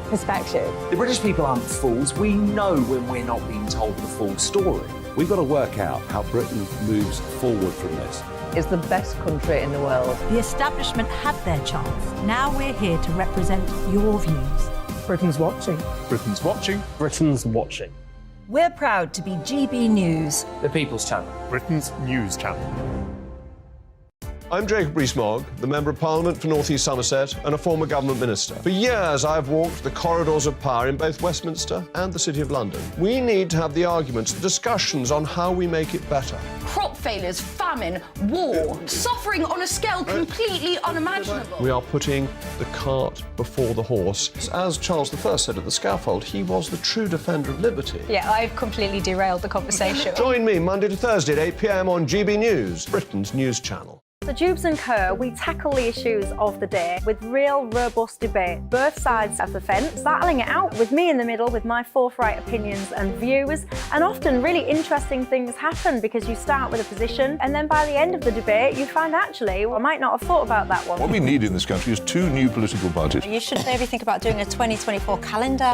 perspective. The British people aren't fools. We know when we're not being told the full story. We've got to work out how Britain moves forward from this. It's the best country in the world. The establishment had their chance. Now we're here to represent your views. Britain's watching. Britain's watching. Britain's watching. We're proud to be GB News. The People's Channel. Britain's news channel. I'm Jacob Rees-Mogg, the Member of Parliament for North East Somerset and a former government minister. For years, I've walked the corridors of power in both Westminster and the City of London. We need to have the arguments, the discussions on how we make it better. Crop failures, famine, war, suffering on a scale completely unimaginable. We are putting the cart before the horse. As Charles I said at the scaffold, he was the true defender of liberty. Yeah, I've completely derailed the conversation. Join me Monday to Thursday at 8 p.m. on GB News, Britain's news channel. So Jubes and Co, we tackle the issues of the day with real, robust debate. Both sides of the fence, battling it out with me in the middle with my forthright opinions and views. And often really interesting things happen because you start with a position and then by the end of the debate you find actually, well, I might not have thought about that one. What we need in this country is 2 new political parties. You should maybe think about doing a 2024 calendar.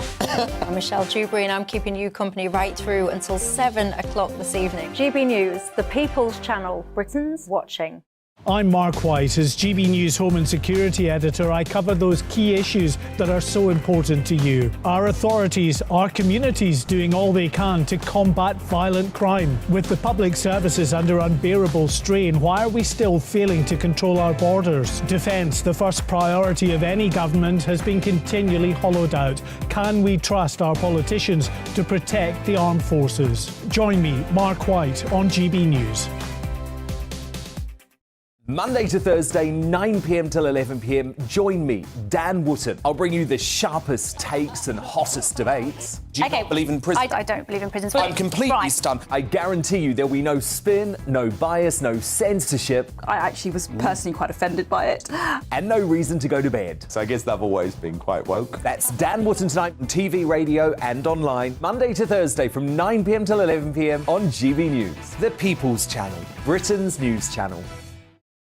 I'm Michelle Dewberry and I'm keeping you company right through until 7 o'clock this evening. GB News, the People's Channel, Britain's watching. I'm Mark White. As GB News Home and Security Editor, I cover those key issues that are so important to you. Our authorities, our communities doing all they can to combat violent crime. With the public services under unbearable strain, why are we still failing to control our borders? Defence, the first priority of any government, has been continually hollowed out. Can we trust our politicians to protect the armed forces? Join me, Mark White, on GB News. Monday to Thursday, 9 p.m. till 11 p.m. Join me, Dan Wootton. I'll bring you the sharpest takes and hottest debates. Do you not believe in prisons? I don't believe in prisons. I'm completely stunned. I guarantee you there'll be no spin, no bias, no censorship. I actually was personally quite offended by it. And no reason to go to bed. So I guess they've always been quite woke. That's Dan Wootton tonight on TV, radio and online. Monday to Thursday from 9 p.m. till 11 p.m. on GB News. The People's Channel, Britain's news channel.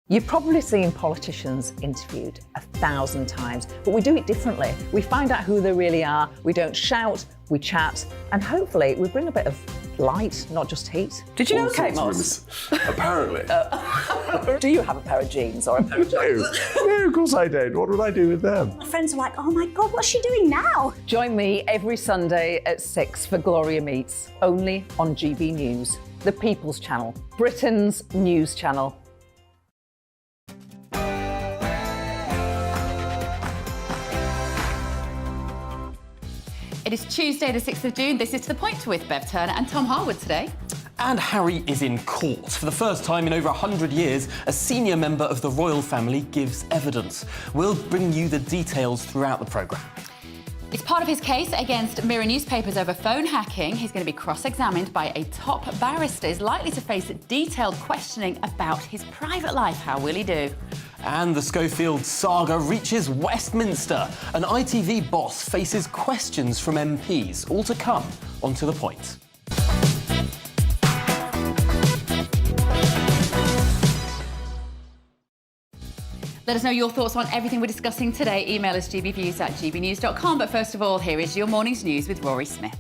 You've probably seen politicians interviewed 1,000 times, but we do it differently. We find out who they really are, we don't shout, we chat, and hopefully we bring a bit of light, not just heat. Did you know Kate Moss? Apparently. Do you have a pair of jeans or a pair of jeans? No, of course I don't. What would I do with them? My friends are like, oh my God, what's she doing now? Join me every Sunday at 6 for Gloria Meets, only on GB News, the People's Channel, Britain's news channel. It is Tuesday, the 6th of June. This is To The Point with Bev Turner and Tom Harwood today. And Harry is in court. For the first time in over 100 years, a senior member of the royal family gives evidence. We'll bring you the details throughout the programme. It's part of his case against Mirror newspapers over phone hacking. He's going to be cross-examined by a top barrister. He's likely to face detailed questioning about his private life. How will he do? And the Schofield saga reaches Westminster. An ITV boss faces questions from MPs. All to come on To The Point. Let us know your thoughts on everything we're discussing today. Email us gbviews@gbnews.com. But first of all, here is your morning's news with Rory Smith.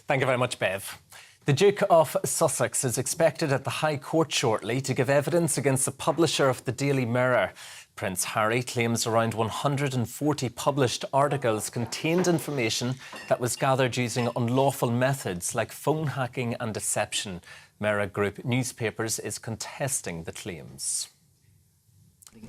Thank you very much, Bev. The Duke of Sussex is expected at the High Court shortly to give evidence against the publisher of the Daily Mirror. Prince Harry claims around 140 published articles contained information that was gathered using unlawful methods like phone hacking and deception. Mirror Group Newspapers is contesting the claims.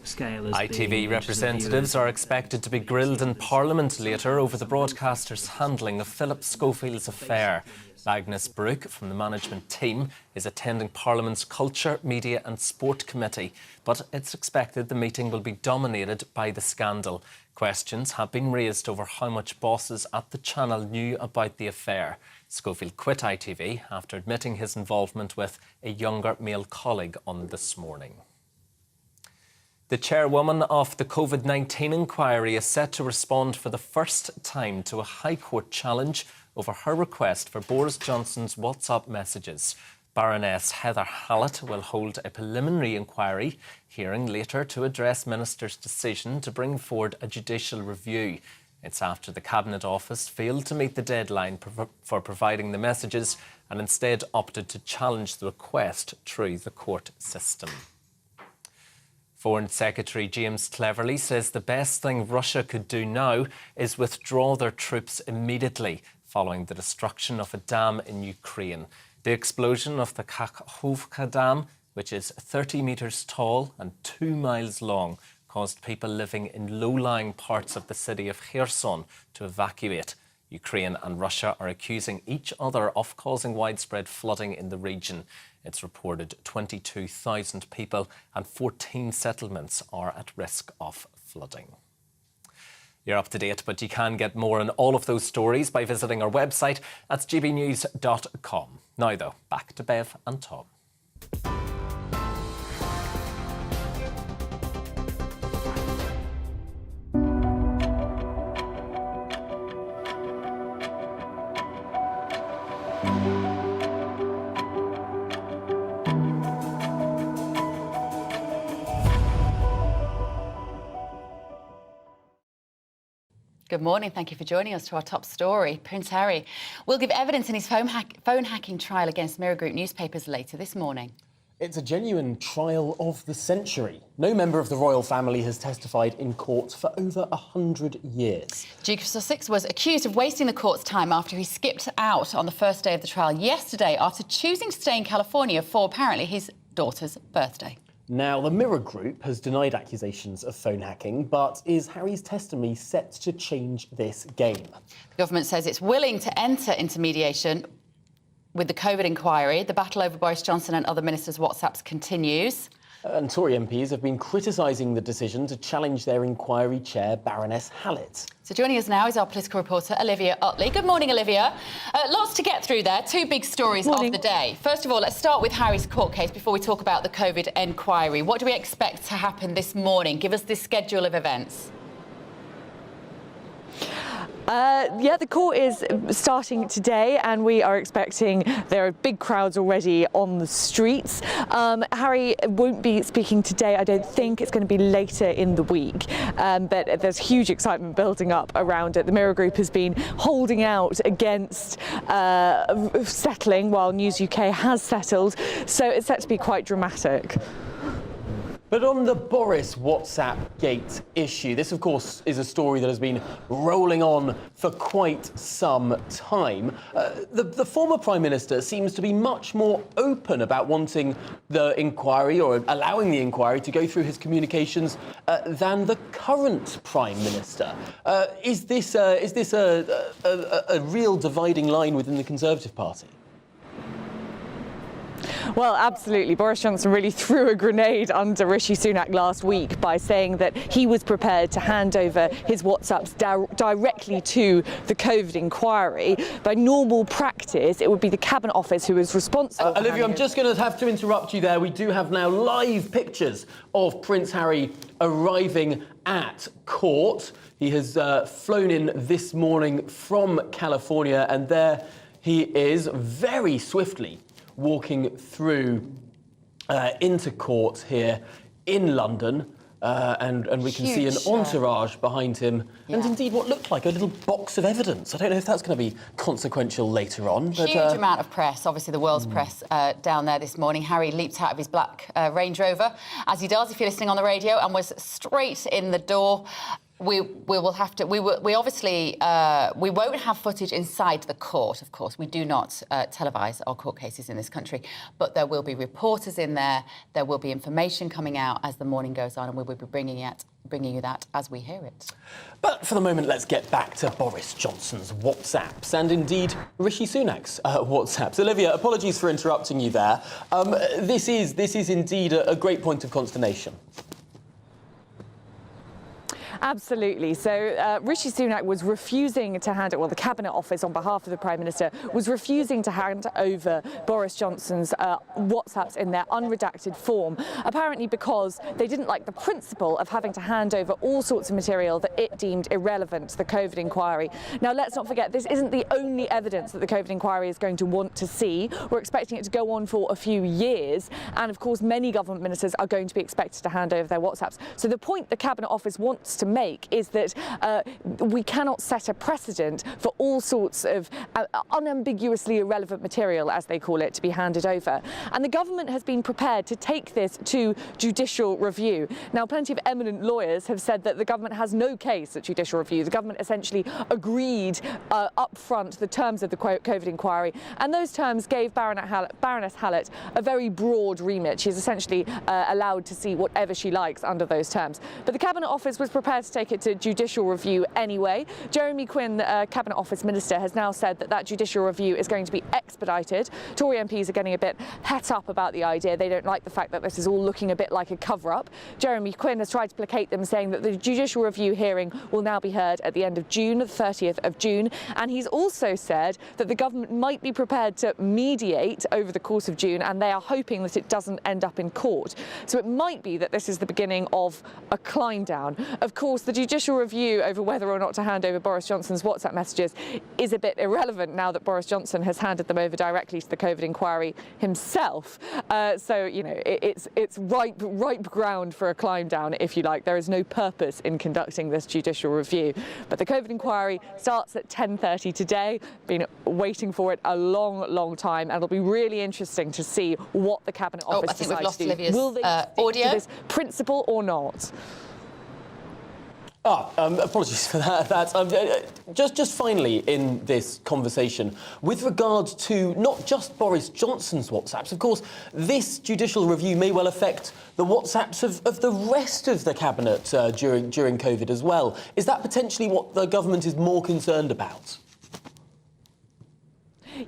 ITV representatives are expected to be grilled in Parliament later over the broadcaster's handling of Philip Schofield's affair. Agnes Brooke from the management team is attending Parliament's Culture, Media and Sport Committee, but it's expected the meeting will be dominated by the scandal. Questions have been raised over how much bosses at the channel knew about the affair. Schofield quit ITV after admitting his involvement with a younger male colleague on This Morning. The chairwoman of the COVID-19 inquiry is set to respond for the first time to a High Court challenge over her request for Boris Johnson's WhatsApp messages. Baroness Heather Hallett will hold a preliminary inquiry hearing later to address Minister's decision to bring forward a judicial review. It's after the Cabinet Office failed to meet the deadline for providing the messages and instead opted to challenge the request through the court system. Foreign Secretary James Cleverly says the best thing Russia could do now is withdraw their troops immediately following the destruction of a dam in Ukraine. The explosion of the Kakhovka Dam, which is 30 metres tall and 2 miles long, caused people living in low-lying parts of the city of Kherson to evacuate. Ukraine and Russia are accusing each other of causing widespread flooding in the region. It's reported 22,000 people and 14 settlements are at risk of flooding. You're up to date, but you can get more on all of those stories by visiting our website at gbnews.com. Now, though, back to Bev and Tom. Good morning. Thank you for joining us to our top story. Prince Harry will give evidence in his phone hacking trial against Mirror Group newspapers later this morning. It's a genuine trial of the century. No member of the royal family has testified in court for over 100 years. Duke of Sussex was accused of wasting the court's time after he skipped out on the first day of the trial yesterday after choosing to stay in California for apparently his daughter's birthday. Now, the Mirror Group has denied accusations of phone hacking, but is Harry's testimony set to change this game? The government says it's willing to enter into mediation with the COVID inquiry. The battle over Boris Johnson and other ministers' WhatsApps continues. And Tory MPs have been criticising the decision to challenge their inquiry chair, Baroness Hallett. So joining us now is our political reporter, Olivia Utley. Good morning, Olivia. Lots to get through there. Two big stories of the day. First of all, let's start with Harry's court case before we talk about the COVID inquiry. What do we expect to happen this morning? Give us the schedule of events. Yeah, the court is starting today and we are expecting there are big crowds already on the streets. Harry won't be speaking today, I don't think. It's going to be later in the week. But there's huge excitement building up around it. The Mirror Group has been holding out against settling while News UK has settled. So it's set to be quite dramatic. But on the Boris WhatsApp gate issue, this, of course, is a story that has been rolling on for quite some time. The former Prime Minister seems to be much more open about wanting the inquiry or allowing the inquiry to go through his communications than the current Prime Minister. Is this a real dividing line within the Conservative Party? Well, absolutely. Boris Johnson really threw a grenade under Rishi Sunak last week by saying that he was prepared to hand over his WhatsApps directly to the COVID inquiry. By normal practice, it would be the Cabinet Office who is responsible. Olivia, I'm just going to have to interrupt you there. We do have now live pictures of Prince Harry arriving at court. He has flown in this morning from California, and there he is very swiftly walking through into court here in London, and we can see an entourage behind him, and indeed what looked like a little box of evidence. I don't know if that's going to be consequential later on. But, huge amount of press, obviously the world's press down there this morning. Harry leaped out of his black Range Rover, as he does if you're listening on the radio, and was straight in the door. We obviously won't have footage inside the court, of course. We do not televise our court cases in this country, but there will be reporters in there. There will be information coming out as the morning goes on, and we will be bringing you that as we hear it. But for the moment, let's get back to Boris Johnson's WhatsApps and indeed Rishi Sunak's WhatsApps. Olivia, apologies for interrupting you there. This is indeed a great point of consternation. Absolutely. So Rishi Sunak was refusing to hand it, well, the Cabinet Office on behalf of the Prime Minister was refusing to hand over Boris Johnson's WhatsApps in their unredacted form, apparently because they didn't like the principle of having to hand over all sorts of material that it deemed irrelevant to the COVID inquiry. Now, let's not forget, this isn't the only evidence that the COVID inquiry is going to want to see. We're expecting it to go on for a few years, and of course many government ministers are going to be expected to hand over their WhatsApps. So the point the Cabinet Office wants to make is that we cannot set a precedent for all sorts of unambiguously irrelevant material, as they call it, to be handed over. And the government has been prepared to take this to judicial review. Now, plenty of eminent lawyers have said that the government has no case at judicial review. The government essentially agreed up front the terms of the COVID inquiry, and those terms gave Baroness Hallett a very broad remit. She's essentially allowed to see whatever she likes under those terms. But the Cabinet Office was prepared to take it to judicial review anyway. Jeremy Quinn, the Cabinet Office Minister, has now said that judicial review is going to be expedited. Tory MPs are getting a bit het up about the idea. They don't like the fact that this is all looking a bit like a cover-up. Jeremy Quinn has tried to placate them, saying that the judicial review hearing will now be heard at the end of June, the 30th of June. And he's also said that the government might be prepared to mediate over the course of June, and they are hoping that it doesn't end up in court. So it might be that this is the beginning of a climb down. Of course, the judicial review over whether or not to hand over Boris Johnson's WhatsApp messages is a bit irrelevant now that Boris Johnson has handed them over directly to the COVID inquiry himself. So, you know, it's ripe ground for a climb down, if you like. There is no purpose in conducting this judicial review. But the COVID inquiry starts at 10:30 today. Been waiting for it a long time, and it'll be really interesting to see what the Cabinet Office decides to do. Will they stick to this principle or not? Apologies for that. Just finally in this conversation, with regards to not just Boris Johnson's WhatsApps, of course, this judicial review may well affect the WhatsApps of the rest of the Cabinet during COVID as well. Is that potentially what the government is more concerned about?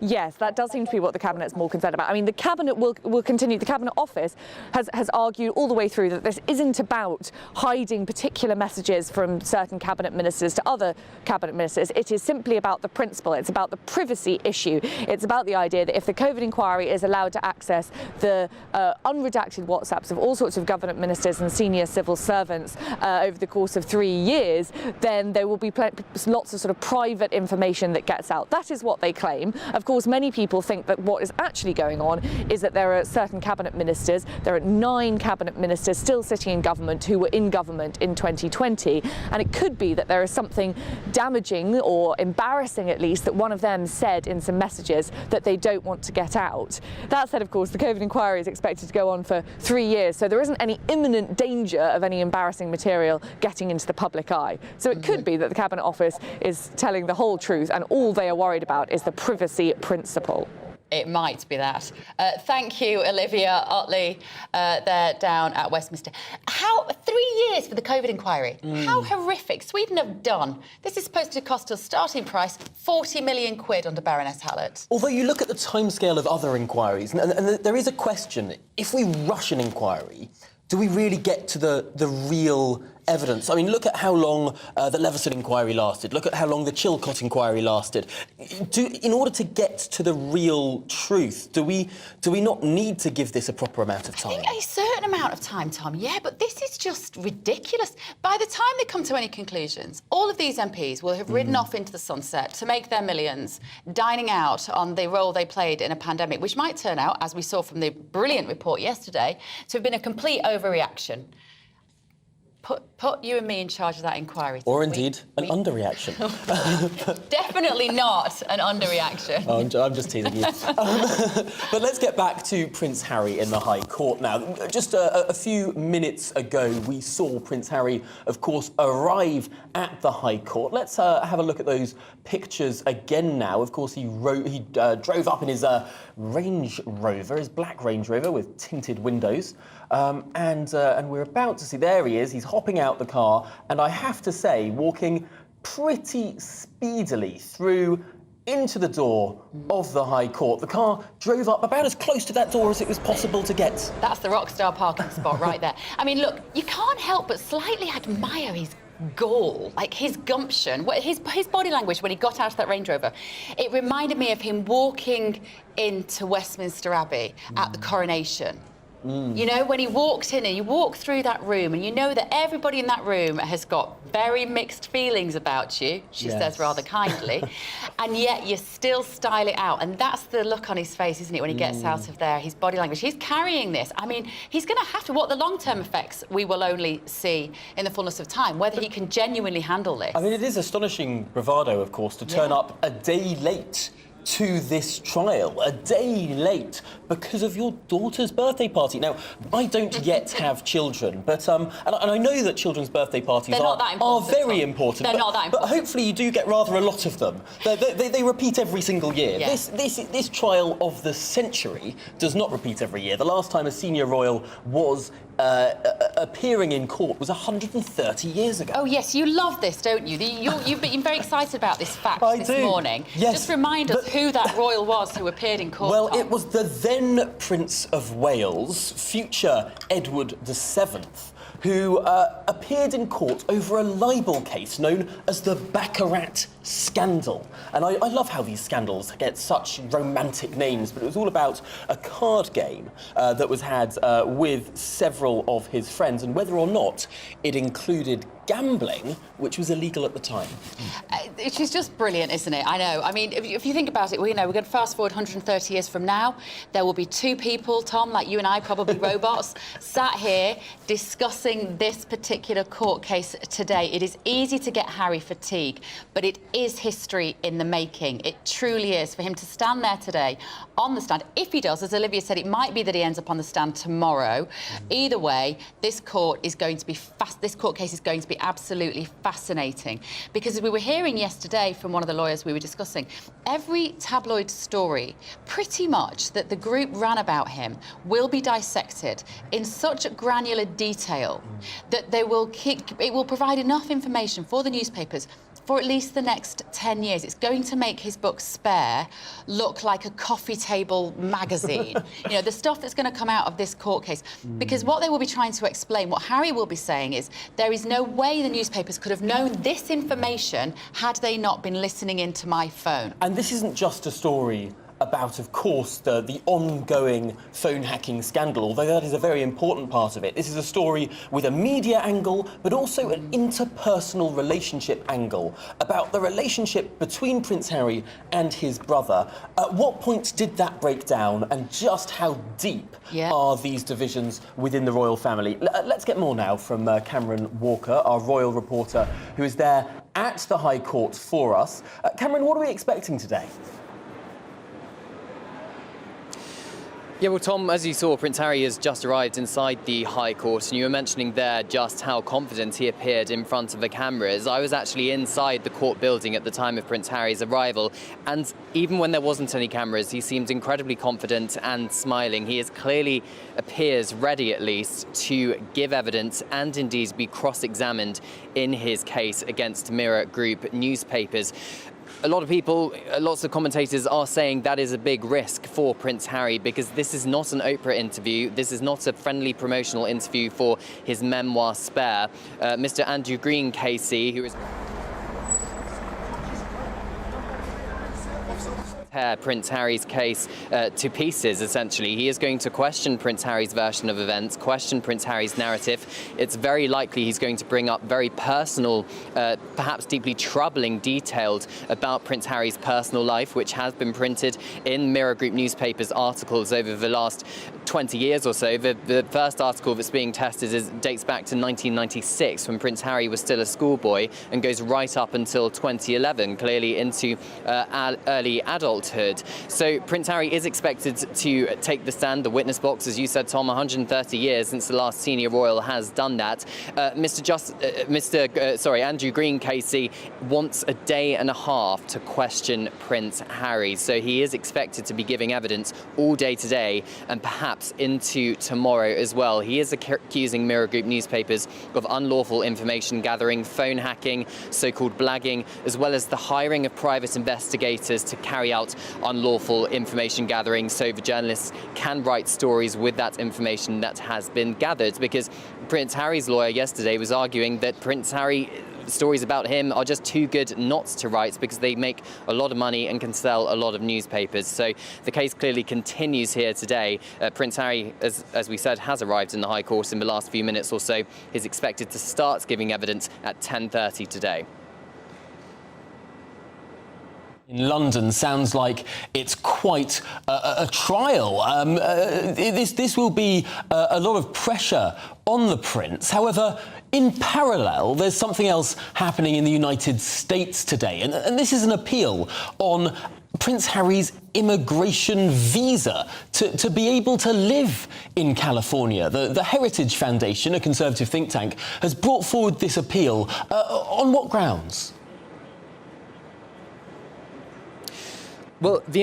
Yes, that does seem to be what the Cabinet is more concerned about. I mean, the Cabinet will continue. The Cabinet Office has argued all the way through that this isn't about hiding particular messages from certain Cabinet Ministers to other Cabinet Ministers. It is simply about the principle. It's about the privacy issue. It's about the idea that if the COVID inquiry is allowed to access the unredacted WhatsApps of all sorts of Cabinet Ministers and senior civil servants over the course of 3 years, then there will be lots of sort of private information that gets out. That is what they claim. Of course, many people think that what is actually going on is that there are certain Cabinet Ministers, there are 9 Cabinet Ministers still sitting in government who were in government in 2020, and it could be that there is something damaging or embarrassing, at least, that one of them said in some messages that they don't want to get out. That said, of course, the COVID inquiry is expected to go on for 3 years, so there isn't any imminent danger of any embarrassing material getting into the public eye. So it could be that the Cabinet Office is telling the whole truth, and all they are worried about is the privacy principle. It might be that. Thank you, Olivia Otley, there down at Westminster. 3 years for the COVID inquiry. How horrific. Sweden have done. This is supposed to cost us, starting price, 40 million quid under Baroness Hallett. Although you look at the timescale of other inquiries, and there is a question, if we rush an inquiry, do we really get to the real evidence? I mean, look at how long the Leveson inquiry lasted. Look at how long the Chilcot inquiry lasted. In order to get to the real truth, do we not need to give this a proper amount of time? I think a certain amount of time, Tom, yeah, but this is just ridiculous. By the time they come to any conclusions, all of these MPs will have ridden off into the sunset to make their millions, dining out on the role they played in a pandemic, which might turn out, as we saw from the brilliant report yesterday, to have been a complete overreaction. Put you and me in charge of that inquiry. Or indeed, an underreaction. Definitely not an underreaction. I'm just teasing you. But let's get back to Prince Harry in the High Court now. Just a few minutes ago, we saw Prince Harry, of course, arrive at the High Court. Let's have a look at those pictures again now. Of course, he drove up in his Range Rover, his black Range Rover with tinted windows. And we're about to see, there he is, he's hopping out the car, and I have to say, walking pretty speedily through into the door of the High Court. The car drove up about as close to that door as it was possible to get. That's the rock star parking spot right there. I mean, look, you can't help but slightly admire his gall, like his gumption, his body language when he got out of that Range Rover, it reminded me of him walking into Westminster Abbey at the coronation. You know, when he walked in and you walk through that room and you know that everybody in that room has got very mixed feelings about you, she says rather kindly, and yet you still style it out. And that's the look on his face, isn't it, when he gets out of there, his body language. He's carrying this. I mean, he's going to have to, what the long-term effects we will only see in the fullness of time, whether he can genuinely handle this. I mean, it is astonishing bravado, of course, to turn up a day late to this trial, a day late because of your daughter's birthday party. Now, I don't yet have children, but and I know that children's birthday parties are very important. They're not that important. But hopefully you do get rather a lot of them. They repeat every single year. Yeah. This trial of the century does not repeat every year. The last time a senior royal was appearing in court was 130 years ago. Oh, yes, you love this, don't you? You've been very excited about this fact this morning. Yes. Just remind us who that royal was who appeared in court. Well, Tom. it was the then Prince of Wales, future Edward VII, who appeared in court over a libel case known as the Baccarat scandal. And I love how these scandals get such romantic names, but it was all about a card game that was had with several of his friends, and whether or not it included gambling, which was illegal at the time. Which is just brilliant, isn't it? I know. I mean, if you think about it, we're going to fast forward 130 years from now. There will be two people, Tom, like you and I, probably robots, sat here discussing this particular court case today. It is easy to get Harry fatigue, but it is history in the making. It truly is. For him to stand there today on the stand, if he does, as Olivia said, it might be that he ends up on the stand tomorrow. Either way, this court is going to be this court case is going to be absolutely fascinating, because as we were hearing yesterday from one of the lawyers we were discussing, every tabloid story pretty much that the group ran about him will be dissected in such granular detail that it will provide enough information for the newspapers for at least the next 10 years. It's going to make his book Spare look like a coffee table magazine. You know, the stuff that's going to come out of this court case. Because what they will be trying to explain, what Harry will be saying is, there is no way the newspapers could have known this information had they not been listening into my phone. And this isn't just a story about, of course, the ongoing phone hacking scandal, although that is a very important part of it. This is a story with a media angle, but also an interpersonal relationship angle about the relationship between Prince Harry and his brother. At what point did that break down, and just how deep are these divisions within the royal family? Let's get more now from Cameron Walker, our royal reporter, who is there at the High Court for us. Cameron, what are we expecting today? Yeah, well, Tom, as you saw, Prince Harry has just arrived inside the High Court, and you were mentioning there just how confident he appeared in front of the cameras. I was actually inside the court building at the time of Prince Harry's arrival, and even when there wasn't any cameras, he seemed incredibly confident and smiling. He clearly appears ready, at least, to give evidence and indeed be cross-examined in his case against Mirror Group newspapers. A lot of people, lots of commentators are saying that is a big risk for Prince Harry, because this is not an Oprah interview. This is not a friendly promotional interview for his memoir Spare. Mr. Andrew Green, KC, who is tear Prince Harry's case to pieces, essentially. He is going to question Prince Harry's version of events, question Prince Harry's narrative. It's very likely he's going to bring up very personal, perhaps deeply troubling details about Prince Harry's personal life, which has been printed in Mirror Group newspapers articles over the last 20 years or so. The first article that's being tested dates back to 1996, when Prince Harry was still a schoolboy, and goes right up until 2011, clearly into early adulthood. So Prince Harry is expected to take the stand, the witness box, as you said, Tom, 130 years since the last senior royal has done that. Andrew Green, KC, wants a day and a half to question Prince Harry. So he is expected to be giving evidence all day today and perhaps into tomorrow as well. He is accusing Mirror Group newspapers of unlawful information gathering, phone hacking, so-called blagging, as well as the hiring of private investigators to carry out unlawful information gathering, so the journalists can write stories with that information that has been gathered. Because Prince Harry's lawyer yesterday was arguing that Prince Harry stories about him are just too good not to write because they make a lot of money and can sell a lot of newspapers. So the case clearly continues here today. Prince Harry, as we said, has arrived in the High Court in the last few minutes or so. He's expected to start giving evidence at 10:30 today. In London, sounds like it's quite a trial. This will be a lot of pressure on the Prince. However, in parallel, there's something else happening in the United States today, and this is an appeal on Prince Harry's immigration visa to be able to live in California. The Heritage Foundation, a conservative think tank, has brought forward this appeal. On what grounds? Well, the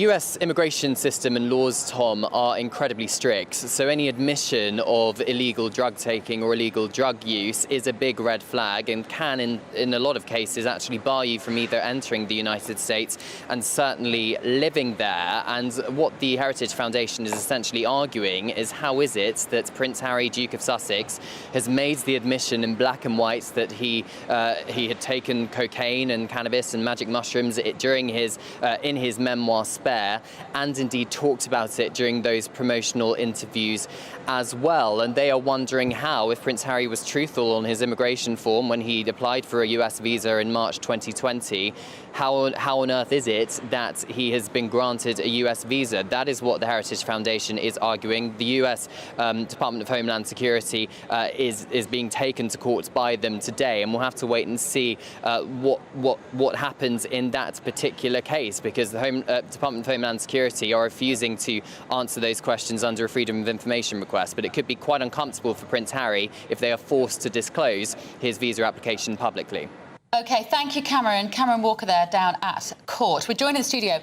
US immigration system and laws, Tom, are incredibly strict. So any admission of illegal drug taking or illegal drug use is a big red flag and can, in a lot of cases, actually bar you from either entering the United States and certainly living there. And what the Heritage Foundation is essentially arguing is how is it that Prince Harry, Duke of Sussex, has made the admission in black and white that he had taken cocaine and cannabis and magic mushrooms during in his memoir Spare, and indeed talked about it during those promotional interviews as well. And they are wondering how, if Prince Harry was truthful on his immigration form when he applied for a US visa in March 2020, how on earth is it that he has been granted a US visa? That is what the Heritage Foundation is arguing. The US Department of Homeland Security is being taken to court by them today, and we'll have to wait and see what happens in that particular case, because the Department of Homeland Security are refusing to answer those questions under a Freedom of Information request. But it could be quite uncomfortable for Prince Harry if they are forced to disclose his visa application publicly. OK, thank you, Cameron. Cameron Walker there down at court. We're joined in the studio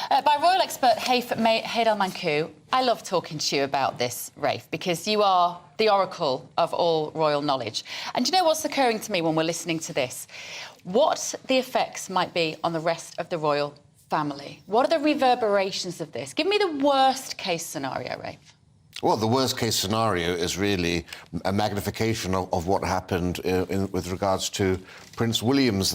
by royal expert Haydar Mankou. I love talking to you about this, Rafe, because you are the oracle of all royal knowledge. And do you know what's occurring to me when we're listening to this? What the effects might be on the rest of the royal family? What are the reverberations of this? Give me the worst case scenario, Rafe. Well, the worst-case scenario is really a magnification of what happened with regards to Prince William's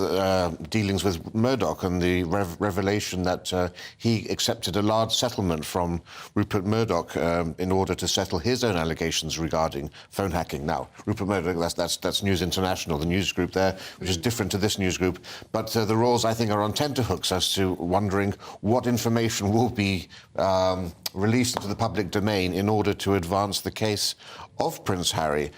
dealings with Murdoch and the revelation that he accepted a large settlement from Rupert Murdoch in order to settle his own allegations regarding phone hacking. Now, Rupert Murdoch, that's News International, the news group there, which is different to this news group. But the royals, I think, are on tenterhooks as to wondering what information will be released into the public domain in order to advance the case of Prince Harry.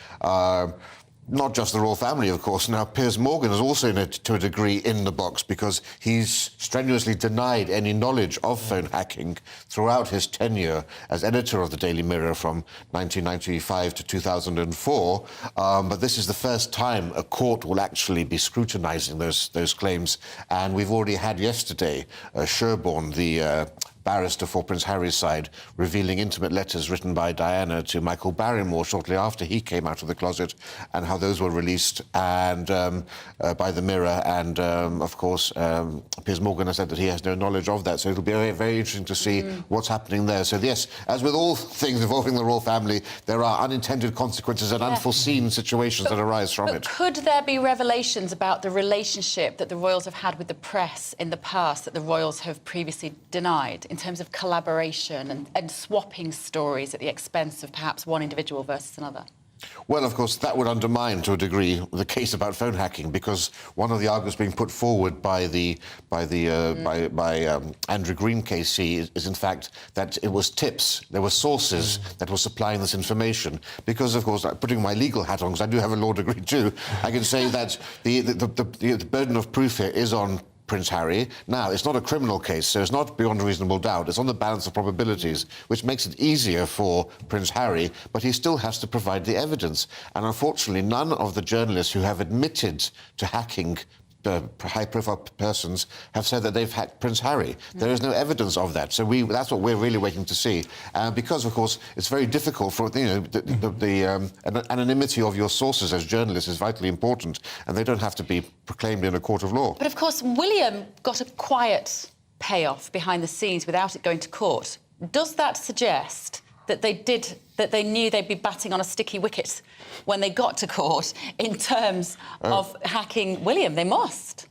Not just the royal family, of course. Now, Piers Morgan is also, to a degree, in the box because he's strenuously denied any knowledge of phone hacking throughout his tenure as editor of the Daily Mirror from 1995 to 2004. But this is the first time a court will actually be scrutinising those claims. And we've already had yesterday Sherborne, the barrister for Prince Harry's side, revealing intimate letters written by Diana to Michael Barrymore shortly after he came out of the closet, and how those were released and by the Mirror. And, of course, Piers Morgan has said that he has no knowledge of that. So it'll be very, very interesting to see what's happening there. So, yes, as with all things involving the royal family, there are unintended consequences and unforeseen situations that arise from it. Could there be revelations about the relationship that the royals have had with the press in the past that the royals have previously denied, in terms of collaboration and swapping stories at the expense of perhaps one individual versus another? Well, of course, that would undermine, to a degree, the case about phone hacking, because one of the arguments being put forward by Andrew Green KC is, in fact, that it was tips, there were sources that were supplying this information. Because, of course, putting my legal hat on, because I do have a law degree too, I can say that the burden of proof here is on Prince Harry. Now, it's not a criminal case, so it's not beyond a reasonable doubt. It's on the balance of probabilities, which makes it easier for Prince Harry, but he still has to provide the evidence. And unfortunately, none of the journalists who have admitted to hacking high-profile persons have said that they've hacked Prince Harry. There is no evidence of that. So that's what we're really waiting to see. Because, of course, it's very difficult for, the anonymity of your sources as journalists is vitally important, and they don't have to be proclaimed in a court of law. But, of course, William got a quiet payoff behind the scenes without it going to court. Does that suggest that they knew they'd be batting on a sticky wicket when they got to court in terms of hacking William. They must.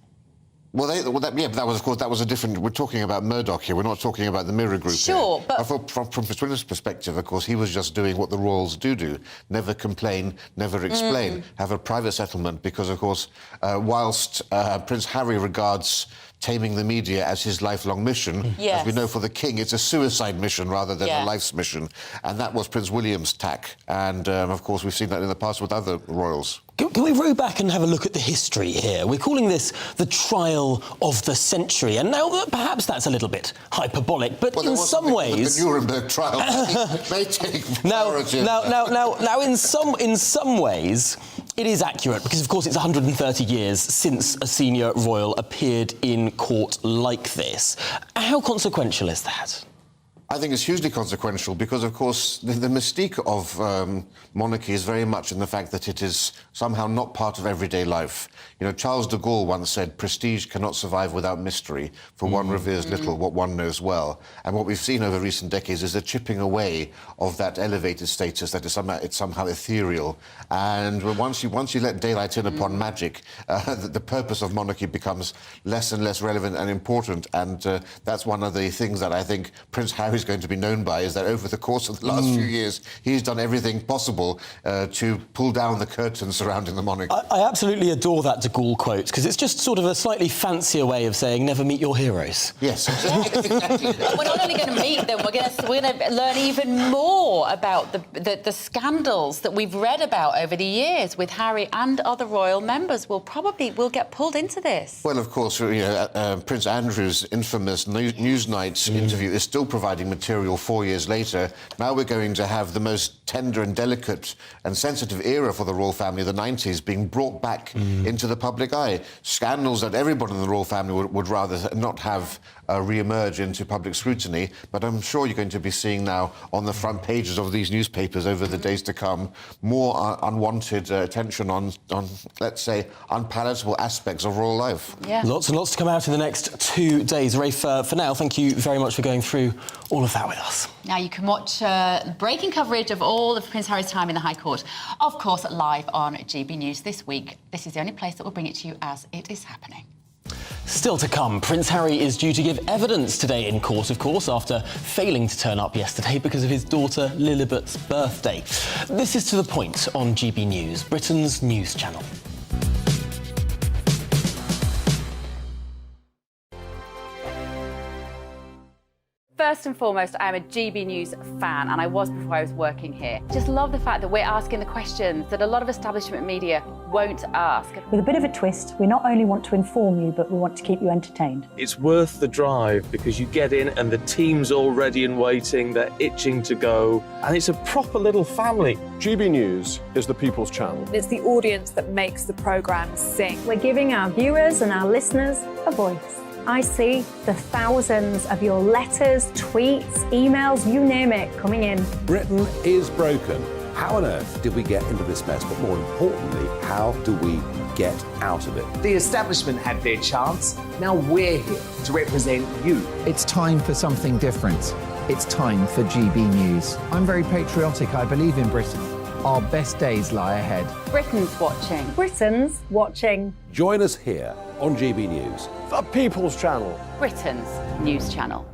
Well, that was, of course, that was a different... We're talking about Murdoch here. We're not talking about the Mirror Group. Sure, here. but... From Fitzwilliam's perspective, of course, he was just doing what the royals do. Never complain, never explain. Have a private settlement because, of course, whilst Prince Harry regards taming the media as his lifelong mission, as we know for the King, it's a suicide mission rather than a life's mission. And that was Prince William's tack. And, of course, we've seen that in the past with other royals. Can we row back and have a look at the history here? We're calling this the trial of the century, and now perhaps that's a little bit hyperbolic, but in some ways... The Nuremberg trial may take priority. Now, in some ways, it is accurate, because, of course, it's 130 years since a senior royal appeared in court like this. How consequential is that? I think it's hugely consequential because, of course, the mystique of monarchy is very much in the fact that it is somehow not part of everyday life. You know, Charles de Gaulle once said, prestige cannot survive without mystery, for one reveres little what one knows well. And what we've seen over recent decades is a chipping away of that elevated status that is somehow ethereal. And once you let daylight in upon magic, the purpose of monarchy becomes less and less relevant and important. And that's one of the things that I think Prince Harry is going to be known by, is that over the course of the last few years, he's done everything possible to pull down the curtains surrounding the monarchy. I absolutely adore that de Gaulle quote, because it's just sort of a slightly fancier way of saying never meet your heroes. Yes, exactly. We're not only going to meet them, we're going to learn even more about the scandals that we've read about over the years with Harry and other royal members. We'll get pulled into this. Well, of course, Prince Andrew's infamous Newsnight interview is still providing material 4 years later. Now we're going to have the most tender and delicate and sensitive era for the royal family, the 90s, being brought back into the public eye. Scandals that everybody in the royal family would rather not have re-emerge into public scrutiny, but I'm sure you're going to be seeing now on the front pages of these newspapers over the days to come more unwanted attention on, let's say, unpalatable aspects of royal life. Yeah. Lots and lots to come out in the next 2 days. Rafe, for now, thank you very much for going through all of that with us. Now you can watch breaking coverage of all of Prince Harry's time in the High Court, of course, live on GB News this week. This is the only place that will bring it to you as it is happening. Still to come, Prince Harry is due to give evidence today in court, of course, after failing to turn up yesterday because of his daughter Lilibet's birthday. This is To The Point on GB News, Britain's news channel. First and foremost, I'm a GB News fan, and I was before I was working here. Just love the fact that we're asking the questions that a lot of establishment media won't ask. With a bit of a twist, we not only want to inform you, but we want to keep you entertained. It's worth the drive because you get in and the team's all ready and waiting, they're itching to go, and it's a proper little family. GB News is the People's Channel. It's the audience that makes the programme sing. We're giving our viewers and our listeners a voice. I see the thousands of your letters, tweets, emails, you name it, coming in. Britain is broken. How on earth did we get into this mess? But more importantly, how do we get out of it? The establishment had their chance. Now we're here to represent you. It's time for something different. It's time for GB News. I'm very patriotic. I believe in Britain. Our best days lie ahead. Britain's watching. Britain's watching. Join us here on GB News. The People's Channel. Britain's news channel.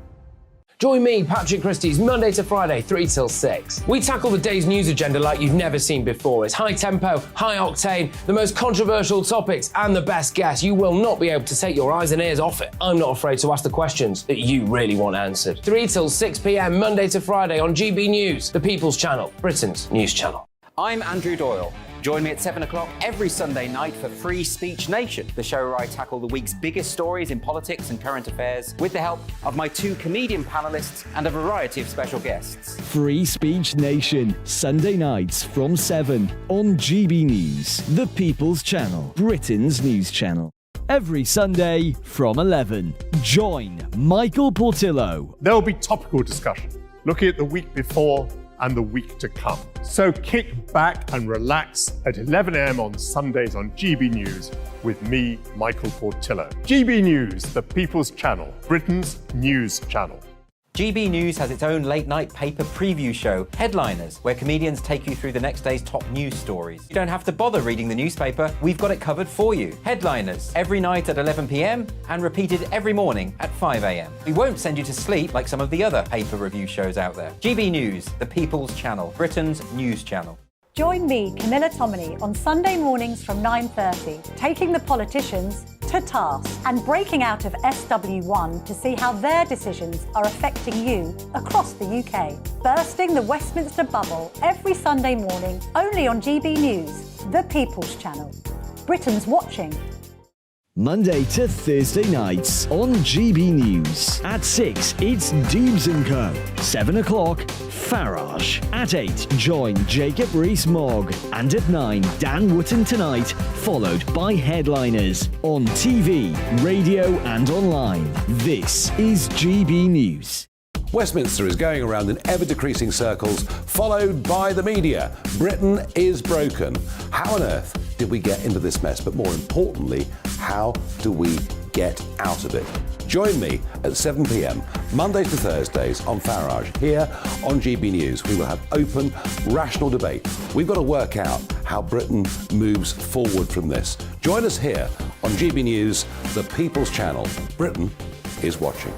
Join me, Patrick Christie's, Monday to Friday, 3 till 6. We tackle the day's news agenda like you've never seen before. It's high tempo, high octane, the most controversial topics, and the best guests. You will not be able to take your eyes and ears off it. I'm not afraid to ask the questions that you really want answered. 3 till 6 p.m, Monday to Friday on GB News, the People's Channel, Britain's news channel. I'm Andrew Doyle. Join me at 7 o'clock every Sunday night for Free Speech Nation, the show where I tackle the week's biggest stories in politics and current affairs with the help of my 2 comedian panellists and a variety of special guests. Free Speech Nation, Sunday nights from 7 on GB News, the People's Channel, Britain's news channel. Every Sunday from 11. Join Michael Portillo. There will be topical discussion, looking at the week before and the week to come. So kick back and relax at 11 a.m. on Sundays on GB News with me, Michael Portillo. GB News, the People's Channel, Britain's news channel. GB News has its own late-night paper preview show, Headliners, where comedians take you through the next day's top news stories. You don't have to bother reading the newspaper, we've got it covered for you. Headliners, every night at 11 p.m. and repeated every morning at 5 a.m. We won't send you to sleep like some of the other paper review shows out there. GB News, the People's Channel, Britain's news channel. Join me, Camilla Tominey, on Sunday mornings from 9:30, taking the politicians to task and breaking out of SW1 to see how their decisions are affecting you across the UK. Bursting the Westminster bubble every Sunday morning, only on GB News, the People's Channel. Britain's watching. Monday to Thursday nights on GB News. At 6, it's Dubes & Co. 7 o'clock, Farage. At 8, join Jacob Rees-Mogg. And at 9, Dan Wootton Tonight, followed by Headliners. On TV, radio and online. This is GB News. Westminster is going around in ever-decreasing circles, followed by the media. Britain is broken. How on earth did we get into this mess? But more importantly, how do we get out of it? Join me at 7 p.m, Mondays to Thursdays on Farage. Here on GB News, we will have open, rational debate. We've got to work out how Britain moves forward from this. Join us here on GB News, the People's Channel. Britain is watching.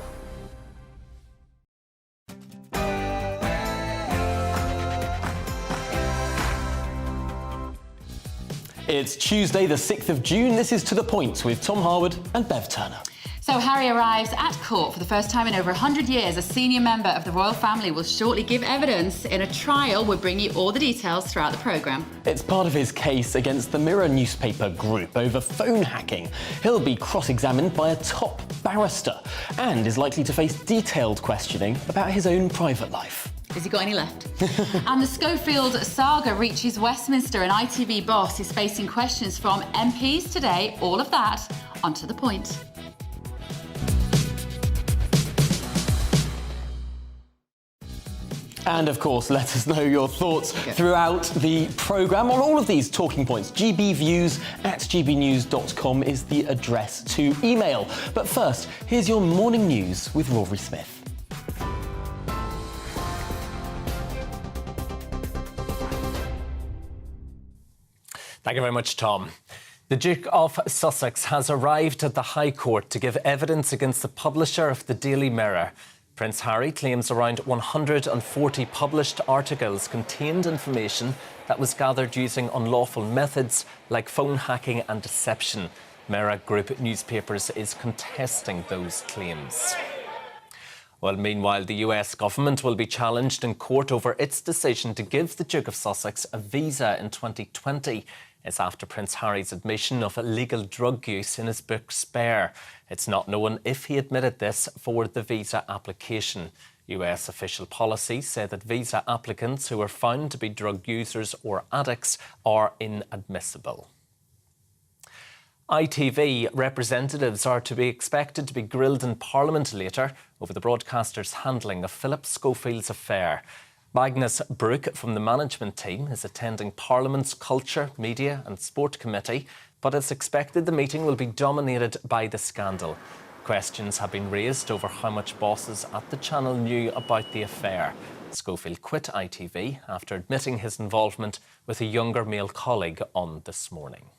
It's Tuesday, the 6th of June. This is To The Point with Tom Harwood and Bev Turner. So Harry arrives at court for the first time in over 100 years. A senior member of the royal family will shortly give evidence in a trial. We'll bring you all the details throughout the programme. It's part of his case against the Mirror newspaper group over phone hacking. He'll be cross-examined by a top barrister and is likely to face detailed questioning about his own private life. Has he got any left? And the Schofield saga reaches Westminster. An ITV boss is facing questions from MPs today. All of that on To The Point. And of course, let us know your thoughts throughout the programme on all of these talking points. gbviews@gbnews.com is the address to email. But first, here's your morning news with Rory Smith. Thank you very much, Tom. The Duke of Sussex has arrived at the High Court to give evidence against the publisher of the Daily Mirror. Prince Harry claims around 140 published articles contained information that was gathered using unlawful methods like phone hacking and deception. Mirror Group Newspapers is contesting those claims. Well, meanwhile, the US government will be challenged in court over its decision to give the Duke of Sussex a visa in 2020. It's after Prince Harry's admission of illegal drug use in his book Spare. It's not known if he admitted this for the visa application. US official policies say that visa applicants who are found to be drug users or addicts are inadmissible. ITV representatives are to be expected to be grilled in Parliament later over the broadcaster's handling of Philip Schofield's affair. Magnus Brook from the management team is attending Parliament's Culture, Media and Sport Committee, but it's expected the meeting will be dominated by the scandal. Questions have been raised over how much bosses at the channel knew about the affair. Schofield quit ITV after admitting his involvement with a younger male colleague on This Morning.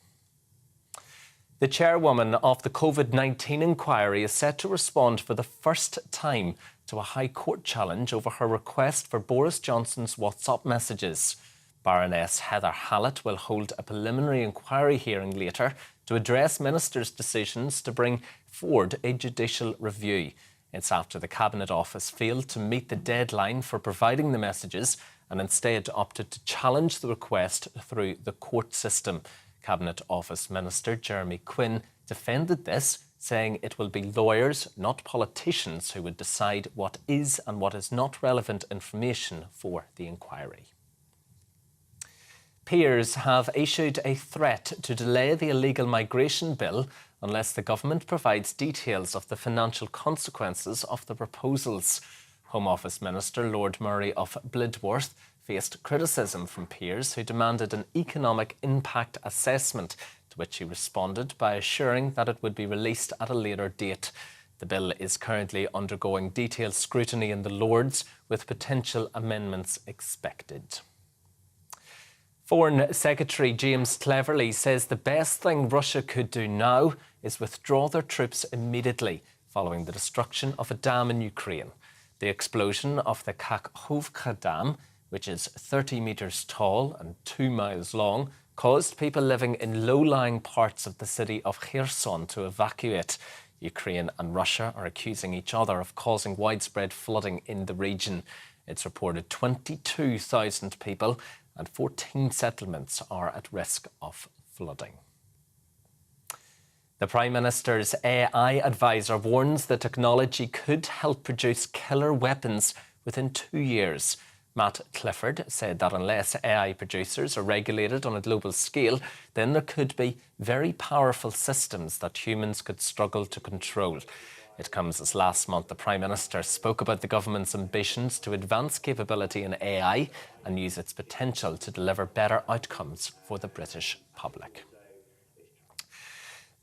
The chairwoman of the COVID-19 inquiry is set to respond for the first time to a High Court challenge over her request for Boris Johnson's WhatsApp messages. Baroness Heather Hallett will hold a preliminary inquiry hearing later to address ministers' decisions to bring forward a judicial review. It's after the Cabinet Office failed to meet the deadline for providing the messages and instead opted to challenge the request through the court system. Cabinet Office Minister Jeremy Quinn defended this, saying it will be lawyers, not politicians, who would decide what is and what is not relevant information for the inquiry. Peers have issued a threat to delay the illegal migration bill unless the government provides details of the financial consequences of the proposals. Home Office Minister Lord Murray of Blidworth faced criticism from peers who demanded an economic impact assessment, to which he responded by assuring that it would be released at a later date. The bill is currently undergoing detailed scrutiny in the Lords, with potential amendments expected. Foreign Secretary James Cleverly says the best thing Russia could do now is withdraw their troops immediately following the destruction of a dam in Ukraine. The explosion of the Kakhovka Dam, which is 30 metres tall and 2 miles long, caused people living in low-lying parts of the city of Kherson to evacuate. Ukraine and Russia are accusing each other of causing widespread flooding in the region. It's reported 22,000 people and 14 settlements are at risk of flooding. The Prime Minister's AI advisor warns the technology could help produce killer weapons within 2 years. Matt Clifford said that unless AI producers are regulated on a global scale, then there could be very powerful systems that humans could struggle to control. It comes as last month the Prime Minister spoke about the government's ambitions to advance capability in AI and use its potential to deliver better outcomes for the British public.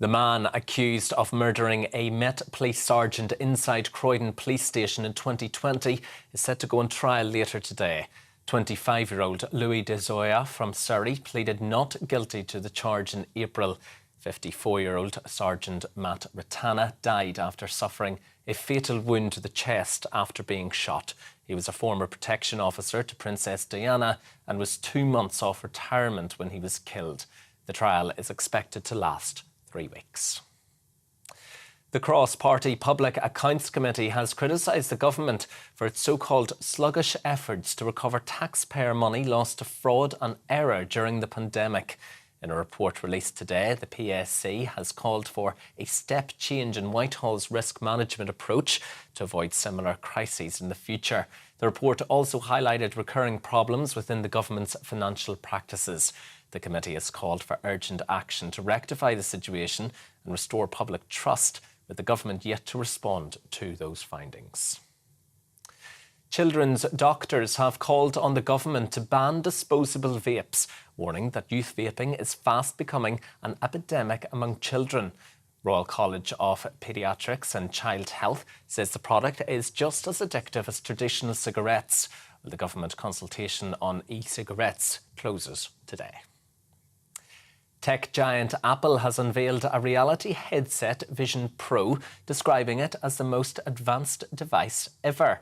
The man accused of murdering a Met Police sergeant inside Croydon Police Station in 2020 is set to go on trial later today. 25-year-old Louis de Zoya from Surrey pleaded not guilty to the charge in April. 54-year-old Sergeant Matt Ratana died after suffering a fatal wound to the chest after being shot. He was a former protection officer to Princess Diana and was 2 months off retirement when he was killed. The trial is expected to last 3 weeks. The Cross-Party Public Accounts Committee has criticised the government for its so-called sluggish efforts to recover taxpayer money lost to fraud and error during the pandemic. In a report released today, the PSC has called for a step change in Whitehall's risk management approach to avoid similar crises in the future. The report also highlighted recurring problems within the government's financial practices. The committee has called for urgent action to rectify the situation and restore public trust, with the government yet to respond to those findings. Children's doctors have called on the government to ban disposable vapes, warning that youth vaping is fast becoming an epidemic among children. Royal College of Paediatrics and Child Health says the product is just as addictive as traditional cigarettes. The government consultation on e-cigarettes closes today. Tech giant Apple has unveiled a reality headset, Vision Pro, describing it as the most advanced device ever.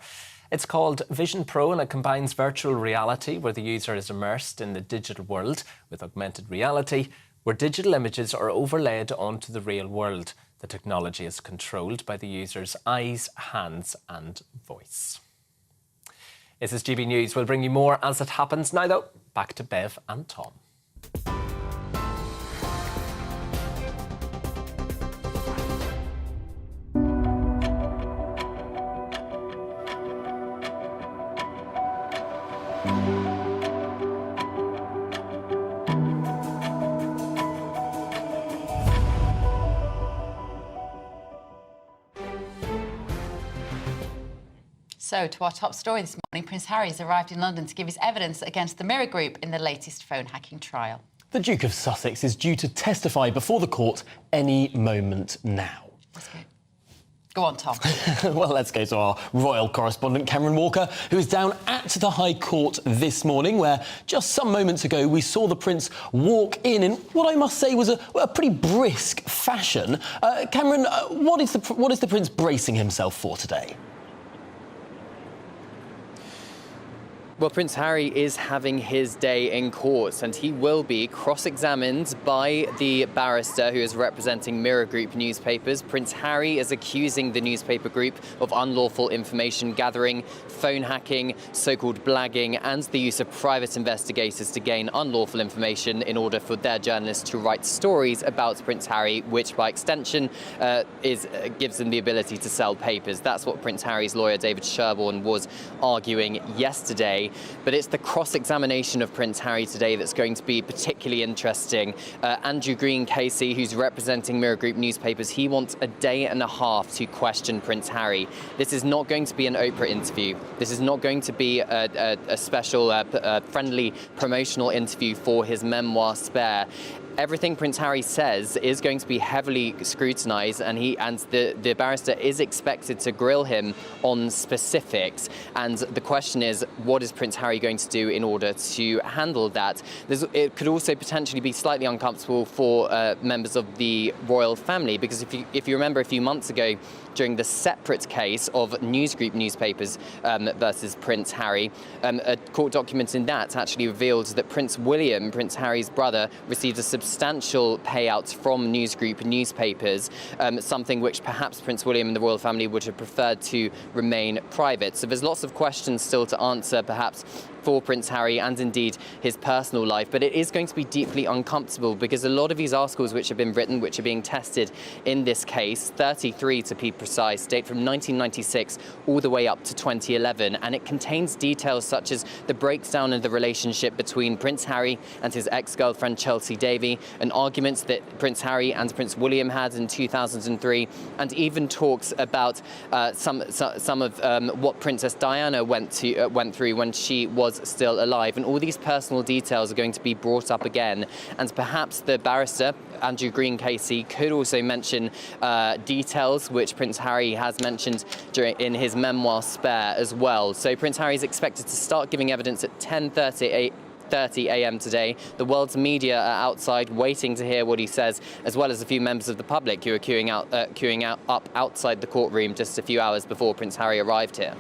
It's called Vision Pro and it combines virtual reality, where the user is immersed in the digital world, with augmented reality, where digital images are overlaid onto the real world. The technology is controlled by the user's eyes, hands and voice. This is GB News. We'll bring you more as it happens. Now though, back to Bev and Tom. So, to our top story this morning, Prince Harry has arrived in London to give his evidence against the Mirror Group in the latest phone hacking trial. The Duke of Sussex is due to testify before the court any moment now. Go on, Tom. Well, let's go to our royal correspondent, Cameron Walker, who is down at the High Court this morning, where just some moments ago we saw the Prince walk in what I must say was a pretty brisk fashion. Cameron, what is the Prince bracing himself for today? Well, Prince Harry is having his day in court, and he will be cross-examined by the barrister who is representing Mirror Group newspapers. Prince Harry is accusing the newspaper group of unlawful information gathering, phone hacking, so-called blagging, and the use of private investigators to gain unlawful information in order for their journalists to write stories about Prince Harry, which by extension gives them the ability to sell papers. That's what Prince Harry's lawyer David Sherborne was arguing yesterday. But it's the cross-examination of Prince Harry today that's going to be particularly interesting. Andrew Green Casey, who's representing Mirror Group newspapers, he wants a day and a half to question Prince Harry. This is not going to be an Oprah interview. This is not going to be a special, friendly promotional interview for his memoir Spare. everything Prince Harry says is going to be heavily scrutinised, and the barrister is expected to grill him on specifics. And the question is, what is Prince Harry going to do in order to handle that? It could also potentially be slightly uncomfortable for members of the royal family, because if you remember a few months ago, during the separate case of News Group newspapers versus Prince Harry, a court document in that actually revealed that Prince William, Prince Harry's brother, received a substantial payout from News Group newspapers, something which perhaps Prince William and the royal family would have preferred to remain private. So there's lots of questions still to answer, perhaps, for Prince Harry and indeed his personal life, but it is going to be deeply uncomfortable because a lot of these articles which have been written, which are being tested in this case, 33 to be precise, date from 1996 all the way up to 2011, and it contains details such as the breakdown in the relationship between Prince Harry and his ex-girlfriend Chelsea Davy, an argument that Prince Harry and Prince William had in 2003, and even talks about some of what Princess Diana went through when she was still alive. And all these personal details are going to be brought up again, and perhaps the barrister Andrew Green KC could also mention details which Prince Harry has mentioned in his memoir Spare as well. So Prince Harry is expected to start giving evidence at 10:30 a.m. today. The world's media are outside waiting to hear what he says, as well as a few members of the public who are queuing up outside the courtroom just a few hours before Prince Harry arrived here.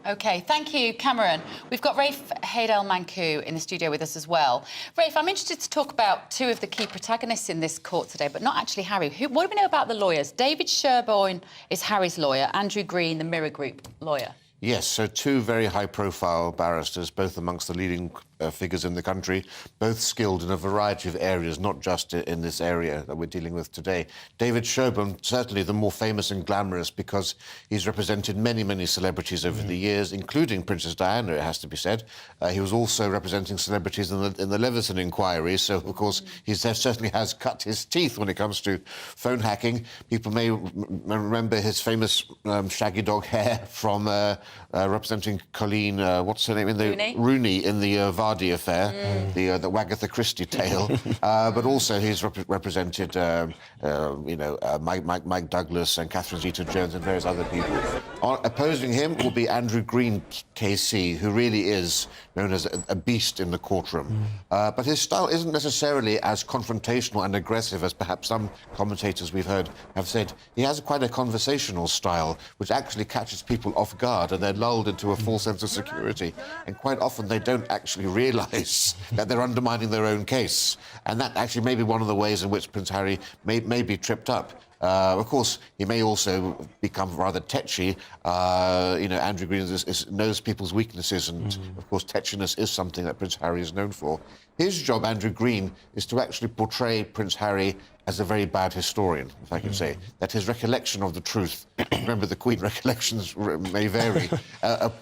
OK, thank you, Cameron. We've got Rafe Haydel-Mankou in the studio with us as well. Rafe, I'm interested to talk about two of the key protagonists in this court today, but not actually Harry. What do we know about the lawyers? David Sherborne is Harry's lawyer, Andrew Green, the Mirror Group lawyer. Yes, so two very high-profile barristers, both amongst the leading figures in the country, both skilled in a variety of areas, not just in this area that we're dealing with today. David Sherborne, certainly the more famous and glamorous because he's represented many, many celebrities over the years, including Princess Diana, it has to be said. He was also representing celebrities in the Leveson inquiry, so, of course, he certainly has cut his teeth when it comes to phone hacking. People may remember his famous shaggy dog hair from representing Colleen, what's her name? Rooney in the Vardy affair, the Wagatha Christie tale. But also he's represented, Mike Douglas and Catherine Zeta-Jones and various other people. Opposing him will be Andrew Green KC, who really is known as a beast in the courtroom. But his style isn't necessarily as confrontational and aggressive as perhaps some commentators we've heard have said. He has quite a conversational style, which actually catches people off guard and they're lulled into a false sense of security. And quite often they don't actually realise that they're undermining their own case. And that actually may be one of the ways in which Prince Harry may be tripped up. Of course, he may also become rather tetchy. Andrew Green knows people's weaknesses, and of course, tetchiness is something that Prince Harry is known for. His job, Andrew Green, is to actually portray Prince Harry as a very bad historian, if I can say, that his recollection of the truth, remember the Queen recollections may vary,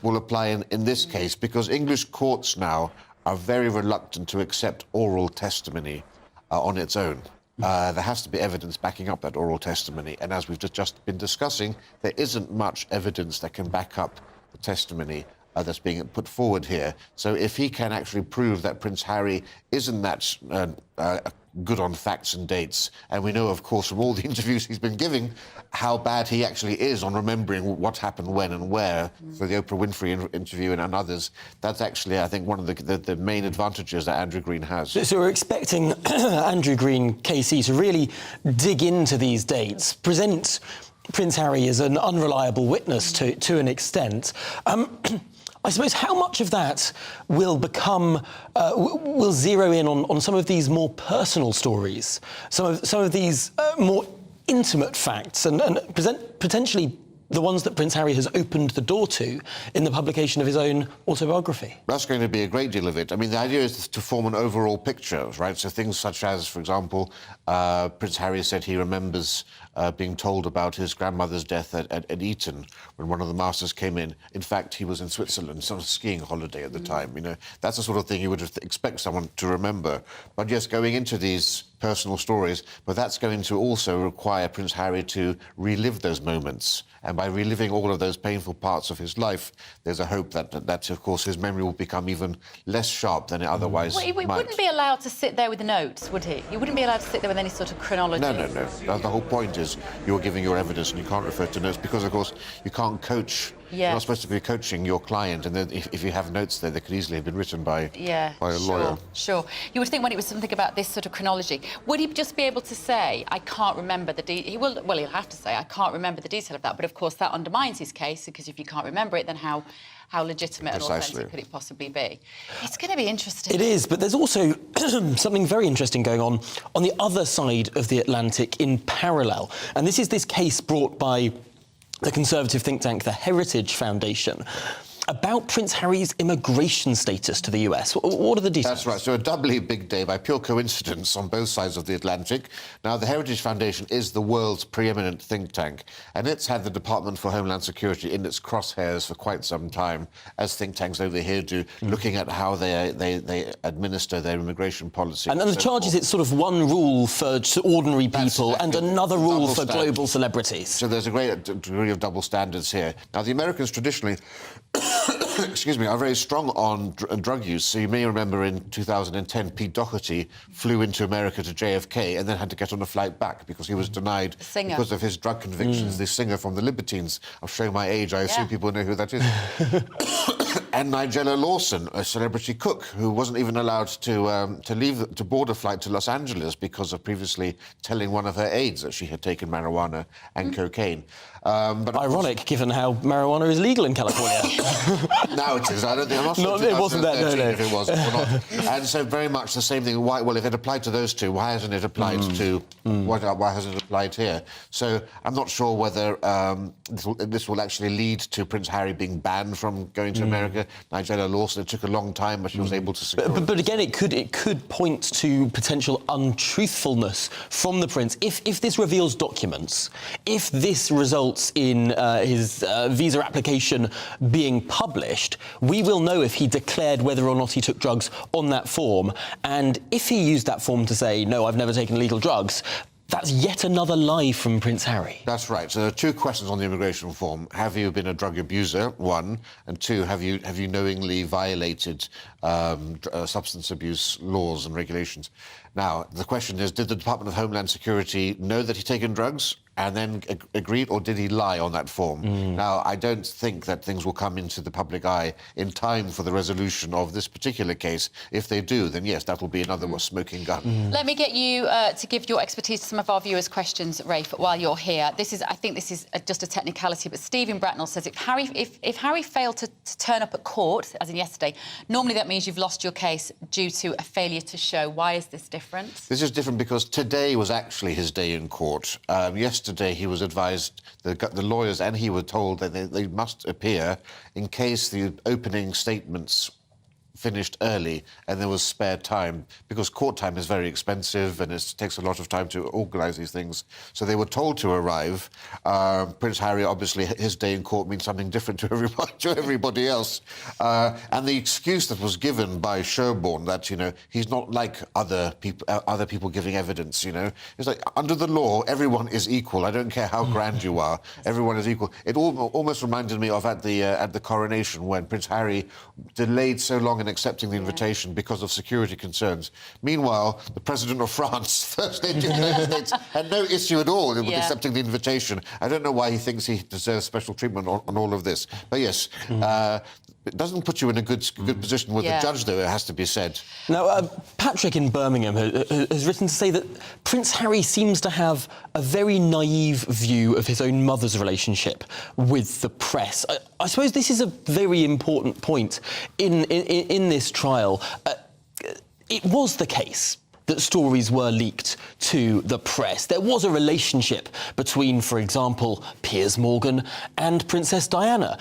will apply in this case, because English courts now are very reluctant to accept oral testimony on its own. There has to be evidence backing up that oral testimony, and as we've just been discussing, there isn't much evidence that can back up the testimony that's being put forward here. So if he can actually prove that Prince Harry isn't that good on facts and dates, and we know, of course, from all the interviews he's been giving, how bad he actually is on remembering what happened when and where, for the Oprah Winfrey interview and others, that's actually, I think, one of the main advantages that Andrew Green has. So we're expecting Andrew Green, KC, to really dig into these dates, present Prince Harry as an unreliable witness to an extent. I suppose how much of that will will zero in on some of these more personal stories, some of these more intimate facts, and potentially the ones that Prince Harry has opened the door to in the publication of his own autobiography? That's going to be a great deal of it. I mean, the idea is to form an overall picture, right? So things such as, for example, Prince Harry said he remembers being told about his grandmother's death at Eton when one of the masters came in. In fact, he was in Switzerland, on a skiing holiday at the time. You know, that's the sort of thing you would expect someone to remember. But yes, going into these personal stories, but that's going to also require Prince Harry to relive those moments And by reliving all of those painful parts of his life, there's a hope that of course, his memory will become even less sharp than it otherwise Well, he might. wouldn't be allowed to sit there with the notes, would he? He wouldn't be allowed to sit there with any sort of chronology. No. The whole point is you're giving your evidence and you can't refer to notes because, of course, you can't coach. Yeah. You're not supposed to be coaching your client, and then if you have notes there, they could easily have been written by a lawyer. Sure. You would think when it was something about this sort of chronology, would he just be able to say, I can't remember the detail? He'll have to say, I can't remember the detail of that. But, of course, that undermines his case, because if you can't remember it, then how legitimate and authentic could it possibly be? It's going to be interesting. It is, but there's also something very interesting going on the other side of the Atlantic in parallel. And this is this case brought by the conservative think tank, the Heritage Foundation, about Prince Harry's immigration status to the US. What are the details? That's right. So a doubly big day by pure coincidence on both sides of the Atlantic. Now, the Heritage Foundation is the world's preeminent think tank, and it's had the Department for Homeland Security in its crosshairs for quite some time, as think tanks over here do, looking at how they administer their immigration policy. And the charge is it's sort of one rule for ordinary people and another rule for global celebrities. So there's a great degree of double standards here. Now, the Americans traditionally excuse me, are very strong on drug use. So you may remember in 2010, Pete Doherty flew into America to JFK and then had to get on a flight back because he was denied because of his drug convictions. The singer from the Libertines. I'm showing my age. I assume people know who that is. And Nigella Lawson, a celebrity cook who wasn't even allowed to board a flight to Los Angeles because of previously telling one of her aides that she had taken marijuana and cocaine. But ironic, given how marijuana is legal in California. Now it is. I don't think. I'm not sure it wasn't that. No. If it was or not. And so very much the same thing. Why? Well, if it applied to those two, why hasn't it applied to? Why hasn't it applied here? So I'm not sure whether this will actually lead to Prince Harry being banned from going to America. Nigella Lawson, it took a long time, but she was able to secure it. But again, it could point to potential untruthfulness from the prince if this reveals documents, if this results in his visa application being published. We will know if he declared whether or not he took drugs on that form, and if he used that form to say, no, I've never taken illegal drugs, that's yet another lie from Prince Harry. That's right. So there are two questions on the immigration form. Have you been a drug abuser, one? And two, have you knowingly violated substance abuse laws and regulations? Now, the question is, did the Department of Homeland Security know that he'd taken drugs and then agreed, or did he lie on that form? Now, I don't think that things will come into the public eye in time for the resolution of this particular case. If they do, then yes, that will be another smoking gun. Let me get you to give your expertise to some of our viewers' questions, Rafe, while you're here. I think this is just a technicality, but Stephen Bracknell says if Harry failed to turn up at court, as in yesterday, normally that means you've lost your case due to a failure to show. Why is this different? This is different because today was actually his day in court. Yesterday he was advised, the lawyers and he were told that they must appear in case the opening statements finished early and there was spare time, because court time is very expensive and it takes a lot of time to organise these things. So they were told to arrive. Prince Harry, obviously, his day in court means something different to everybody else. And the excuse that was given by Sherborne that, he's not like other people giving evidence, It's like, under the law, everyone is equal. I don't care how grand you are. Everyone is equal. It almost reminded me of at the coronation when Prince Harry delayed so long in accepting the invitation because of security concerns. Meanwhile, the President of France, First Lady of the United States, had no issue at all with accepting the invitation. I don't know why he thinks he deserves special treatment on all of this. But yes, it doesn't put you in a good position with the judge, though, it has to be said. Now, Patrick in Birmingham has written to say that Prince Harry seems to have a very naive view of his own mother's relationship with the press. I suppose this is a very important point in this trial. It was the case that stories were leaked to the press. There was a relationship between, for example, Piers Morgan and Princess Diana.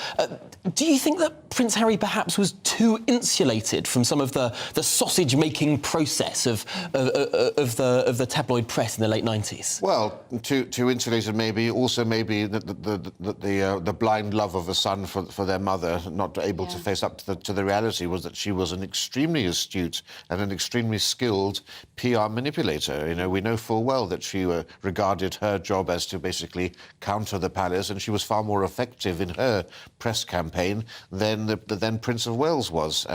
Do you think that Prince Harry perhaps was too insulated from some of the sausage-making process of the tabloid press in the late 90s? Well, too insulated maybe. Also maybe the blind love of a son for their mother, not able to face up to the reality, was that she was an extremely astute and an extremely skilled PR manipulator. You know, we know full well that she regarded her job as to basically counter the palace, and she was far more effective in her press campaign than the then Prince of Wales was.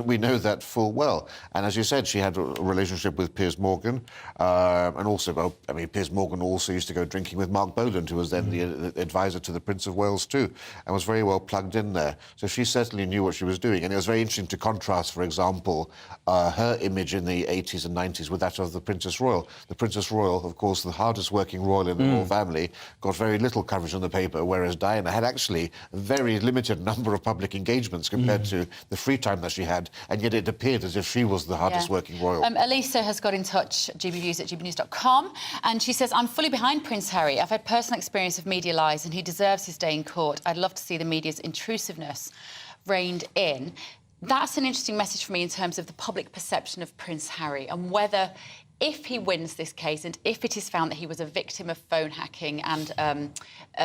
We know that full well. And as you said, she had a relationship with Piers Morgan, and also, well, I mean, Piers Morgan also used to go drinking with Mark Boland, who was then the advisor to the Prince of Wales too, and was very well plugged in there. So she certainly knew what she was doing, and it was very interesting to contrast, for example, her image in the 80s and 90s with that of the Princess Royal. The Princess Royal, of course, the hardest working royal in the royal family, got very little coverage in the paper, whereas Diana had actually a very limited number of public engagements compared to the free time that she had, and yet it appeared as if she was the hardest working royal. Elisa has got in touch, gbnews@gbnews.com, and she says, I'm fully behind Prince Harry. I've had personal experience of media lies and he deserves his day in court. I'd love to see the media's intrusiveness reined in. That's an interesting message for me in terms of the public perception of Prince Harry and whether, if he wins this case and if it is found that he was a victim of phone hacking and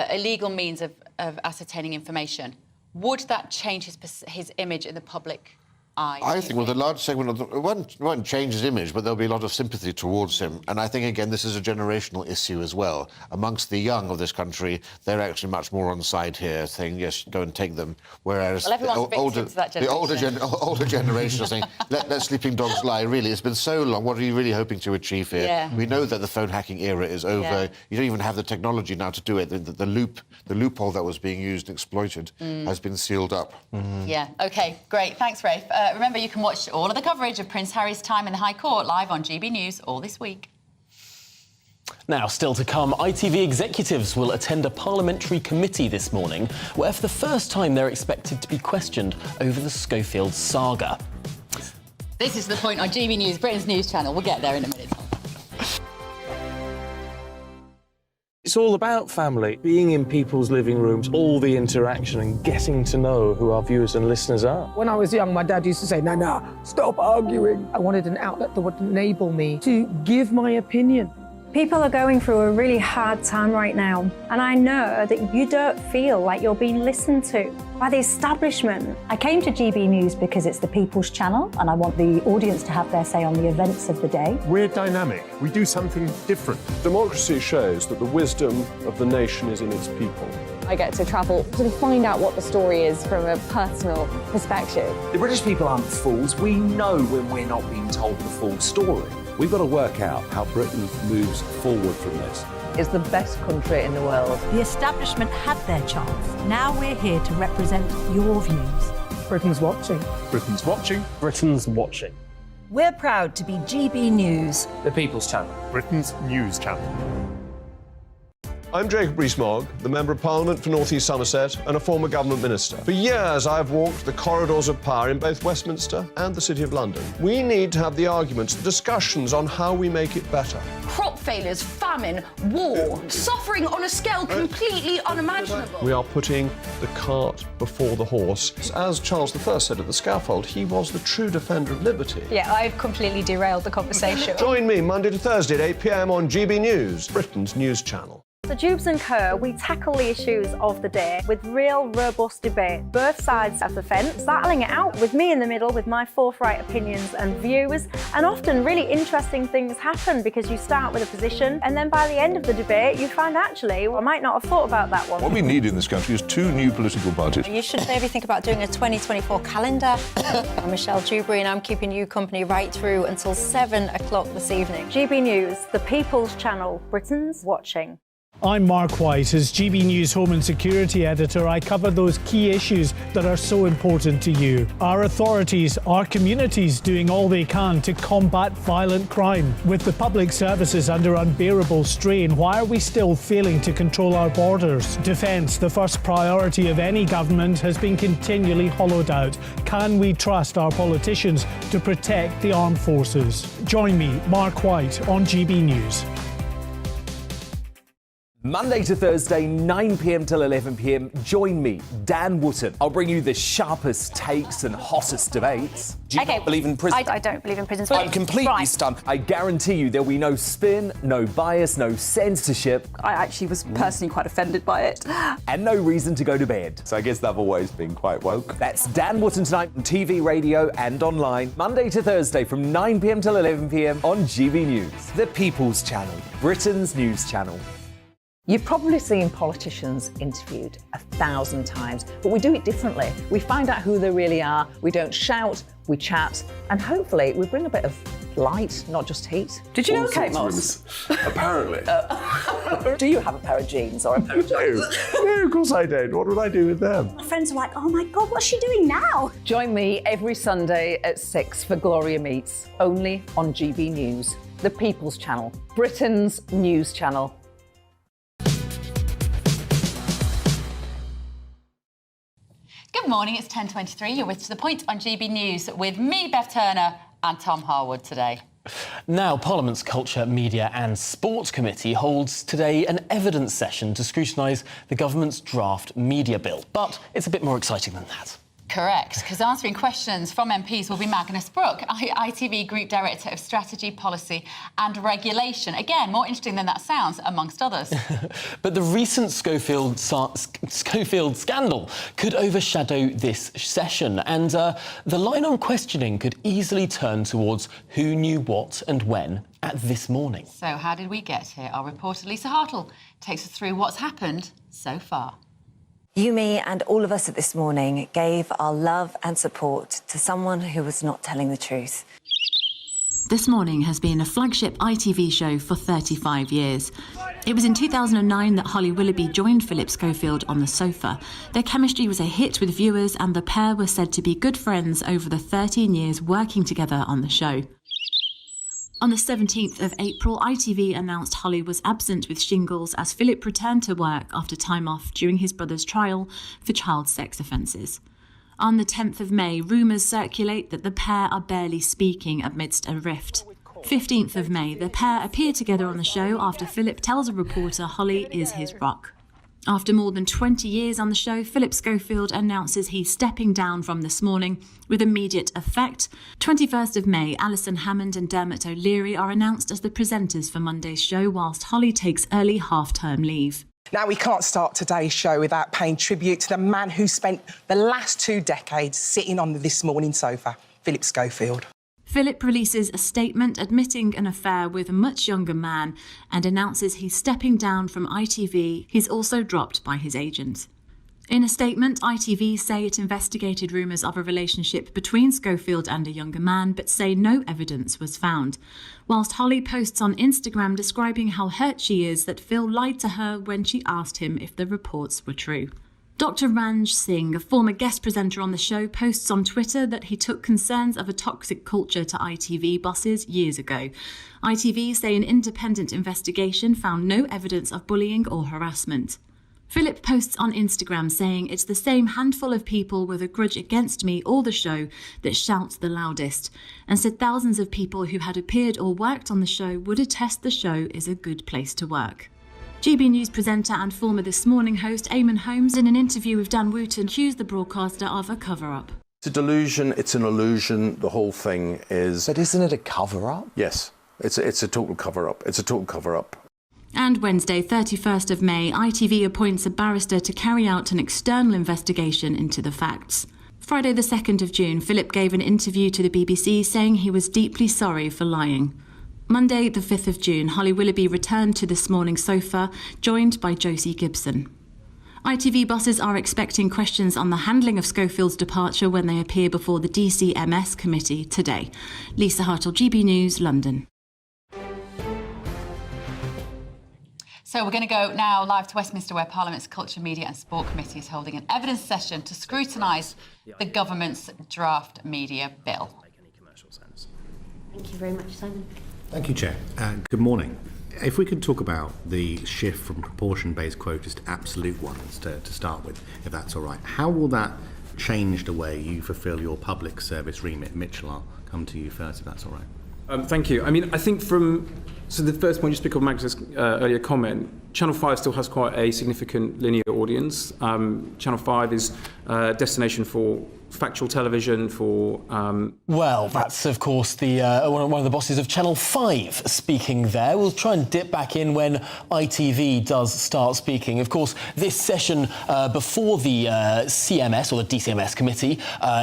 illegal means of ascertaining information, would that change his image in the public eye? I think, well, the large segment of it won't change his image, but there'll be a lot of sympathy towards him. And I think, again, this is a generational issue as well. Amongst the young of this country, they're actually much more on side here, saying, yes, go and take them. Whereas the older generation are saying, let sleeping dogs lie. Really, it's been so long. What are you really hoping to achieve here? Yeah. We know that the phone hacking era is over. Yeah. You don't even have the technology now to do it. The loophole that was being used and exploited has been sealed up. Yeah, OK, great. Thanks, Rafe. Remember, you can watch all of the coverage of Prince Harry's time in the High Court live on GB News all this week. Now, still to come, ITV executives will attend a parliamentary committee this morning where for the first time they're expected to be questioned over the Schofield saga. This is The Point on GB News, Britain's news channel. We'll get there in a minute. It's all about family, being in people's living rooms, all the interaction and getting to know who our viewers and listeners are. When I was young, my dad used to say, Nana, stop arguing. I wanted an outlet that would enable me to give my opinion. People are going through a really hard time right now, and I know that you don't feel like you're being listened to by the establishment. I came to GB News because it's the People's Channel, and I want the audience to have their say on the events of the day. We're dynamic. We do something different. Democracy shows that the wisdom of the nation is in its people. I get to travel to find out what the story is from a personal perspective. The British people aren't fools. We know when we're not being told the full story. We've got to work out how Britain moves forward from this. It's the best country in the world. The establishment had their chance. Now we're here to represent your views. Britain's watching. Britain's watching. Britain's watching. We're proud to be GB News. The People's Channel. Britain's news channel. I'm Jacob Rees-Mogg, the Member of Parliament for North East Somerset and a former government minister. For years, I've walked the corridors of power in both Westminster and the City of London. We need to have the arguments, the discussions on how we make it better. Crop failures, famine, war, suffering on a scale completely unimaginable. We are putting the cart before the horse. As Charles I said at the scaffold, he was the true defender of liberty. Yeah, I've completely derailed the conversation. Join me Monday to Thursday at 8 p.m. on GB News, Britain's news channel. So Jubes and Kerr, we tackle the issues of the day with real robust debate, both sides of the fence, battling it out with me in the middle with my forthright opinions and views, and often really interesting things happen because you start with a position and then by the end of the debate you find actually, well, I might not have thought about that one. What we need in this country is 2 new political parties. You should maybe think about doing a 2024 calendar. I'm Michelle Dewberry and I'm keeping you company right through until 7 o'clock this evening. GB News, the People's Channel, Britain's watching. I'm Mark White. As GB News Home and Security Editor, I cover those key issues that are so important to you. Our authorities, our communities doing all they can to combat violent crime. With the public services under unbearable strain, why are we still failing to control our borders? Defence, the first priority of any government, has been continually hollowed out. Can we trust our politicians to protect the armed forces? Join me, Mark White, on GB News. Monday to Thursday, 9 p.m. till 11 p.m. Join me, Dan Wootton. I'll bring you the sharpest takes and hottest debates. Do you not believe in prison? I don't believe in prisons. I'm completely stunned. I guarantee you there'll be no spin, no bias, no censorship. I actually was personally quite offended by it. And no reason to go to bed. So I guess they've always been quite woke. That's Dan Wootton tonight on TV, radio and online. Monday to Thursday from 9 p.m. till 11 p.m. on GB News. The People's Channel, Britain's news channel. You've probably seen politicians interviewed 1,000 times, but we do it differently. We find out who they really are, we don't shout, we chat, and hopefully we bring a bit of light, not just heat. Did you know Kate Moss? Apparently. Do you have a pair of jeans or a pair of jeans? No, of course I don't. What would I do with them? My friends are like, oh my God, what's she doing now? Join me every Sunday at 6 for Gloria Meets, only on GB News, the People's Channel, Britain's news channel. Good morning, it's 10:23. You're with To The Point on GB News with me, Bev Turner, and Tom Harwood today. Now, Parliament's Culture, Media and Sport Committee holds today an evidence session to scrutinise the government's draft media bill. But it's a bit more exciting than that. Correct, because answering questions from MPs will be Magnus Brooke, ITV Group Director of Strategy, Policy and Regulation. Again, more interesting than that sounds, amongst others. But the recent Schofield scandal could overshadow this session, and the line on questioning could easily turn towards who knew what and when at this morning. So how did we get here? Our reporter Lisa Hartle takes us through what's happened so far. You, me and all of us at This Morning gave our love and support to someone who was not telling the truth. This Morning has been a flagship ITV show for 35 years. It was in 2009 that Holly Willoughby joined Philip Schofield on the sofa. Their chemistry was a hit with viewers and the pair were said to be good friends over the 13 years working together on the show. On the 17th of April, ITV announced Holly was absent with shingles as Philip returned to work after time off during his brother's trial for child sex offences. On the 10th of May, rumours circulate that the pair are barely speaking amidst a rift. 15th of May, the pair appear together on the show after Philip tells a reporter Holly is his rock. After more than 20 years on the show, Philip Schofield announces he's stepping down from This Morning with immediate effect. 21st of May, Alison Hammond and Dermot O'Leary are announced as the presenters for Monday's show, whilst Holly takes early half-term leave. Now, we can't start today's show without paying tribute to the man who spent the last 2 decades sitting on the This Morning sofa, Philip Schofield. Philip releases a statement admitting an affair with a much younger man and announces he's stepping down from ITV. He's also dropped by his agent. In a statement, ITV say it investigated rumours of a relationship between Schofield and a younger man, but say no evidence was found. Whilst Holly posts on Instagram describing how hurt she is that Phil lied to her when she asked him if the reports were true. Dr. Ranj Singh, a former guest presenter on the show, posts on Twitter that he took concerns of a toxic culture to ITV bosses years ago. ITV say an independent investigation found no evidence of bullying or harassment. Philip posts on Instagram saying it's the same handful of people with a grudge against me or the show that shouts the loudest, and said thousands of people who had appeared or worked on the show would attest the show is a good place to work. GB News presenter and former This Morning host Eamon Holmes, in an interview with Dan Wootton, accused the broadcaster of a cover-up. It's a delusion, it's an illusion, the whole thing is... But isn't it a cover-up? Yes, it's a total cover-up. It's a total cover-up. And Wednesday, 31st of May, ITV appoints a barrister to carry out an external investigation into the facts. Friday the 2nd of June, Philip gave an interview to the BBC saying he was deeply sorry for lying. Monday, the 5th of June, Holly Willoughby returned to This Morning sofa, joined by Josie Gibson. ITV bosses are expecting questions on the handling of Schofield's departure when they appear before the DCMS committee today. Lisa Hartle, GB News, London. So we're going to go now live to Westminster, where Parliament's Culture, Media and Sport Committee is holding an evidence session to scrutinise the government's draft media bill. Thank you very much, Simon. Thank you, Chair. Good morning. If we could talk about the shift from proportion-based quotas to absolute ones to start with, if that's all right. How will that change the way you fulfil your public service remit? Mitchell, I'll come to you first, if that's all right. Thank you. I mean, I think from So the first point, just to pick up Magda's earlier comment, Channel 5 still has quite a significant linear audience. Channel 5 is a destination for factual television, for... Well, that's, of course, the one of the bosses of Channel 5 speaking there. We'll try and dip back in when ITV does start speaking. Of course, this session before the CMS, or the DCMS committee,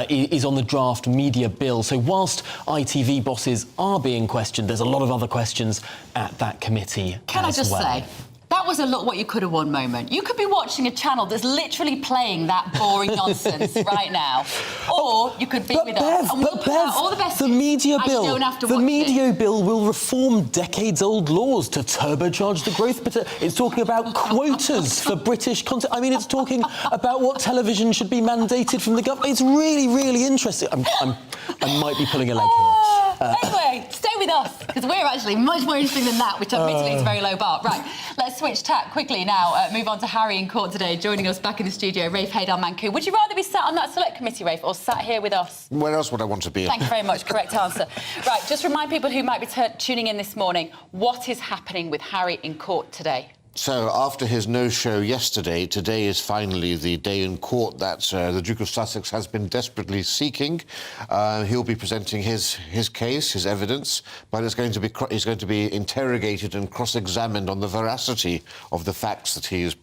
is on the draft media bill. So whilst ITV bosses are being questioned, there's a lot of other questions at that committee Can I just say, that was a look what you could have won moment. You could be watching a channel that's literally playing that boring nonsense right now. Or you could be with us. And we'll put out all the best the media and bill, you don't have to the watch media it. bill will reform decades-old laws to turbocharge the growth. It's talking about quotas for British content. I mean, it's talking about what television should be mandated from the government. It's really, really interesting. I might be pulling a leg here. Anyway, stay with us, because we're actually much more interesting than that, which admittedly is a very low bar. Right, let's switch tack quickly now. Move on to Harry in court today. Joining us back in the studio, Rafe Haydar-Manku. Would you rather be sat on that select committee, Rafe, or sat here with us? Where else would I want to be? Thank you very much. Correct answer. Right, just remind people who might be tuning in this morning, what is happening with Harry in court today? So, after his no-show yesterday, today is finally the day in court that the Duke of Sussex has been desperately seeking. He'll be presenting his case, his evidence, but he's going to be interrogated and cross-examined on the veracity of the facts that he is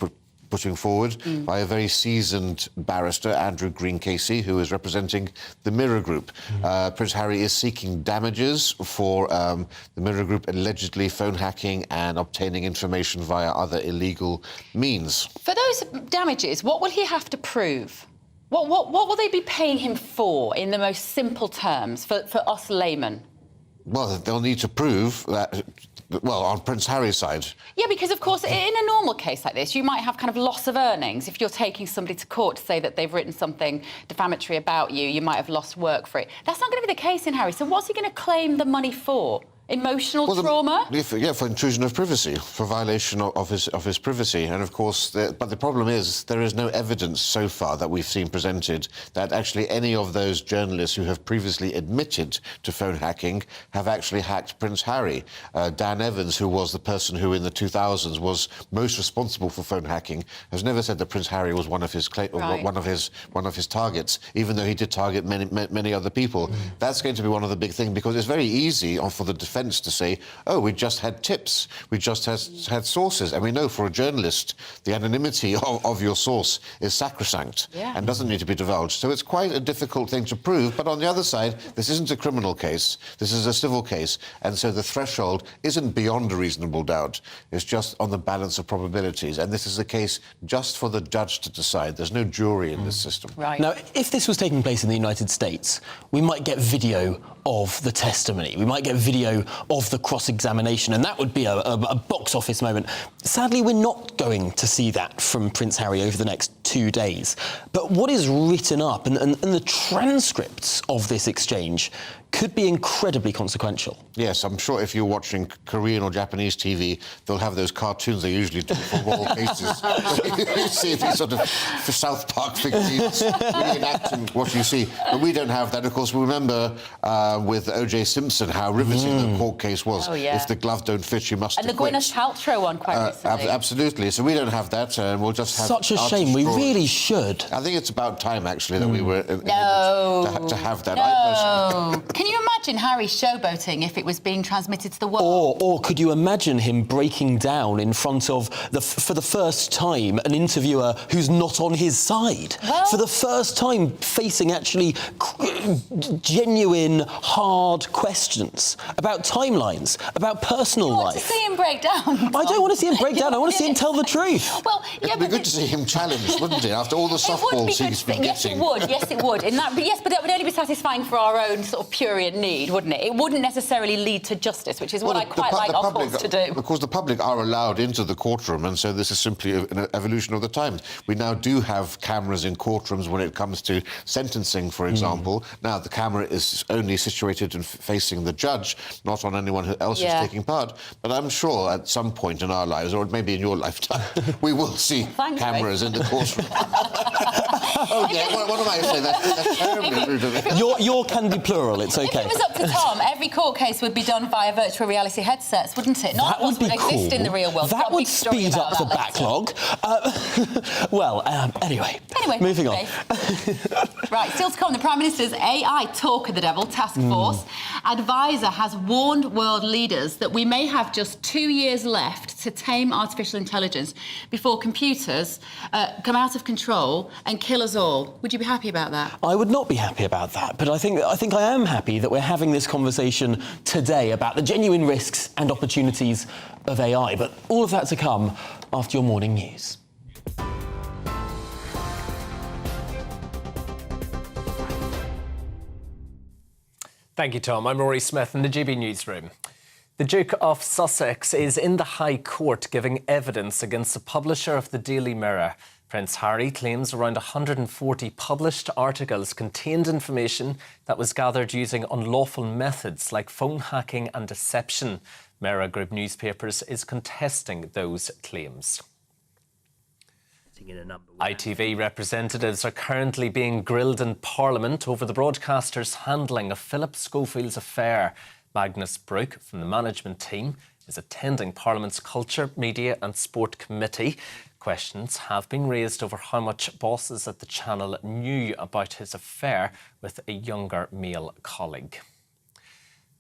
putting forward by a very seasoned barrister, Andrew Green-Casey, who is representing the Mirror Group. Prince Harry is seeking damages for the Mirror Group allegedly phone hacking and obtaining information via other illegal means. For those damages, what will he have to prove? What will they be paying him for, in the most simple terms, for us laymen? Well, they'll need to prove that... Well, on Prince Harry's side. Yeah, because, of course, in a normal case like this, you might have kind of loss of earnings. If you're taking somebody to court to say that they've written something defamatory about you, you might have lost work for it. That's not going to be the case in Harry. So what's he going to claim the money for? Emotional trauma? For intrusion of privacy, for violation of his privacy. And, of course, but the problem is there is no evidence so far that we've seen presented that actually any of those journalists who have previously admitted to phone hacking have actually hacked Prince Harry. Dan Evans, who was the person who in the 2000s was most responsible for phone hacking, has never said that Prince Harry was one of his one of his targets, even though he did target many other people. That's going to be one of the big things, because it's very easy for the defence to say, oh, we just had tips, we just had sources. And we know for a journalist, the anonymity of your source is sacrosanct and doesn't need to be divulged. So it's quite a difficult thing to prove. But on the other side, this isn't a criminal case, this is a civil case. And so the threshold isn't beyond a reasonable doubt. It's just on the balance of probabilities. And this is a case just for the judge to decide. There's no jury in this system. Right. Now, if this was taking place in the United States, we might get video of the testimony. We might get video of the cross-examination, and that would be a box office moment. Sadly, we're not going to see that from Prince Harry over the next 2 days. But what is written up and the transcripts of this exchange could be incredibly consequential. Yes, I'm sure if you're watching Korean or Japanese TV, they'll have those cartoons they usually do for royal cases. You see these sort of South Park figures reenacting what you see. But we don't have that. Of course, we remember with O.J. Simpson how riveting the court case was. Oh, yeah. If the glove don't fit, you must And the acquit. Gwyneth Paltrow one quite recently. Absolutely. So we don't have that. We'll just have... Such a shame. We really should. I think it's about time, actually, that we were able to have that. No. Can you imagine Harry showboating if it was being transmitted to the world? Or could you imagine him breaking down in front of, for the first time, an interviewer who's not on his side? Well, for the first time, facing actually genuine, hard questions about timelines, about personal life. You want to see him break down? I don't want to see him break down. I want to see him tell the truth. Well, yeah, it'd be good to see him challenged, wouldn't it? After all the softballs he's been getting. Yes, it would. But that would only be satisfying for our own sort of prurient need, wouldn't it? It wouldn't necessarily lead to justice, which is what I quite like our courts to do. Of course, the public are allowed into the courtroom, and so this is simply an evolution of the times. We now do have cameras in courtrooms when it comes to sentencing, for example. Now, the camera is only situated and facing the judge, not on anyone else who's taking part. But I'm sure at some point in our lives, or maybe in your lifetime, we will see cameras in the courtroom. Oh, yeah, what am I saying? That's terribly rude of it. Your can be plural, it's OK. If it was was up to Tom, every court case would be done via virtual reality headsets, wouldn't it? Not ones would exist in the real world. That would speed up the backlog. Anyway, moving on. Right, still to come, the Prime Minister's AI Talk of the Devil task force advisor has warned world leaders that we may have just 2 years left to tame artificial intelligence before computers come out of control and kill us all. Would you be happy about that? I would not be happy about that, but I think I am happy that we're having this conversation today about the genuine risks and opportunities of AI. But all of that to come after your morning news. Thank you, Tom. I'm Rory Smith in the GB Newsroom. The Duke of Sussex is in the High Court giving evidence against the publisher of the Daily Mirror. Prince Harry claims around 140 published articles contained information that was gathered using unlawful methods like phone hacking and deception. Mirror Group Newspapers is contesting those claims. ITV representatives are currently being grilled in Parliament over the broadcaster's handling of Philip Schofield's affair. Magnus Brook from the management team is attending Parliament's Culture, Media and Sport Committee. Questions have been raised over how much bosses at the channel knew about his affair with a younger male colleague.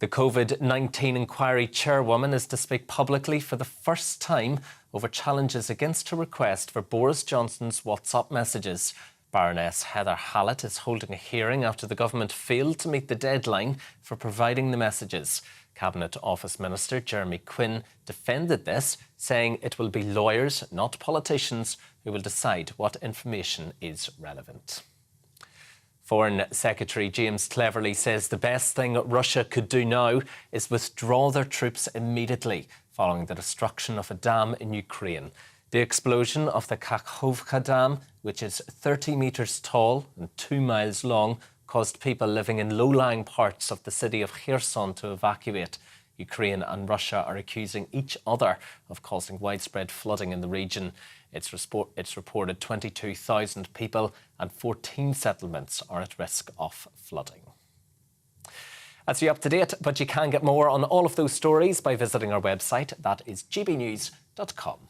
The COVID-19 inquiry chairwoman is to speak publicly for the first time over challenges against her request for Boris Johnson's WhatsApp messages. Baroness Heather Hallett is holding a hearing after the government failed to meet the deadline for providing the messages. Cabinet Office Minister Jeremy Quinn defended this, saying it will be lawyers, not politicians, who will decide what information is relevant. Foreign Secretary James Cleverly says the best thing Russia could do now is withdraw their troops immediately following the destruction of a dam in Ukraine. The explosion of the Kakhovka Dam, which is 30 metres tall and 2 miles long, caused people living in low-lying parts of the city of Kherson to evacuate. Ukraine and Russia are accusing each other of causing widespread flooding in the region. It's reported 22,000 people and 14 settlements are at risk of flooding. That's you up to date, but you can get more on all of those stories by visiting our website. That is gbnews.com.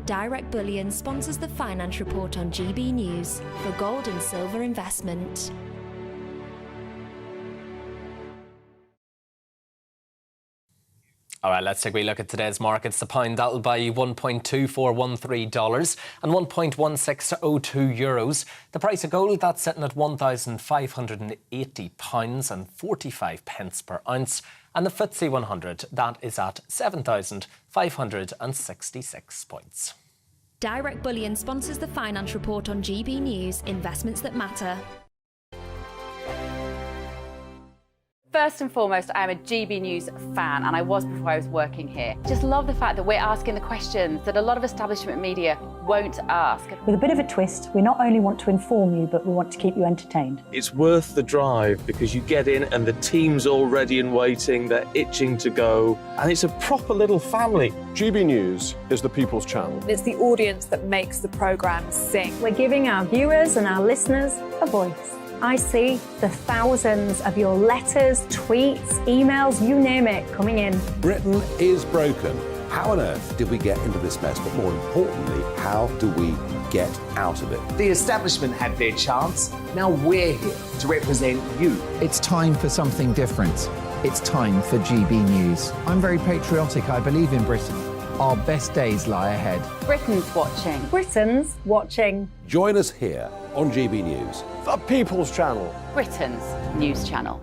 Direct Bullion sponsors the Finance Report on GB News for gold and silver investment. All right, let's take a wee look at today's markets. The pound, that'll buy you $1.2413 and €1.1602. The price of gold, that's sitting at £1,580 and 45 pence per ounce. And the FTSE 100, that is at 7,566 points. Direct Bullion sponsors the Finance Report on GB News, investments that matter. First and foremost, I am a GB News fan, and I was before I was working here. Just love the fact that we're asking the questions that a lot of establishment media won't ask. With a bit of a twist, we not only want to inform you, but we want to keep you entertained. It's worth the drive because you get in and the team's all ready and waiting, they're itching to go, and it's a proper little family. GB News is the People's Channel. It's the audience that makes the programme sing. We're giving our viewers and our listeners a voice. I see the thousands of your letters, tweets, emails, you name it, coming in. Britain is broken. How on earth did we get into this mess? But more importantly, how do we get out of it? The establishment had their chance. Now we're here to represent you. It's time for something different. It's time for GB News. I'm very patriotic. I believe in Britain. Our best days lie ahead. Britain's watching. Britain's watching. Join us here on GB News. The People's Channel. Britain's news channel.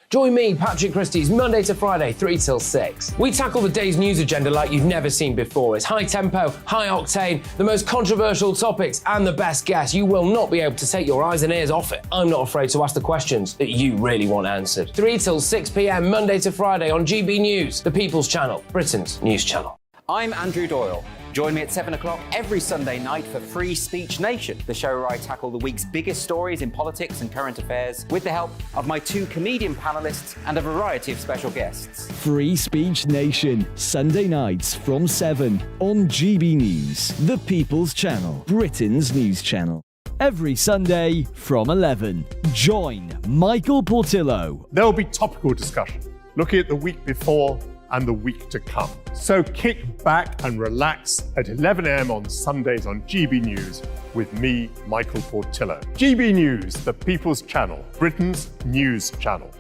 Join me, Patrick Christie's, Monday to Friday, 3 till 6. We tackle the day's news agenda like you've never seen before. It's high tempo, high octane, the most controversial topics, and the best guests. You will not be able to take your eyes and ears off it. I'm not afraid to ask the questions that you really want answered. 3 till 6 p.m, Monday to Friday on GB News, the People's Channel, Britain's news channel. I'm Andrew Doyle. Join me at 7 o'clock every Sunday night for Free Speech Nation, the show where I tackle the week's biggest stories in politics and current affairs with the help of my 2 comedian panellists and a variety of special guests. Free Speech Nation, Sunday nights from 7 on GB News, the People's Channel, Britain's news channel. Every Sunday from 11. Join Michael Portillo. There will be topical discussion, looking at the week before and the week to come. So kick back and relax at 11 a.m. on Sundays on GB News with me, Michael Portillo. GB News, the People's Channel, Britain's news channel.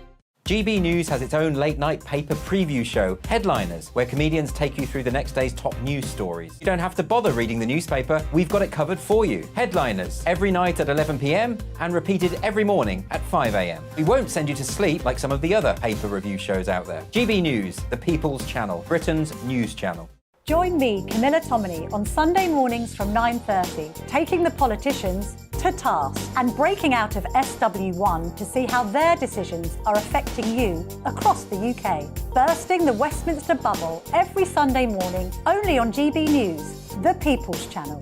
GB News has its own late-night paper preview show, Headliners, where comedians take you through the next day's top news stories. You don't have to bother reading the newspaper, we've got it covered for you. Headliners, every night at 11 p.m. and repeated every morning at 5 a.m. We won't send you to sleep like some of the other paper review shows out there. GB News, the People's Channel, Britain's news channel. Join me, Camilla Tominey, on Sunday mornings from 9:30, taking the politicians to task and breaking out of SW1 to see how their decisions are affecting you across the UK. Bursting the Westminster bubble every Sunday morning, only on GB News, the People's Channel.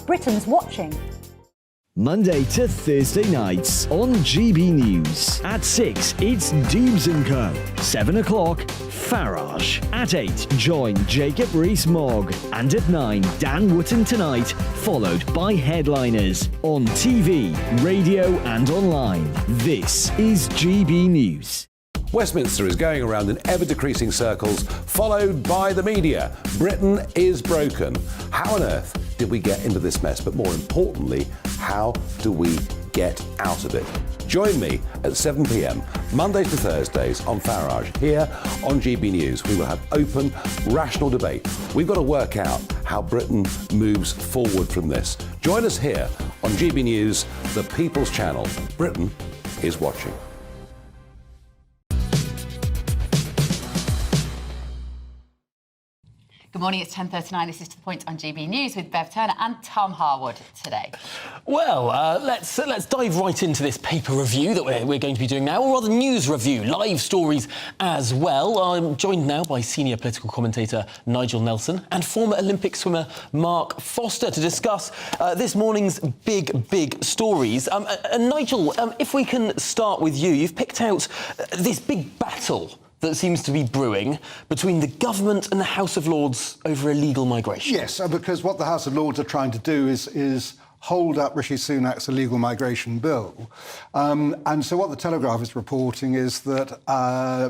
Britain's watching. Monday to Thursday nights on GB News. At 6, it's Dubes & Co. 7 o'clock, Farage. At 8, join Jacob Rees-Mogg. And at 9, Dan Wootton Tonight, followed by Headliners. On TV, radio and online. This is GB News. Westminster is going around in ever-decreasing circles, followed by the media. Britain is broken. How on earth did we get into this mess? But more importantly, how do we get out of it? Join me at 7 p.m, Mondays to Thursdays on Farage. Here on GB News, we will have open, rational debate. We've got to work out how Britain moves forward from this. Join us here on GB News, the People's Channel. Britain is watching. Good morning, it's 10:39. This is To The Point on GB News with Bev Turner and Tom Harwood today. Well, let's dive right into this paper review that we're going to be doing now, or rather news review, live stories as well. I'm joined now by senior political commentator Nigel Nelson and former Olympic swimmer Mark Foster to discuss this morning's big stories. And Nigel, if we can start with you, you've picked out this big battle that seems to be brewing between the government and the House of Lords over illegal migration. Yes, because what the House of Lords are trying to do is hold up Rishi Sunak's illegal migration bill. And so what the Telegraph is reporting is that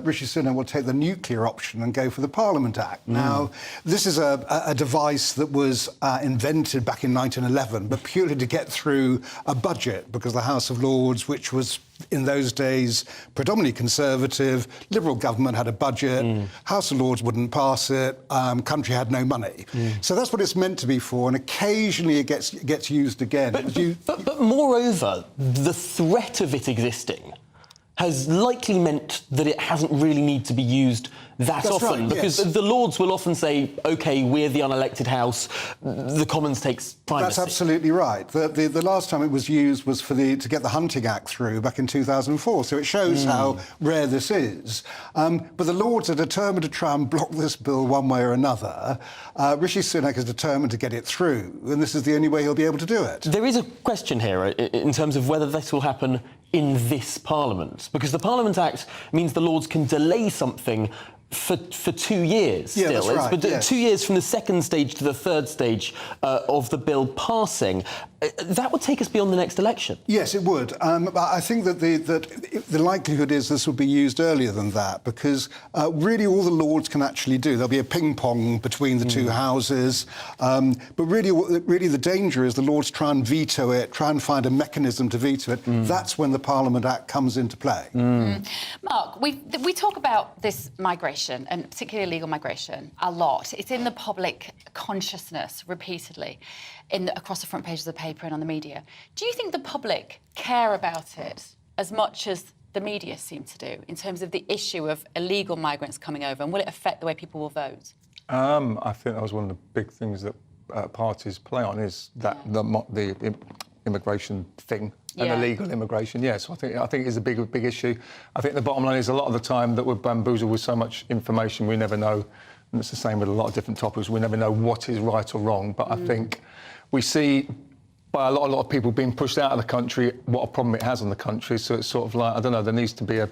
Rishi Sunak will take the nuclear option and go for the Parliament Act. Now, this is a device that was invented back in 1911, but purely to get through a budget, because the House of Lords, which was in those days predominantly Conservative, Liberal government had a budget, House of Lords wouldn't pass it, country had no money. So that's what it's meant to be for, and occasionally it gets used again. But moreover, the threat of it existing has likely meant that it hasn't really need to be used that often, right, because yes. the Lords will often say, OK, we're the unelected House, the Commons takes primacy. That's absolutely right. The last time it was used was to get the Hunting Act through back in 2004, so it shows how rare this is. But the Lords are determined to try and block this bill one way or another. Rishi Sunak is determined to get it through, and this is the only way he'll be able to do it. There is a question here in terms of whether this will happen in this Parliament, because the Parliament Act means the Lords can delay something for 2 years still. That's right, but yes. 2 years from the second stage to the third stage of the bill passing. That would take us beyond the next election. Yes, it would. But I think that the likelihood is this will be used earlier than that, because really all the Lords can actually do, there'll be a ping-pong between the two houses, but really the danger is the Lords try and veto it, try and find a mechanism to veto it. That's when the Parliament Act comes into play. Mark, we talk about this migration, and particularly illegal migration, a lot. It's in the public consciousness repeatedly across the front pages of the paper and on the media. Do you think the public care about it as much as the media seem to do in terms of the issue of illegal migrants coming over, and will it affect the way people will vote? I think that was one of the big things that parties play on, is that the immigration thing and illegal immigration. Yes, I think it's a big issue. I think the bottom line is a lot of the time that we're bamboozled with so much information, we never know and it's the same with a lot of different topics. We never know what is right or wrong, but I think we see by a lot of people being pushed out of the country what a problem it has on the country. So it's sort of like, I don't know, there needs to be a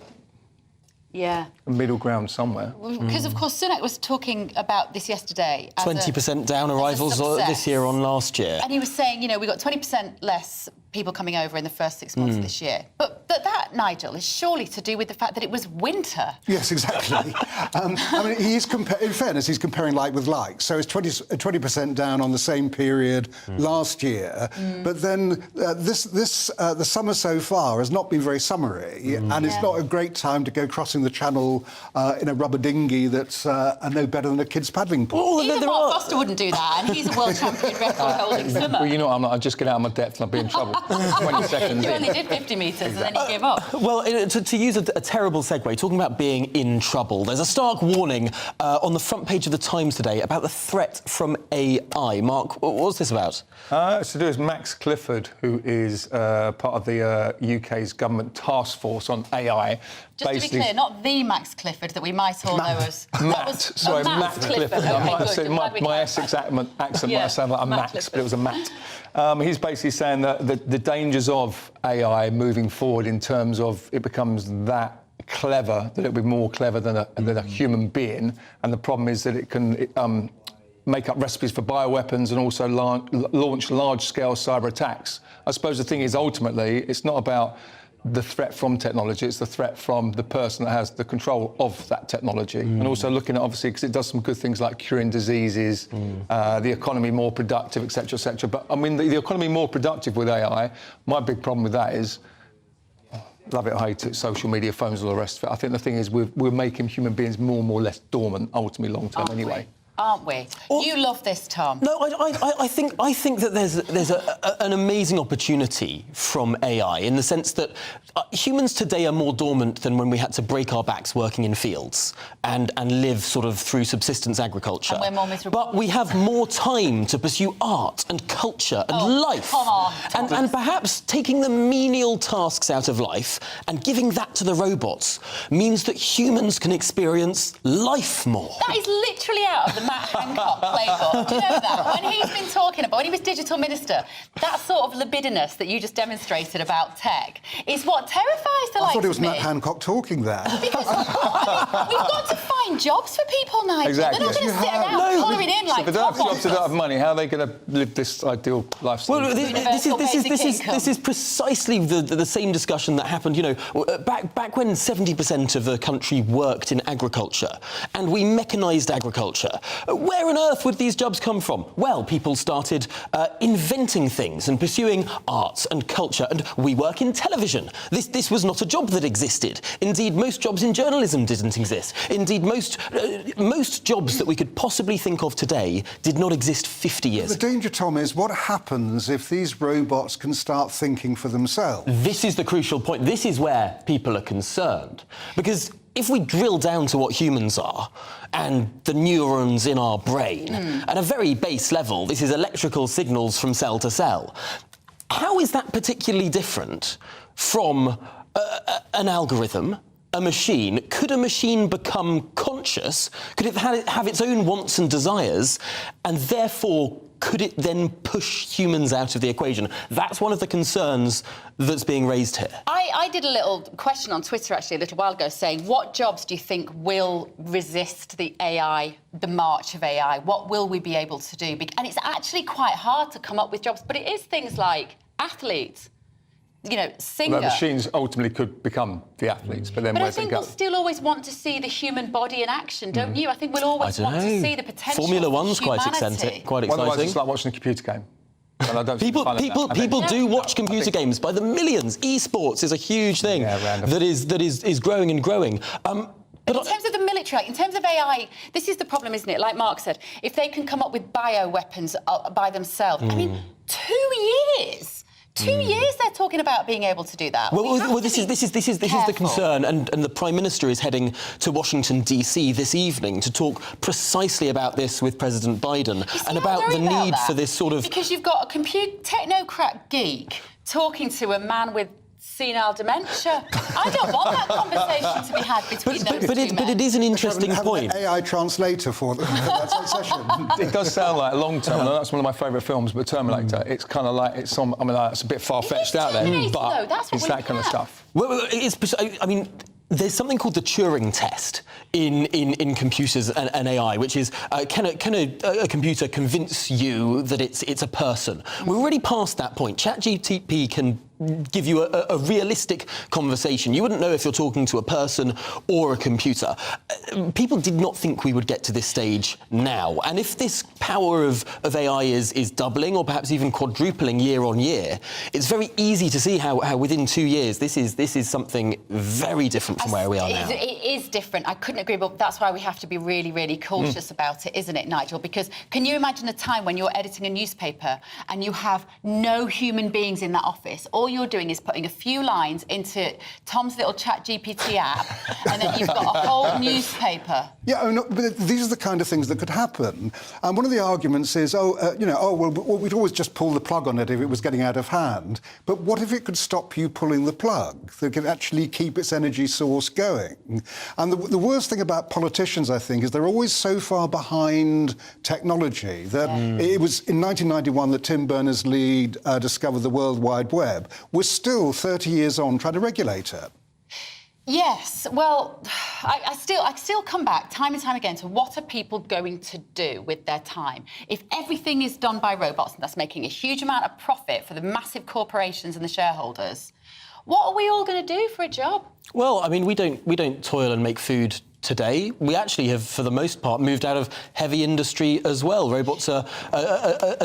middle ground somewhere. Because, of course, Sunak was talking about this yesterday. 20% down arrivals this year on last year. And he was saying, you know, we got 20% less people coming over in the first 6 months of this year. But that, Nigel, is surely to do with the fact that it was winter. Yes, exactly. I mean, in fairness, he's comparing like with like. So it's 20% down on the same period last year. But then the summer so far has not been very summery, and it's not a great time to go crossing the channel in a rubber dinghy that's no better than a kid's paddling pool. Even Mark Foster wouldn't do that, and he's a world champion record-holding swimmer. Well, you know what, I'd just get out of my depth and I'd be in trouble. 20 seconds You in. only did 50 metres and then you gave up. Well, to use a terrible segue, talking about being in trouble, there's a stark warning on the front page of the Times today about the threat from AI. Mark, what's this about? It's to do with Max Clifford, who is part of the UK's government task force on AI. Just to be clear, not the Max Clifford that we might all know as... Matt Clifford. Okay, my Essex accent might have sounded like a Max, but it was a Matt. He's basically saying that the dangers of AI moving forward in terms of it becomes that clever, that it'll be more clever than a human being, and the problem is that it can make up recipes for bioweapons and also launch large-scale cyber attacks. I suppose the thing is, ultimately, it's not about the threat from technology, it's the threat from the person that has the control of that technology. And also looking at, obviously, because it does some good things like curing diseases, the economy more productive, etc., etc. But, I mean, the economy more productive with AI, my big problem with that is, love it or hate it, social media, phones, all the rest of it. I think the thing is we're making human beings more and more less dormant, ultimately, long-term anyway. Aren't we? You love this, Tom. No, I think that there's an amazing opportunity from AI in the sense that humans today are more dormant than when we had to break our backs working in fields and live sort of through subsistence agriculture. And we're more miserable. But we have more time to pursue art and culture and life. Come on, and perhaps taking the menial tasks out of life and giving that to the robots means that humans can experience life more. That is literally out of the Matt Hancock playbook. Do you know that? When he's been talking about, when he was digital minister, that sort of libidinous that you just demonstrated about tech is what terrifies the likes of me. I thought it was Matt Hancock talking there. Because we've got to find jobs for people, Nigel. Exactly. They're not going to sit around colouring in like if they don't have jobs, they don't have money, how are they going to live this ideal lifestyle? Well, this is precisely the same discussion that happened, you know, back when 70% of the country worked in agriculture and we mechanised agriculture. Where on earth would these jobs come from? Well, people started inventing things and pursuing arts and culture, and we work in television. This was not a job that existed. Indeed, most jobs in journalism didn't exist. Indeed, most jobs that we could possibly think of today did not exist 50 years ago. The danger, Tom, is what happens if these robots can start thinking for themselves? This is the crucial point. This is where people are concerned. Because if we drill down to what humans are and the neurons in our brain, at a very base level, this is electrical signals from cell to cell. How is that particularly different from an algorithm, a machine? Could a machine become conscious? Could it have its own wants and desires, and therefore could it then push humans out of the equation? That's one of the concerns that's being raised here. I did a little question on Twitter, actually, a little while ago, saying, what jobs do you think will resist the AI, the march of AI? What will we be able to do? And it's actually quite hard to come up with jobs, but it is things like athletes, you know, singer. The machines ultimately could become the athletes, but then But where I do they think go? we'll still always want to see the human body in action, don't you? I think we'll always want to see the potential. Formula One's for quite humanity. exciting. Otherwise, it's like watching a computer game. And I don't People do watch computer games by the millions. Esports is a huge thing that is growing and growing. But in terms of the military, in terms of AI, this is the problem, isn't it? Like Mark said, if they can come up with bioweapons by themselves, I mean, 2 years. 2 years they're talking about being able to do that. Well, this is the concern, and the Prime Minister is heading to Washington DC this evening to talk precisely about this with President Biden and about the need for this sort of. Because you've got a technocrat geek talking to a man with senile dementia. I don't want that conversation to be had between those two men. But it is an interesting point. An AI translator for that session. It does sound like a long term. I know that's one of my favourite films, but Terminator. It's kind of like it's on. I mean, it's a bit far fetched out there, but it's that kind of stuff. Well, I mean, there's something called the Turing test in computers and AI, which is can a computer convince you that it's a person? We're already past that point. ChatGPT can give you a realistic conversation. You wouldn't know if you're talking to a person or a computer. People did not think we would get to this stage now. And if this power of AI is doubling or perhaps even quadrupling year on year, it's very easy to see how within 2 years this is something very different from where we are now. It is different. I couldn't agree, but that's why we have to be really, really cautious about it, isn't it, Nigel? Because can you imagine a time when you're editing a newspaper and you have no human beings in that office? All you're doing is putting a few lines into Tom's little ChatGPT app, and then you've got a whole newspaper. Yeah, but these are the kind of things that could happen. And one of the arguments is, we'd always just pull the plug on it if it was getting out of hand. But what if it could stop you pulling the plug? That could actually keep its energy source going. And the worst thing about politicians, I think, is they're always so far behind technology that it was in 1991 that Tim Berners-Lee discovered the World Wide Web. We're still 30 years on trying to regulate it. Yes, well, I still come back time and time again to what are people going to do with their time? If everything is done by robots and that's making a huge amount of profit for the massive corporations and the shareholders, what are we all going to do for a job? Well, I mean, we don't toil and make food today. We actually have, for the most part, moved out of heavy industry as well. Robots are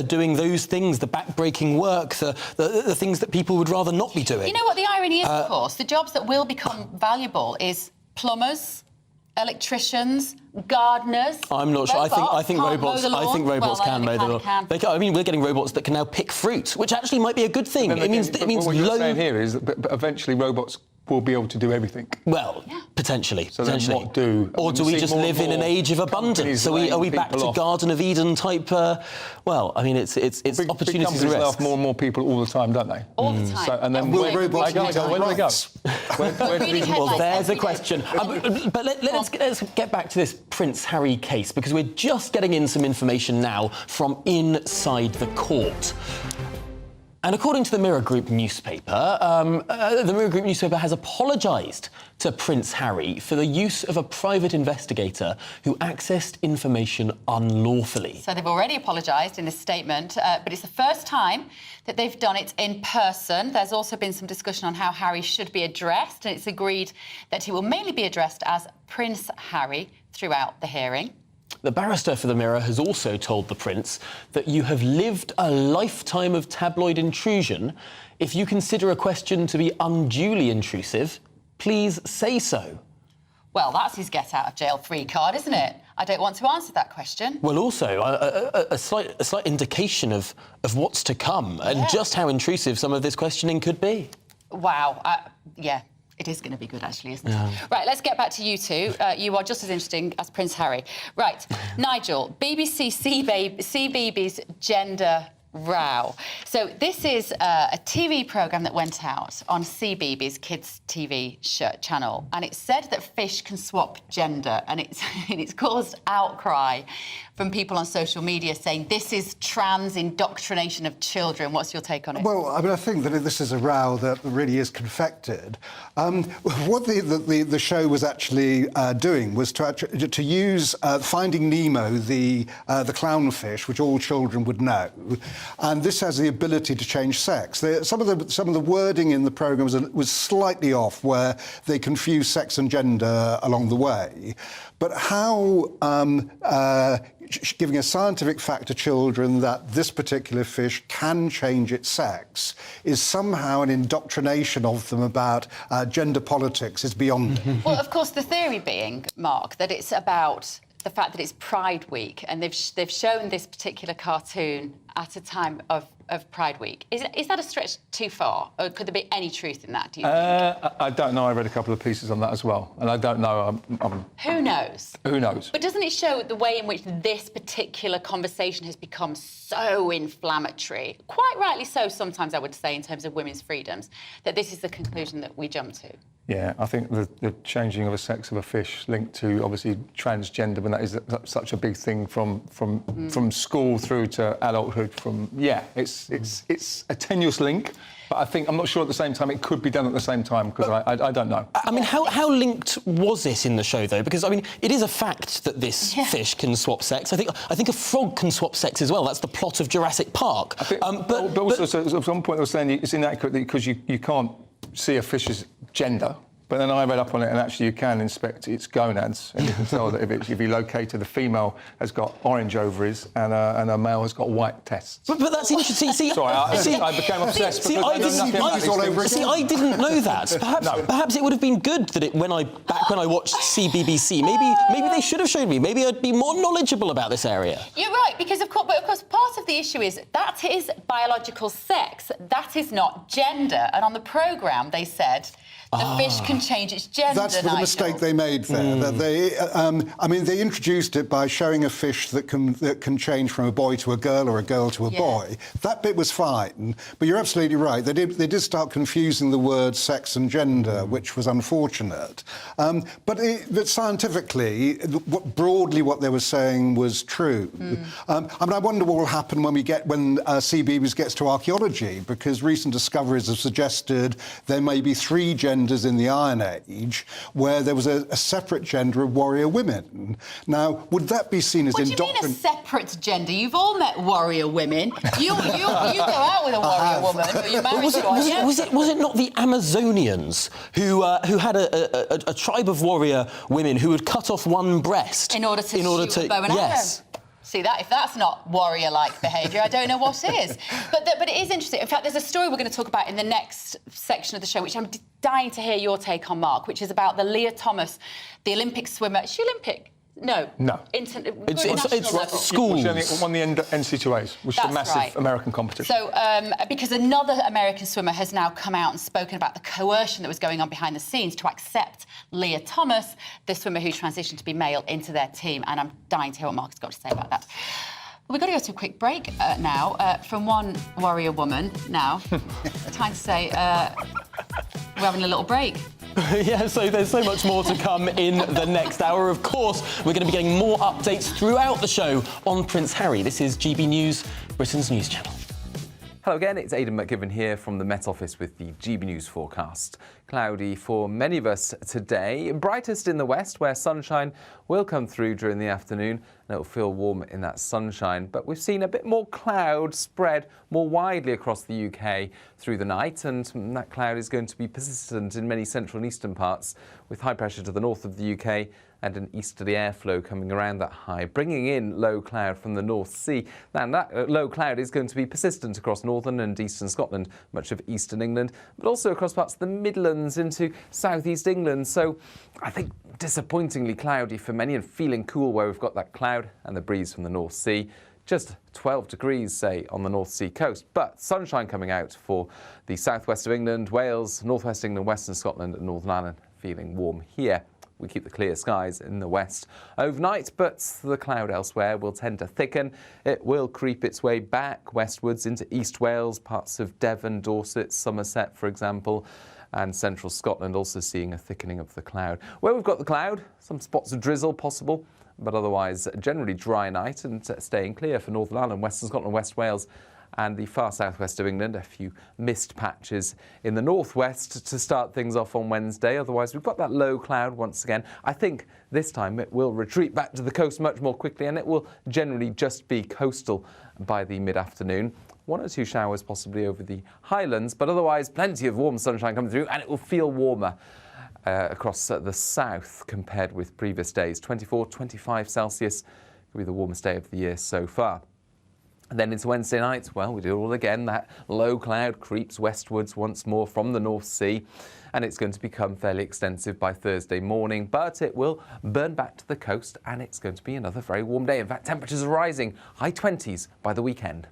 doing those things, the back-breaking work, the things that people would rather not be doing. You know what the irony is, of course? The jobs that will become valuable is plumbers, electricians, gardeners. I'm not sure. I think robots can mow the lawn. They can. I mean, we're getting robots that can now pick fruit, which actually might be a good thing. It means what you're saying here is that eventually robots will be able to do everything. Well, potentially. So then what do? Or do we just live in an age of abundance? Are we back to Garden of Eden type? Well, I mean, it's opportunities and risks. Laugh more and more people all the time, don't they? All the time. So, and then will robots where do they go? Well, there's a question. But let's get back to this Prince Harry case, because we're just getting in some information now from inside the court. And according to the Mirror Group newspaper, has apologised to Prince Harry for the use of a private investigator who accessed information unlawfully. So they've already apologised in a statement, but it's the first time that they've done it in person. There's also been some discussion on how Harry should be addressed, and it's agreed that he will mainly be addressed as Prince Harry throughout the hearing. The barrister for the Mirror has also told the Prince that you have lived a lifetime of tabloid intrusion. If you consider a question to be unduly intrusive, please say so. Well, that's his get-out-of-jail-free card, isn't it? I don't want to answer that question. Well, also, a slight indication of what's to come and just how intrusive some of this questioning could be. Wow. Yeah. It is going to be good, actually, isn't it? Right, let's get back to you two. You are just as interesting as Prince Harry. Right, Nigel, BBC CBeebies gender row. So this is a TV programme that went out on CBeebies kids TV channel, and it said that fish can swap gender, and it's caused outcry from people on social media saying this is trans indoctrination of children. What's your take on it? Well, I mean, I think that this is a row that really is confected. What the show was actually doing was to use Finding Nemo, the clownfish, which all children would know, and this has the ability to change sex. Some of the wording in the programme was slightly off, where they confuse sex and gender along the way. But how giving a scientific fact to children that this particular fish can change its sex is somehow an indoctrination of them about gender politics is beyond it. Well, of course, the theory being, Mark, that it's about the fact that it's Pride Week and they've shown this particular cartoon at a time of Pride Week. Is that a stretch too far, or could there be any truth in that, do you think? I don't know. I read a couple of pieces on that as well, and I don't know. Who knows? Who knows? But doesn't it show the way in which this particular conversation has become so inflammatory? Quite rightly so, sometimes, I would say, in terms of women's freedoms, that this is the conclusion that we jump to. Yeah, I think the changing of the sex of a fish linked to obviously transgender, when that is such a big thing from school through to adulthood. It's a tenuous link, but I'm not sure at the same time it could be done at the same time, because I don't know. I mean, how linked was this in the show though? Because I mean, it is a fact that this fish can swap sex. I think a frog can swap sex as well. That's the plot of Jurassic Park. But also, at some point they were saying it's inaccurate because you can't see a fish's gender. But then I read up on it, and actually you can inspect its gonads, and you can tell that if you locate the female has got orange ovaries and a male has got white tests. But that's interesting. See, sorry, I became obsessed. I didn't know that. Perhaps it would have been good that back when I watched CBBC, maybe they should have shown me. Maybe I'd be more knowledgeable about this area. You're right, because of course part of the issue is that is biological sex. That is not gender. And on the programme they said the fish can change its gender. That's the mistake they made there. That they introduced it by showing a fish that can change from a boy to a girl or a girl to a boy. That bit was fine, but you're absolutely right. They did start confusing the words sex and gender, which was unfortunate. But scientifically, broadly what they were saying was true. I mean, I wonder what will happen when CBeebies gets to archaeology, because recent discoveries have suggested there may be 3 genders in the Iron Age where there was a separate gender of warrior women. Now, would that be seen as indoctrination? What do you mean a separate gender? You've all met warrior women. You go out with a warrior woman, or you're married to one. Was it not the Amazonians who had a tribe of warrior women who would cut off one breast in order to shoot a bow and arrow? See, if that's not warrior-like behaviour, I don't know what is. But it is interesting. In fact, there's a story we're going to talk about in the next section of the show, which I'm dying to hear your take on, Mark, which is about the Leah Thomas, the Olympic swimmer. Is she Olympic? No. It's schools. She won the NCAAs, which is a massive American competition. So, because another American swimmer has now come out and spoken about the coercion that was going on behind the scenes to accept Leah Thomas, the swimmer who transitioned to be male, into their team. And I'm dying to hear what Mark has got to say about that. We've got to go to a quick break now. From one warrior woman now, time to say we're having a little break. Yeah, so there's so much more to come in the next hour. Of course, we're going to be getting more updates throughout the show on Prince Harry. This is GB News, Britain's news channel. Hello again, it's Aidan McGivern here from the Met Office with the GB News forecast. Cloudy for many of us today, brightest in the west where sunshine will come through during the afternoon and it'll feel warm in that sunshine. But we've seen a bit more cloud spread more widely across the UK through the night, and that cloud is going to be persistent in many central and eastern parts with high pressure to the north of the UK and an easterly airflow coming around that high, bringing in low cloud from the North Sea. And that low cloud is going to be persistent across northern and eastern Scotland, much of eastern England, but also across parts of the Midlands into southeast England. So I think disappointingly cloudy for many and feeling cool where we've got that cloud and the breeze from the North Sea. Just 12 degrees, say, on the North Sea coast, but sunshine coming out for the southwest of England, Wales, northwest England, western Scotland and Northern Ireland, feeling warm here. We keep the clear skies in the west overnight, but the cloud elsewhere will tend to thicken. It will creep its way back westwards into East Wales, parts of Devon, Dorset, Somerset, for example, and central Scotland also seeing a thickening of the cloud. Where we've got the cloud, some spots of drizzle possible, but otherwise generally dry night and staying clear for Northern Ireland, Western Scotland, West Wales, and the far southwest of England. A few mist patches in the northwest to start things off on Wednesday. Otherwise, we've got that low cloud once again. I think this time it will retreat back to the coast much more quickly, and it will generally just be coastal by the mid-afternoon. 1 or 2 showers possibly over the highlands, but otherwise plenty of warm sunshine coming through, and it will feel warmer across the south compared with previous days. 24, 25 Celsius will be the warmest day of the year so far. And then into Wednesday night, well, we do it all again. That low cloud creeps westwards once more from the North Sea, and it's going to become fairly extensive by Thursday morning, but it will burn back to the coast, and it's going to be another very warm day. In fact, temperatures are rising, high 20s by the weekend.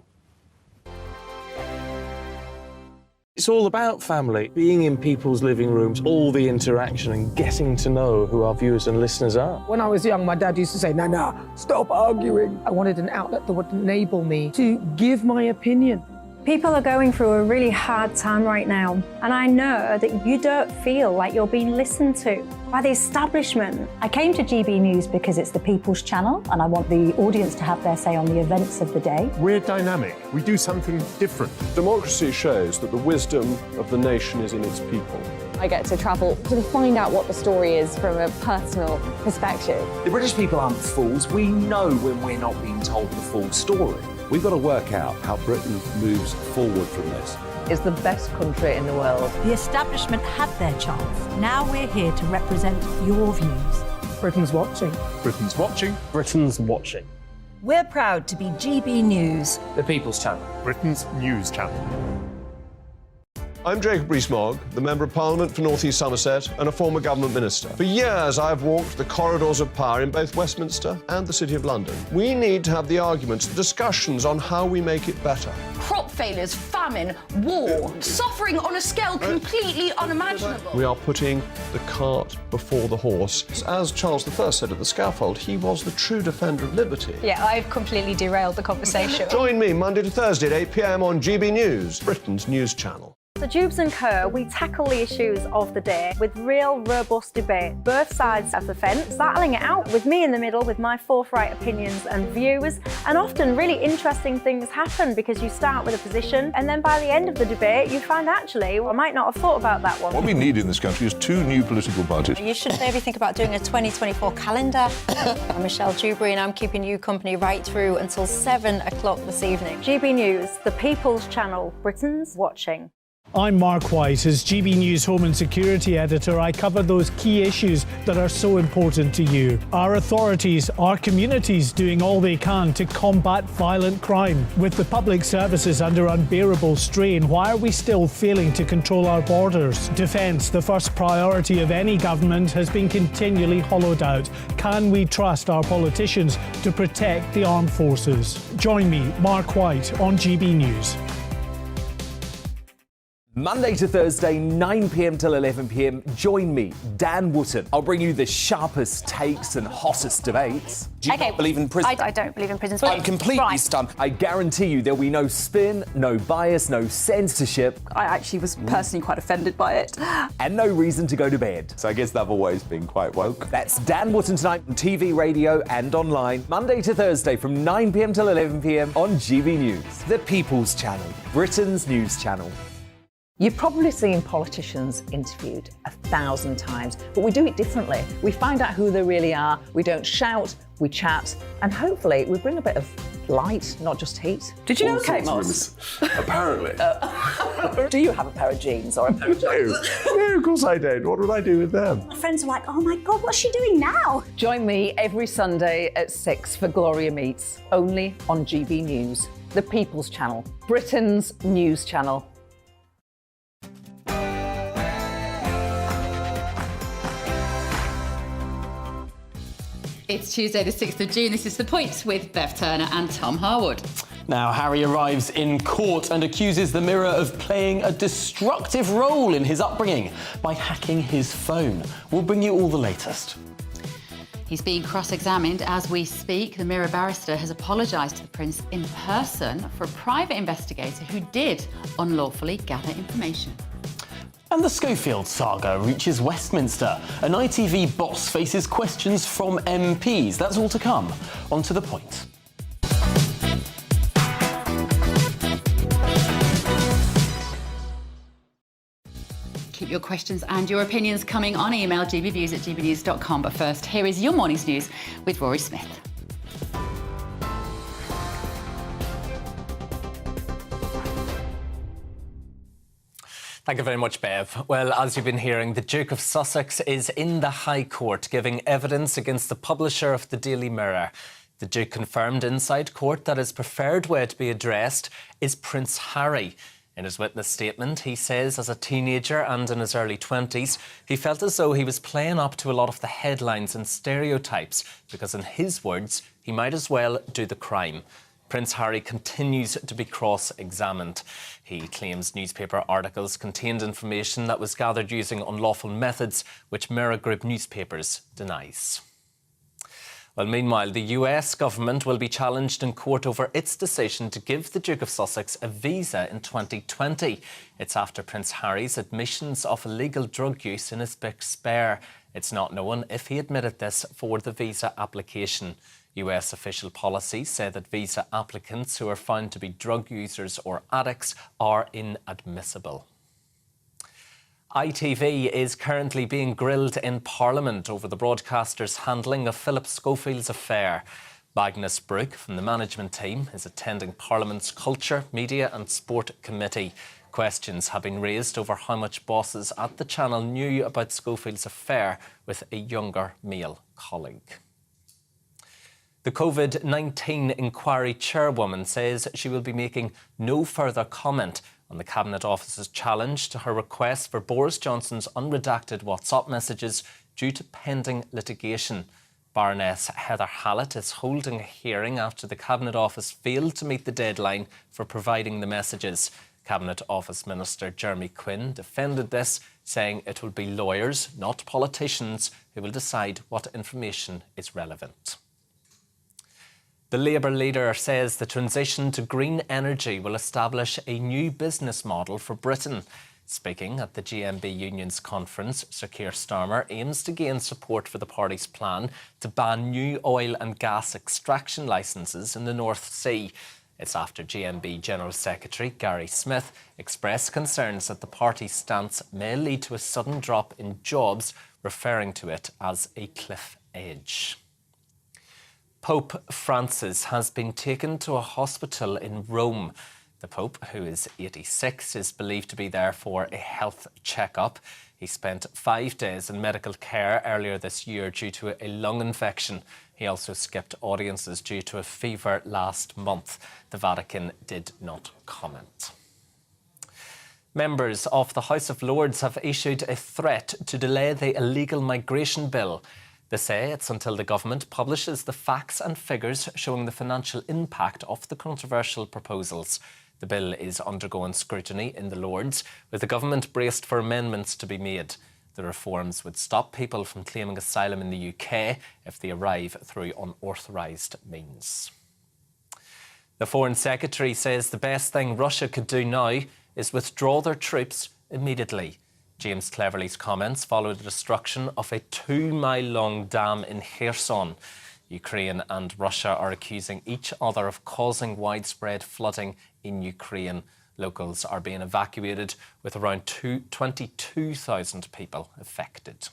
It's all about family, being in people's living rooms, all the interaction and getting to know who our viewers and listeners are. When I was young, my dad used to say, "Nana, stop arguing." I wanted an outlet that would enable me to give my opinion. People are going through a really hard time right now, and I know that you don't feel like you're being listened to by the establishment. I came to GB News because it's the People's Channel, and I want the audience to have their say on the events of the day. We're dynamic. We do something different. Democracy shows that the wisdom of the nation is in its people. I get to travel to find out what the story is from a personal perspective. The British people aren't fools. We know when we're not being told the full story. We've got to work out how Britain moves forward from this. It's the best country in the world. The establishment had their chance. Now we're here to represent your views. Britain's watching. Britain's watching. Britain's watching. We're proud to be GB News. The People's Channel. Britain's news channel. I'm Jacob Rees-Mogg, the Member of Parliament for North East Somerset and a former government minister. For years, I've walked the corridors of power in both Westminster and the City of London. We need to have the arguments, the discussions on how we make it better. Crop failures, famine, war, suffering on a scale completely unimaginable. We are putting the cart before the horse. As Charles I said at the scaffold, he was the true defender of liberty. Yeah, I've completely derailed the conversation. Join me Monday to Thursday at 8 p.m. on GB News, Britain's news channel. So Dubes and Co, we tackle the issues of the day with real, robust debate, both sides of the fence, battling it out with me in the middle with my forthright opinions and views. And often really interesting things happen because you start with a position and then by the end of the debate you find actually, well, I might not have thought about that one. What we need in this country is 2 new political parties. You should maybe think about doing a 2024 calendar. I'm Michelle Dewberry and I'm keeping you company right through until 7 o'clock this evening. GB News, the People's Channel, Britain's watching. I'm Mark White. As GB News Home and Security Editor, I cover those key issues that are so important to you. Our authorities, our communities doing all they can to combat violent crime. With the public services under unbearable strain, why are we still failing to control our borders? Defence, the first priority of any government, has been continually hollowed out. Can we trust our politicians to protect the armed forces? Join me, Mark White, on GB News. Monday to Thursday, 9 p.m. till 11 p.m. Join me, Dan Wootton. I'll bring you the sharpest takes and hottest debates. Do you not believe in prison? I don't believe in prisons. I'm completely stunned. I guarantee you there'll be no spin, no bias, no censorship. I actually was personally quite offended by it. And no reason to go to bed. So I guess they've always been quite woke. That's Dan Wootton tonight on TV, radio and online. Monday to Thursday from 9 p.m. till 11 p.m. on GB News. The People's Channel, Britain's news channel. You've probably seen politicians interviewed 1,000 times, but we do it differently. We find out who they really are, we don't shout, we chat, and hopefully we bring a bit of light, not just heat. Did you know Kate Moss? Apparently. Do you have a pair of jeans or a pair of jeans? No, of course I don't. What would I do with them? My friends are like, oh my God, what's she doing now? Join me every Sunday at 6 for Gloria Meets, only on GB News, the People's Channel, Britain's news channel. It's Tuesday the 6th of June. This is The Point with Bev Turner and Tom Harwood. Now, Harry arrives in court and accuses the Mirror of playing a destructive role in his upbringing by hacking his phone. We'll bring you all the latest. He's being cross-examined as we speak. The Mirror barrister has apologised to the Prince in person for a private investigator who did unlawfully gather information. And the Schofield saga reaches Westminster. An ITV boss faces questions from MPs. That's all to come. On to The Point. Keep your questions and your opinions coming on email, gbviews@gbnews.com. But first, here is your morning's news with Rory Smith. Thank you very much, Bev. Well, as you've been hearing, the Duke of Sussex is in the High Court giving evidence against the publisher of the Daily Mirror. The Duke confirmed inside court that his preferred way to be addressed is Prince Harry. In his witness statement, he says as a teenager and in his early 20s, he felt as though he was playing up to a lot of the headlines and stereotypes because, in his words, he might as well do the crime. Prince Harry continues to be cross-examined. He claims newspaper articles contained information that was gathered using unlawful methods, which Mirror Group newspapers denies. Well, meanwhile, the US government will be challenged in court over its decision to give the Duke of Sussex a visa in 2020. It's after Prince Harry's admissions of illegal drug use in his big spare. It's not known if he admitted this for the visa application. US official policies say that visa applicants who are found to be drug users or addicts are inadmissible. ITV is currently being grilled in Parliament over the broadcaster's handling of Philip Schofield's affair. Magnus Brook from the management team is attending Parliament's Culture, Media and Sport Committee. Questions have been raised over how much bosses at the channel knew about Schofield's affair with a younger male colleague. The COVID-19 inquiry chairwoman says she will be making no further comment on the Cabinet Office's challenge to her request for Boris Johnson's unredacted WhatsApp messages due to pending litigation. Baroness Heather Hallett is holding a hearing after the Cabinet Office failed to meet the deadline for providing the messages. Cabinet Office Minister Jeremy Quinn defended this, saying it will be lawyers, not politicians, who will decide what information is relevant. The Labour leader says the transition to green energy will establish a new business model for Britain. Speaking at the GMB Union's conference, Sir Keir Starmer aims to gain support for the party's plan to ban new oil and gas extraction licences in the North Sea. It's after GMB General Secretary Gary Smith expressed concerns that the party's stance may lead to a sudden drop in jobs, referring to it as a cliff edge. Pope Francis has been taken to a hospital in Rome. The Pope, who is 86, is believed to be there for a health check-up. He spent 5 days in medical care earlier this year due to a lung infection. He also skipped audiences due to a fever last month. The Vatican did not comment. Members of the House of Lords have issued a threat to delay the illegal migration bill. They say it's until the government publishes the facts and figures showing the financial impact of the controversial proposals. The bill is undergoing scrutiny in the Lords, with the government braced for amendments to be made. The reforms would stop people from claiming asylum in the UK if they arrive through unauthorised means. The Foreign Secretary says the best thing Russia could do now is withdraw their troops immediately. James Cleverly's comments follow the destruction of a 2-mile-long dam in Kherson. Ukraine and Russia are accusing each other of causing widespread flooding in Ukraine. Locals are being evacuated, with around 22,000 people affected.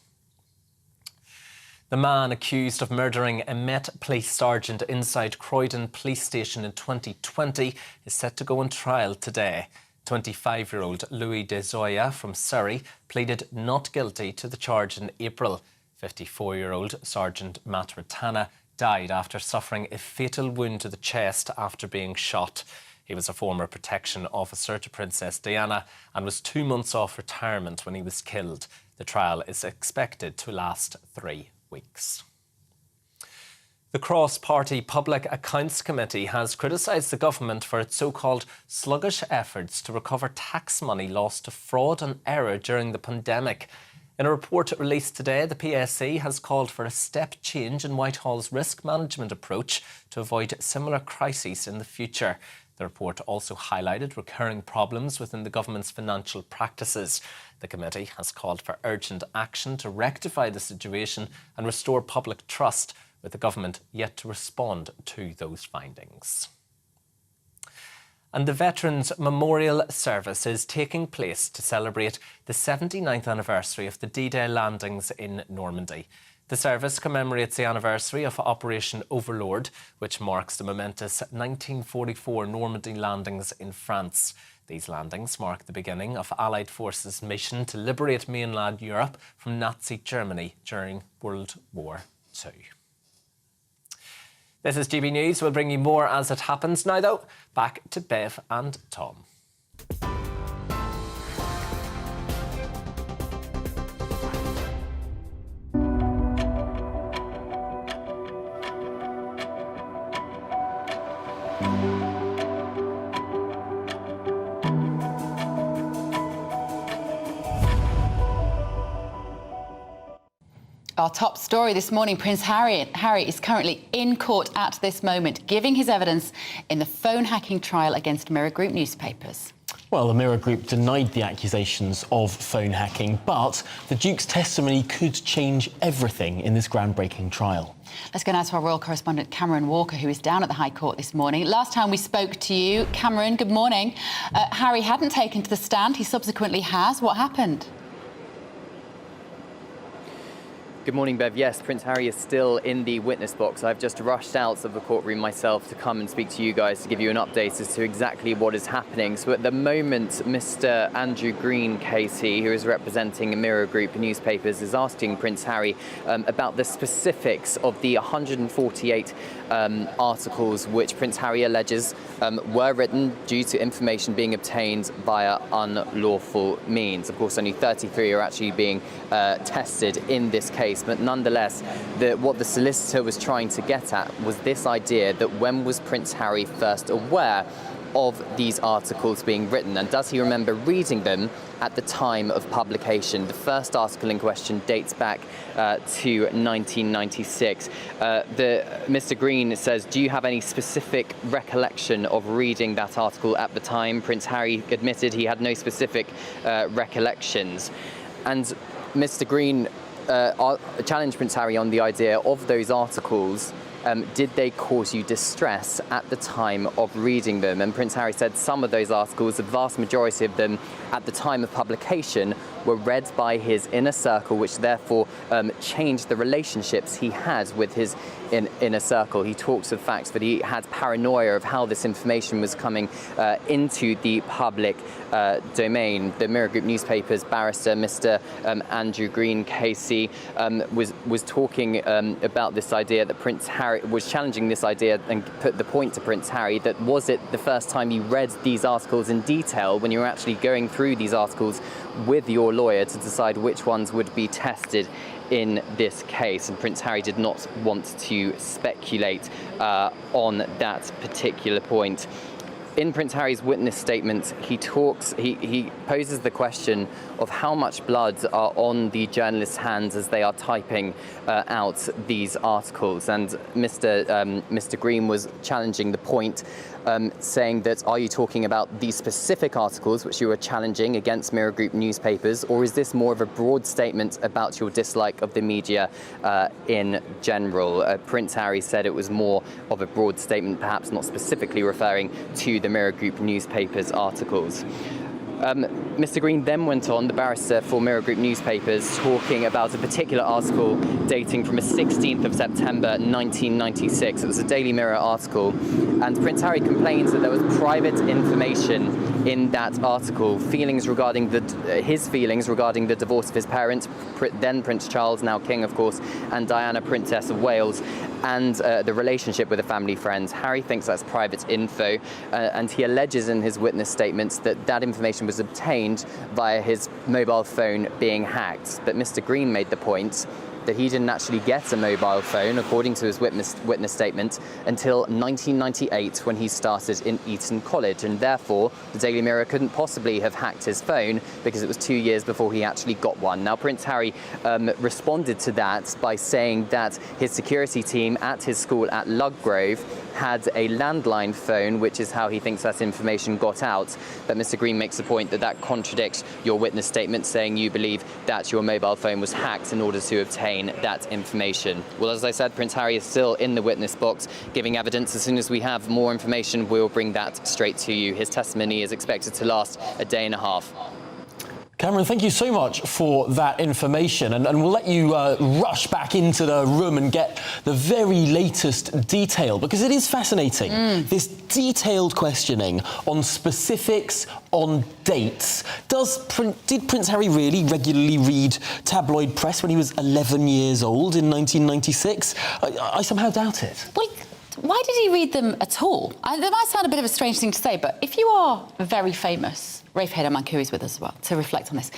The man accused of murdering a Met Police sergeant inside Croydon Police Station in 2020 is set to go on trial today. 25-year-old Louis De Zoya from Surrey pleaded not guilty to the charge in April. 54-year-old Sergeant Matt Ratana died after suffering a fatal wound to the chest after being shot. He was a former protection officer to Princess Diana and was 2 months off retirement when he was killed. The trial is expected to last 3 weeks. The Cross-Party Public Accounts Committee has criticised the government for its so-called sluggish efforts to recover tax money lost to fraud and error during the pandemic. In a report released today, the PSC has called for a step change in Whitehall's risk management approach to avoid similar crises in the future. The report also highlighted recurring problems within the government's financial practices. The committee has called for urgent action to rectify the situation and restore public trust, with the government yet to respond to those findings. And the Veterans Memorial Service is taking place to celebrate the 79th anniversary of the D-Day landings in Normandy. The service commemorates the anniversary of Operation Overlord, which marks the momentous 1944 Normandy landings in France. These landings mark the beginning of Allied forces' mission to liberate mainland Europe from Nazi Germany during World War II. This is GB News. We'll bring you more as it happens. Now, though, back to Bev and Tom. Our top story this morning, Prince Harry is currently in court at this moment, giving his evidence in the phone hacking trial against Mirror Group newspapers. Well, the Mirror Group denied the accusations of phone hacking, but the Duke's testimony could change everything in this groundbreaking trial. Let's go now to our royal correspondent, Cameron Walker, who is down at the High Court this morning. Last time we spoke to you, Cameron, good morning. Harry hadn't taken to the stand. He subsequently has. What happened? Good morning, Bev. Yes, Prince Harry is still in the witness box. I've just rushed out of the courtroom myself to come and speak to you guys to give you an update as to exactly what is happening. So at the moment, Mr. Andrew Green, KC, who is representing Mirror Group newspapers, is asking Prince Harry about the specifics of the 148 articles which Prince Harry alleges were written due to information being obtained via unlawful means. Of course, only 33 are actually being tested in this case. But nonetheless, what the solicitor was trying to get at was this idea that when was Prince Harry first aware of these articles being written, and does he remember reading them at the time of publication? The first article in question dates back to 1996. Mr. Green says, do you have any specific recollection of reading that article at the time? Prince Harry admitted he had no specific recollections. And Mr. Green challenged Prince Harry on the idea of those articles. Did they cause you distress at the time of reading them? And Prince Harry said some of those articles, the vast majority of them at the time of publication, were read by his inner circle, which therefore changed the relationships he had with his inner circle. He talks of the fact that he had paranoia of how this information was coming into the public domain. The Mirror Group newspaper's barrister, Mr. Andrew Green, KC, was talking about this idea that Prince Harry was challenging this idea and put the point to Prince Harry that was it the first time you read these articles in detail when you were actually going through these articles with your lawyer to decide which ones would be tested in this case? And Prince Harry did not want to speculate on that particular point. In Prince Harry's witness statement, he poses the question of how much blood are on the journalist's hands as they are typing out these articles. And Mr. Green was challenging the point, saying that, are you talking about these specific articles which you were challenging against Mirror Group newspapers, or is this more of a broad statement about your dislike of the media in general? Prince Harry said it was more of a broad statement, perhaps not specifically referring to the Mirror Group newspapers articles. Mr. Green then went on, the barrister for Mirror Group newspapers, talking about a particular article dating from the 16th of September 1996. It was a Daily Mirror article, and Prince Harry complains that there was private information in that article, his feelings regarding the divorce of his parents, then Prince Charles, now King of course, and Diana, Princess of Wales, and the relationship with a family friend. Harry thinks that's private info, and he alleges in his witness statements that that information was obtained via his mobile phone being hacked. But Mr. Green made the point that he didn't actually get a mobile phone, according to his witness statement, until 1998 when he started in Eton College, and therefore the Daily Mirror couldn't possibly have hacked his phone because it was 2 years before he actually got one. Now, Prince Harry responded to that by saying that his security team at his school at Ludgrove had a landline phone, which is how he thinks that information got out. But Mr. Green makes the point that that contradicts your witness statement, saying you believe that your mobile phone was hacked in order to obtain that information. Well, as I said, Prince Harry is still in the witness box giving evidence. As soon as we have more information, we'll bring that straight to you. His testimony is expected to last a day and a half. Cameron, thank you so much for that information, and we'll let you rush back into the room and get the very latest detail, because it is fascinating. This detailed questioning on specifics, on dates. Did Prince Harry really regularly read tabloid press when he was 11 years old in 1996? I somehow doubt it. Well, why did he read them at all? That might sound a bit of a strange thing to say, but if you are very famous, Rafe Hayder Mankouri is with us as well to reflect on this.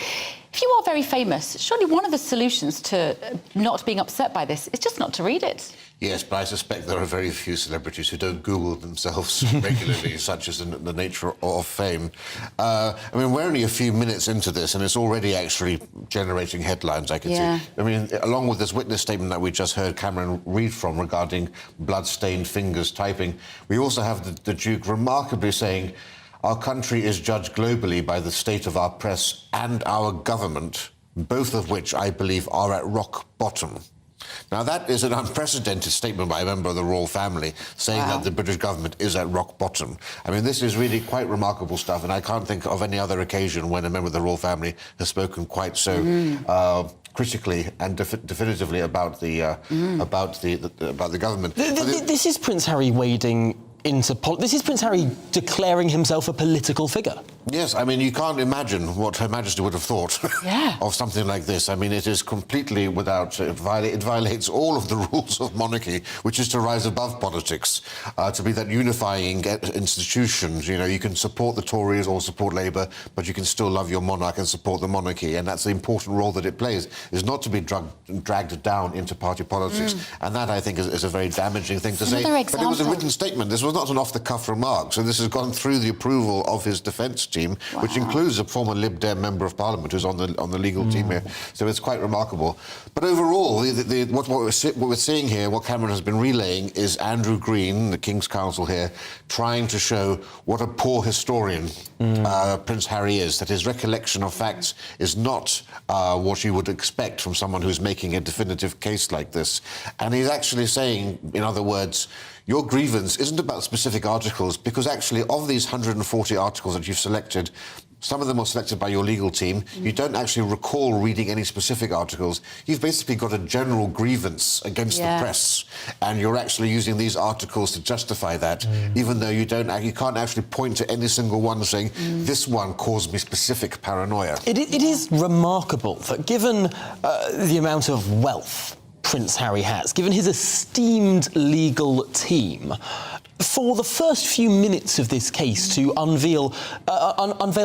If you are very famous, surely one of the solutions to not being upset by this is just not to read it. Yes, but I suspect there are very few celebrities who don't Google themselves regularly, such as the nature of fame. I mean, we're only a few minutes into this, and it's already actually generating headlines, I can see. I mean, along with this witness statement that we just heard Cameron read from regarding blood-stained fingers typing, we also have the Duke remarkably saying, "Our country is judged globally by the state of our press and our government, both of which I believe are at rock bottom." Now, that is an unprecedented statement by a member of the royal family, saying that the British government is at rock bottom. I mean, this is really quite remarkable stuff, and I can't think of any other occasion when a member of the royal family has spoken quite so critically and definitively about the government. This is Prince Harry wading into this is Prince Harry declaring himself a political figure. Yes, I mean, you can't imagine what Her Majesty would have thought of something like this. I mean, it is completely without... It violates all of the rules of monarchy, which is to rise above politics, to be that unifying institution. You know, you can support the Tories or support Labour, but you can still love your monarch and support the monarchy, and that's the important role that it plays, is not to be dragged down into party politics. And that, I think, is a very damaging thing to say. But it was a written statement. This was not an off-the-cuff remark, so this has gone through the approval of his defence team, which includes a former Lib Dem member of Parliament who's on the legal team here. So it's quite remarkable. But overall, what we're seeing here, what Cameron has been relaying, is Andrew Green, the King's Counsel here, trying to show what a poor historian Prince Harry is, that his recollection of facts is not what you would expect from someone who's making a definitive case like this. And he's actually saying, in other words, your grievance isn't about specific articles, because actually of these 140 articles that you've selected, some of them are selected by your legal team. You don't actually recall reading any specific articles. You've basically got a general grievance against the press, and you're actually using these articles to justify that, even though you can't actually point to any single one saying, this one caused me specific paranoia. It is remarkable that given the amount of wealth Prince Harry has, given his esteemed legal team, for the first few minutes of this case to unveil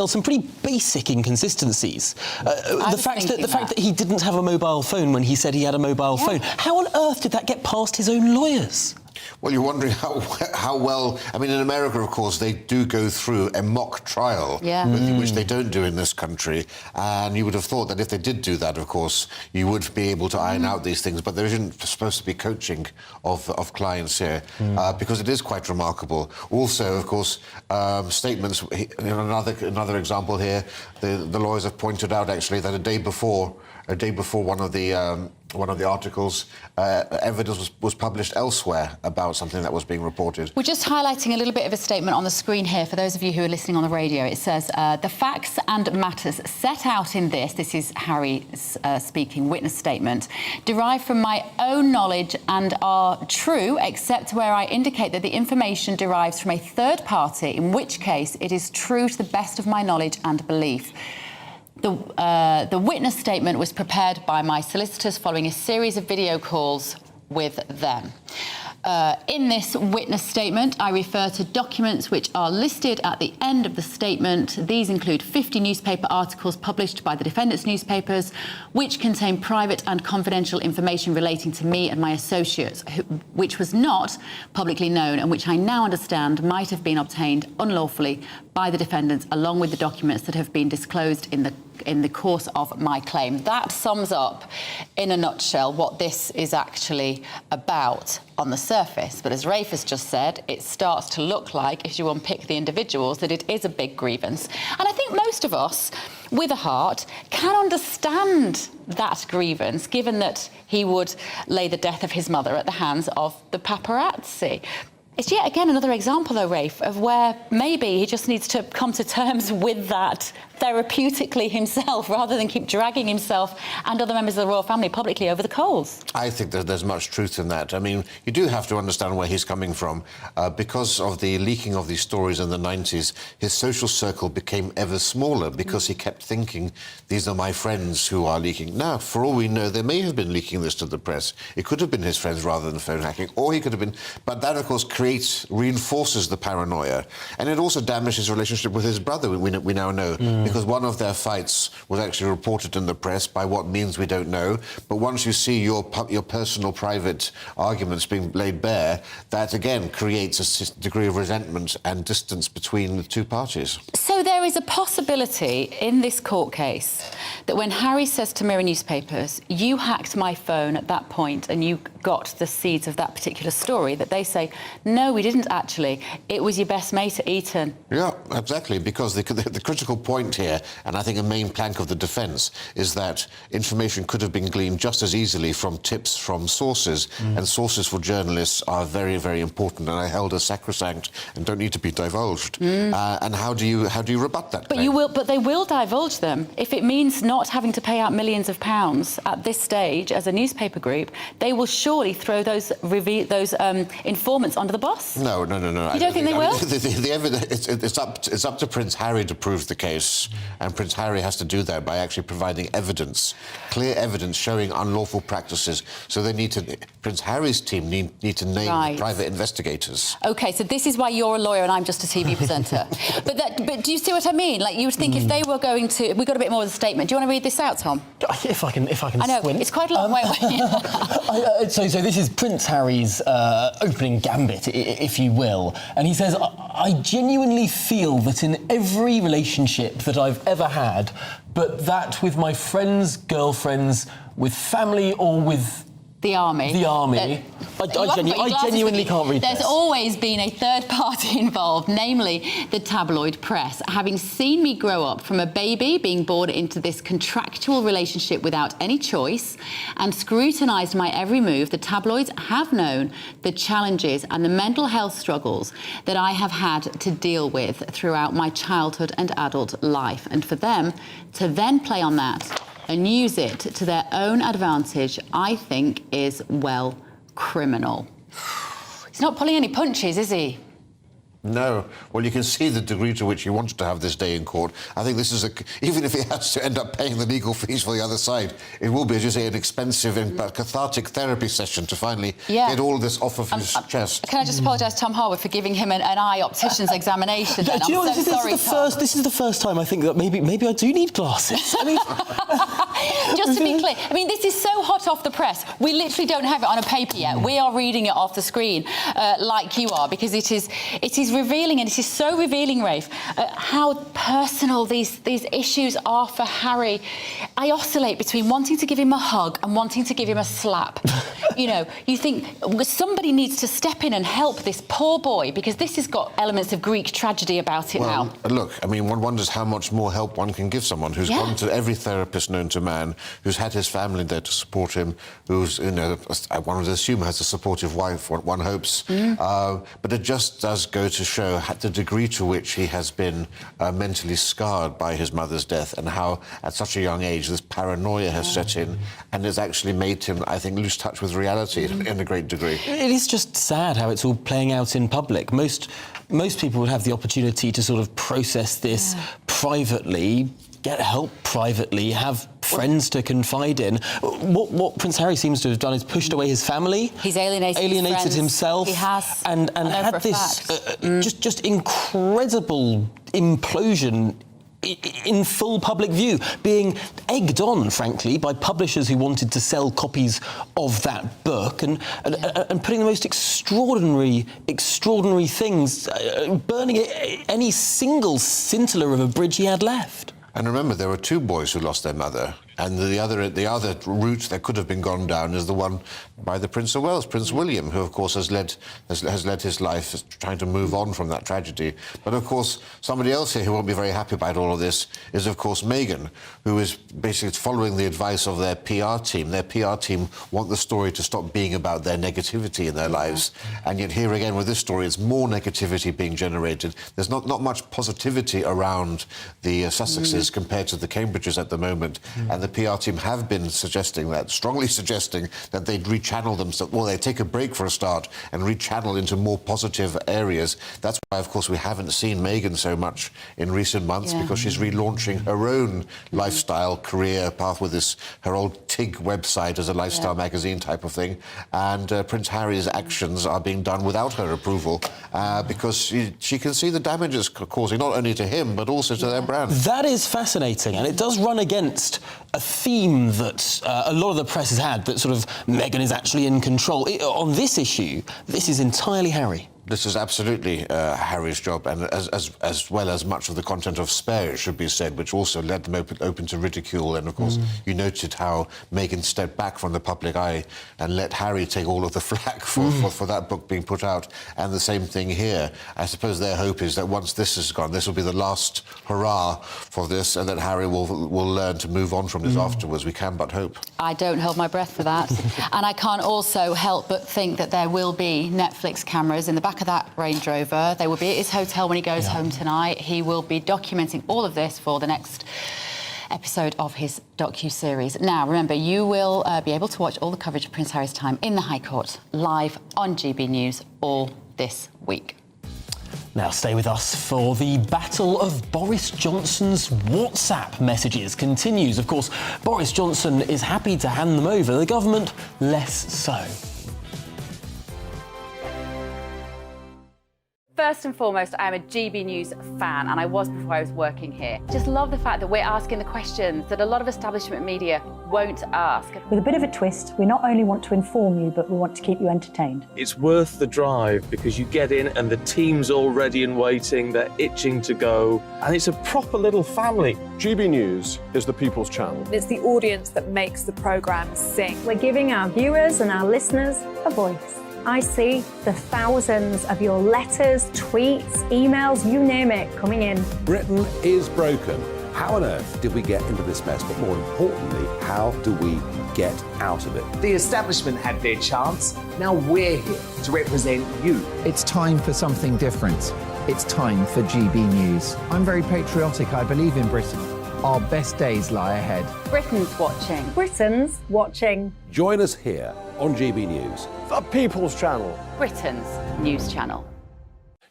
some pretty basic inconsistencies. The fact that he didn't have a mobile phone when he said he had a mobile phone. How on earth did that get past his own lawyers? Well, you're wondering how well... I mean, in America, of course, they do go through a mock trial, which they don't do in this country. And you would have thought that if they did do that, of course, you would be able to iron out these things. But there isn't supposed to be coaching of clients here, because it is quite remarkable. Also, of course, statements... Another example here, the lawyers have pointed out, actually, that a day before one of the articles, evidence was published elsewhere about something that was being reported. We're just highlighting a little bit of a statement on the screen here for those of you who are listening on the radio. It says, the facts and matters set out in this is Harry's speaking witness statement, derive from my own knowledge and are true, except where I indicate that the information derives from a third party, in which case it is true to the best of my knowledge and belief. The witness statement was prepared by my solicitors following a series of video calls with them. In this witness statement, I refer to documents which are listed at the end of the statement. These include 50 newspaper articles published by the defendants' newspapers, which contain private and confidential information relating to me and my associates, which was not publicly known and which I now understand might have been obtained unlawfully by the defendants, along with the documents that have been disclosed in the course of my claim. That sums up, in a nutshell, what this is actually about on the surface. But as Rafe has just said, it starts to look like, if you unpick the individuals, that it is a big grievance. And I think most of us, with a heart, can understand that grievance, given that he would lay the death of his mother at the hands of the paparazzi. It's yet again another example, though, Rafe, of where maybe he just needs to come to terms with that therapeutically himself, rather than keep dragging himself and other members of the royal family publicly over the coals. I think that there's much truth in that. I mean, you do have to understand where he's coming from. Because of the leaking of these stories in the 90s, his social circle became ever smaller because he kept thinking, these are my friends who are leaking. Now, for all we know, they may have been leaking this to the press. It could have been his friends rather than phone hacking, or he could have been... But that, of course, reinforces the paranoia. And it also damaged his relationship with his brother, we now know. Because one of their fights was actually reported in the press. By what means, we don't know. But once you see your personal, private arguments being laid bare, that, again, creates a degree of resentment and distance between the two parties. So there is a possibility in this court case that when Harry says to Mirror newspapers, you hacked my phone at that point and you got the seeds of that particular story, that they say, no, we didn't actually. It was your best mate at Eton. Yeah, exactly, because the critical point here, and I think a main plank of the defence, is that information could have been gleaned just as easily from tips from sources, and sources for journalists are very, very important, and are held as sacrosanct and don't need to be divulged. And how do you rebut that claim? But they will divulge them. If it means not having to pay out millions of pounds at this stage as a newspaper group, they will surely throw those informants under the bus. No. You don't think they will? The evidence, it's up to Prince Harry to prove the case, and Prince Harry has to do that by actually providing evidence, clear evidence showing unlawful practices. So Prince Harry's team need to name the private investigators. OK, so this is why you're a lawyer and I'm just a TV presenter. But do you see what I mean? Like, you would think if they were going to... We got a bit more of the statement. Do you want to read this out, Tom? If I can I know, squint. it's quite a long way away. So this is Prince Harry's opening gambit, if you will. And he says, I genuinely feel that in every relationship that I've ever had, but that with my friends, girlfriends, with family or with... The army. I genuinely can't read There's this. always been a third party involved, namely the tabloid press. Having seen me grow up from a baby being born into this contractual relationship without any choice and scrutinised my every move, the tabloids have known the challenges and the mental health struggles that I have had to deal with throughout my childhood and adult life. And for them to then play on that and use it to their own advantage, I think is, well, criminal. He's not pulling any punches, is he? No. Well, you can see the degree to which he wanted to have this day in court. I think this is even if he has to end up paying the legal fees for the other side, it will be, as you say, an expensive and cathartic therapy session to finally get all this off of his chest. Can I just apologise to Tom Harwood for giving him an eye optician's examination? Do you know, this is the first time I think that maybe I do need glasses. I mean... Just to be clear, I mean, this is so hot off the press. We literally don't have it on a paper yet. We are reading it off the screen like you are, because it is revealing, and it is so revealing, Rafe, how personal these issues are for Harry. I oscillate between wanting to give him a hug and wanting to give him a slap. You know, you think somebody needs to step in and help this poor boy, because this has got elements of Greek tragedy about it now. Look, I mean, one wonders how much more help one can give someone who's gone to every therapist known to man, who's had his family there to support him, who's, you know, one would assume has a supportive wife, one hopes. But it just does go to show the degree to which he has been mentally scarred by his mother's death, and how, at such a young age, this paranoia has set in and has actually made him, I think, lose touch with reality in a great degree. It is just sad how it's all playing out in public. Most people would have the opportunity to sort of process this privately, get help privately, have friends to confide in. What Prince Harry seems to have done is pushed away his family. He's alienated himself. He has. And had this just incredible implosion in full public view, being egged on, frankly, by publishers who wanted to sell copies of that book, and putting the most extraordinary things, burning any single scintilla of a bridge he had left. And remember, there were two boys who lost their mother, And the other route that could have been gone down is the one by the Prince of Wales, Prince William, who of course has led his life trying to move on from that tragedy. But of course, somebody else here who won't be very happy about all of this is of course Meghan, who is basically following the advice of their PR team. Their PR team want the story to stop being about their negativity in their lives. And yet here again with this story, it's more negativity being generated. There's not much positivity around the Sussexes compared to the Cambridges at the moment. And the PR team have been strongly suggesting that they'd rechannel themselves, well, they take a break for a start and rechannel into more positive areas. That's why, of course, we haven't seen Meghan so much in recent months, because she's relaunching her own lifestyle career path with her old TIG website as a lifestyle magazine type of thing. And Prince Harry's actions are being done without her approval because she can see the damage it's causing, not only to him, but also to their brand. That is fascinating, and it does run against a theme that a lot of the press has had, that sort of Meghan is actually in control. On this issue, this is entirely Harry. This is absolutely Harry's job, and as well as much of the content of Spare, it should be said, which also led them open to ridicule. And of course, you noted how Meghan stepped back from the public eye and let Harry take all of the flak for that book being put out. And the same thing here. I suppose their hope is that once this is gone, this will be the last hurrah for this, and that Harry will learn to move on from this afterwards. We can but hope. I don't hold my breath for that. And I can't also help but think that there will be Netflix cameras in the back of that Range Rover. They will be at his hotel when he goes home tonight. He will be documenting all of this for the next episode of his docu-series. Now, remember, you will be able to watch all the coverage of Prince Harry's time in the High Court live on GB News all this week. Now stay with us for the battle of Boris Johnson's WhatsApp messages continues. Of course, Boris Johnson is happy to hand them over, the government less so. First and foremost, I am a GB News fan, and I was before I was working here. Just love the fact that we're asking the questions that a lot of establishment media won't ask. With a bit of a twist, we not only want to inform you, but we want to keep you entertained. It's worth the drive because you get in and the team's all ready and waiting, they're itching to go, and it's a proper little family. GB News is the People's Channel. It's the audience that makes the programme sing. We're giving our viewers and our listeners a voice. I see the thousands of your letters, tweets, emails, you name it, coming in. Britain is broken. How on earth did we get into this mess? But more importantly, how do we get out of it? The establishment had their chance. Now we're here to represent you. It's time for something different. It's time for GB News. I'm very patriotic. I believe in Britain. Our best days lie ahead. Britain's watching. Britain's watching. Join us here on GB News. The People's Channel. Britain's news channel.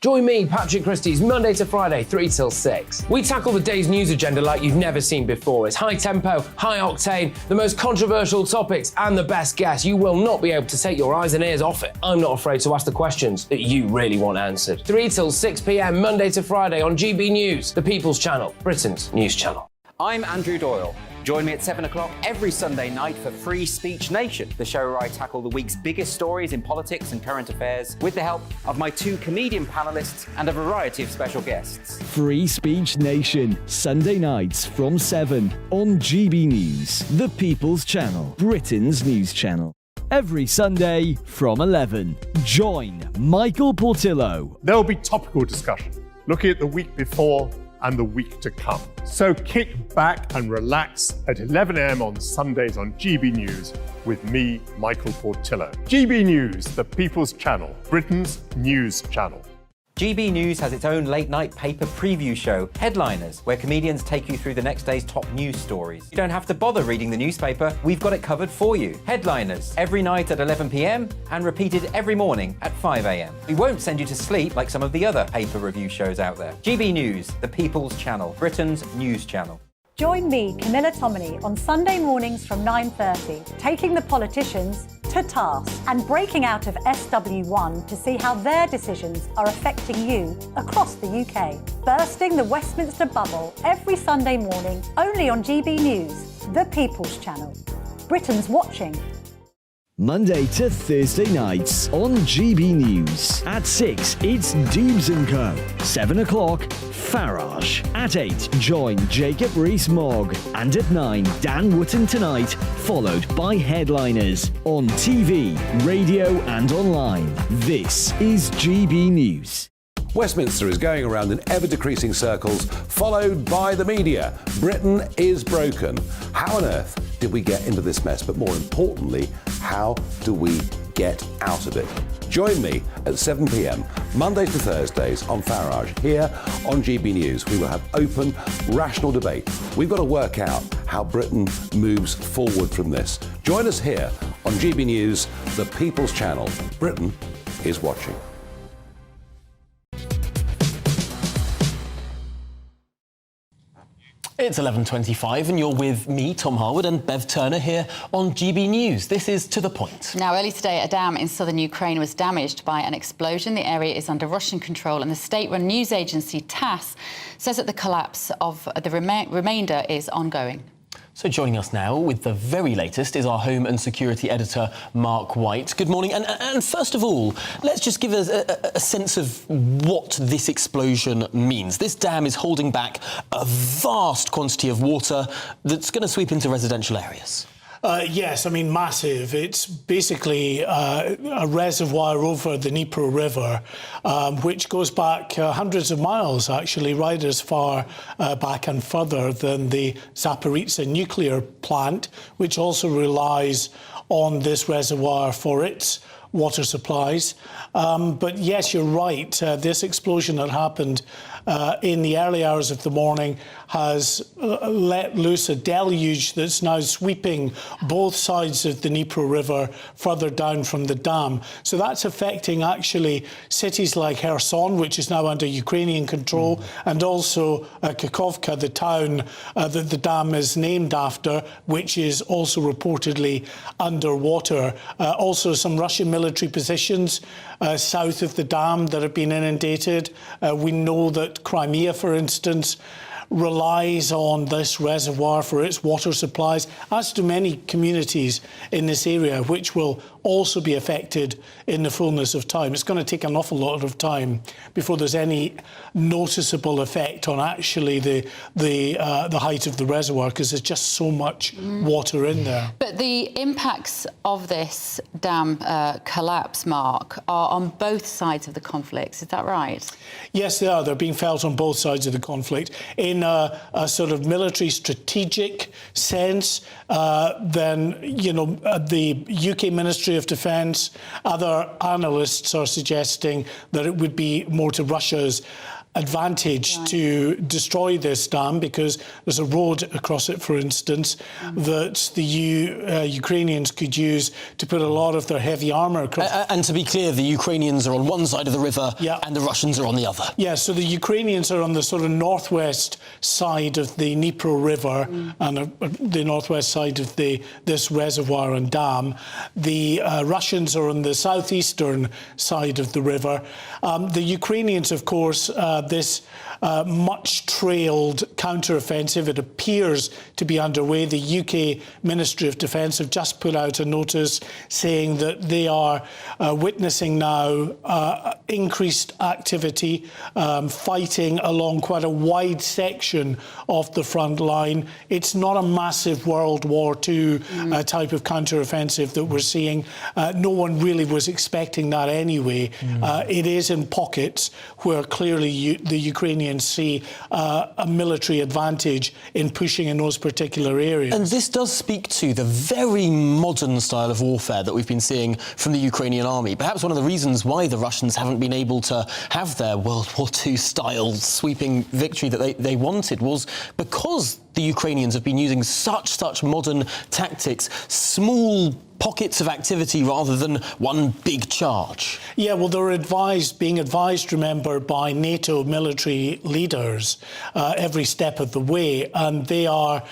Join me, Patrick Christie's, Monday to Friday, 3 till 6. We tackle the day's news agenda like you've never seen before. It's high tempo, high octane, the most controversial topics and the best guests. You will not be able to take your eyes and ears off it. I'm not afraid to ask the questions that you really want answered. 3 till 6 p.m, Monday to Friday on GB News, the People's Channel, Britain's news channel. I'm Andrew Doyle. Join me at 7 o'clock every Sunday night for Free Speech Nation, the show where I tackle the week's biggest stories in politics and current affairs with the help of my 2 comedian panellists and a variety of special guests. Free Speech Nation, Sunday nights from 7 on GB News, the People's Channel, Britain's news channel. Every Sunday from 11. Join Michael Portillo. There will be topical discussion, looking at the week before and the week to come. So kick back and relax at 11 a.m. on Sundays on GB News with me, Michael Portillo. GB News, the People's Channel, Britain's news channel. GB News has its own late-night paper preview show, Headliners, where comedians take you through the next day's top news stories. You don't have to bother reading the newspaper, we've got it covered for you. Headliners, every night at 11 p.m. and repeated every morning at 5 a.m. We won't send you to sleep like some of the other paper review shows out there. GB News, the People's Channel, Britain's news channel. Join me, Camilla Tominey, on Sunday mornings from 9:30, taking the politicians to task and breaking out of SW1 to see how their decisions are affecting you across the UK. Bursting the Westminster bubble every Sunday morning, only on GB News, the People's Channel. Britain's watching. Monday to Thursday nights on GB News. At 6, it's Dubes & Co. 7 o'clock, Farage. At 8, join Jacob Rees-Mogg. And at 9, Dan Wootton Tonight, followed by Headliners. On TV, radio and online. This is GB News. Westminster is going around in ever-decreasing circles, followed by the media. Britain is broken. How on earth did we get into this mess? But more importantly, how do we get out of it? Join me at 7 p.m, Mondays to Thursdays on Farage. Here on GB News, we will have open, rational debate. We've got to work out how Britain moves forward from this. Join us here on GB News, the People's Channel. Britain is watching. It's 11:25 and you're with me, Tom Harwood, and Bev Turner here on GB News. This is To The Point. Now, early today, a dam in southern Ukraine was damaged by an explosion. The area is under Russian control, and the state-run news agency TASS says that the collapse of the remainder is ongoing. So joining us now with the very latest is our Home and Security Editor, Mark White. Good morning. And first of all, let's just give us a sense of what this explosion means. This dam is holding back a vast quantity of water that's going to sweep into residential areas. Yes, I mean, massive. It's basically a reservoir over the Dnipro River, which goes back hundreds of miles, actually, right as far back and further than the Zaporizhzhia nuclear plant, which also relies on this reservoir for its water supplies. But yes, you're right. This explosion that happened in the early hours of the morning has let loose a deluge that's now sweeping both sides of the Dnipro River further down from the dam. So that's affecting actually cities like Kherson, which is now under Ukrainian control, and also Kakhovka, the town that the dam is named after, which is also reportedly underwater. Also some Russian military positions south of the dam that have been inundated. We know that Crimea, for instance, relies on this reservoir for its water supplies, as do many communities in this area, which will also be affected in the fullness of time. It's going to take an awful lot of time before there's any noticeable effect on actually the height of the reservoir, because there's just so much water in there. But the impacts of this dam collapse, Mark, are on both sides of the conflict. Is that right? Yes, they are. They're being felt on both sides of the conflict. In a sort of military strategic sense, then, you know, the UK Ministry of Defence, other analysts are suggesting that it would be more to Russia's advantage to destroy this dam, because there's a road across it, for instance, that the Ukrainians could use to put a lot of their heavy armour across. And to be clear, the Ukrainians are on one side of the river and the Russians are on the other. Yeah, so the Ukrainians are on the sort of northwest side of the Dnipro River and the northwest side of this reservoir and dam. The Russians are on the southeastern side of the river. The Ukrainians, of course, this much-trailed counter-offensive, it appears to be underway. The UK Ministry of Defence have just put out a notice saying that they are witnessing now increased activity, fighting along quite a wide section of the front line. It's not a massive World War II type of counter-offensive that we're seeing. No one really was expecting that anyway. It is in pockets where clearly the Ukrainians see a military advantage in pushing in those particular areas. And this does speak to the very modern style of warfare that we've been seeing from the Ukrainian army. Perhaps one of the reasons why the Russians haven't been able to have their World War II style sweeping victory that they wanted was because the Ukrainians have been using such modern tactics, small pockets of activity rather than one big charge. Yeah, well, they're being advised, remember, by NATO military leaders every step of the way, and they are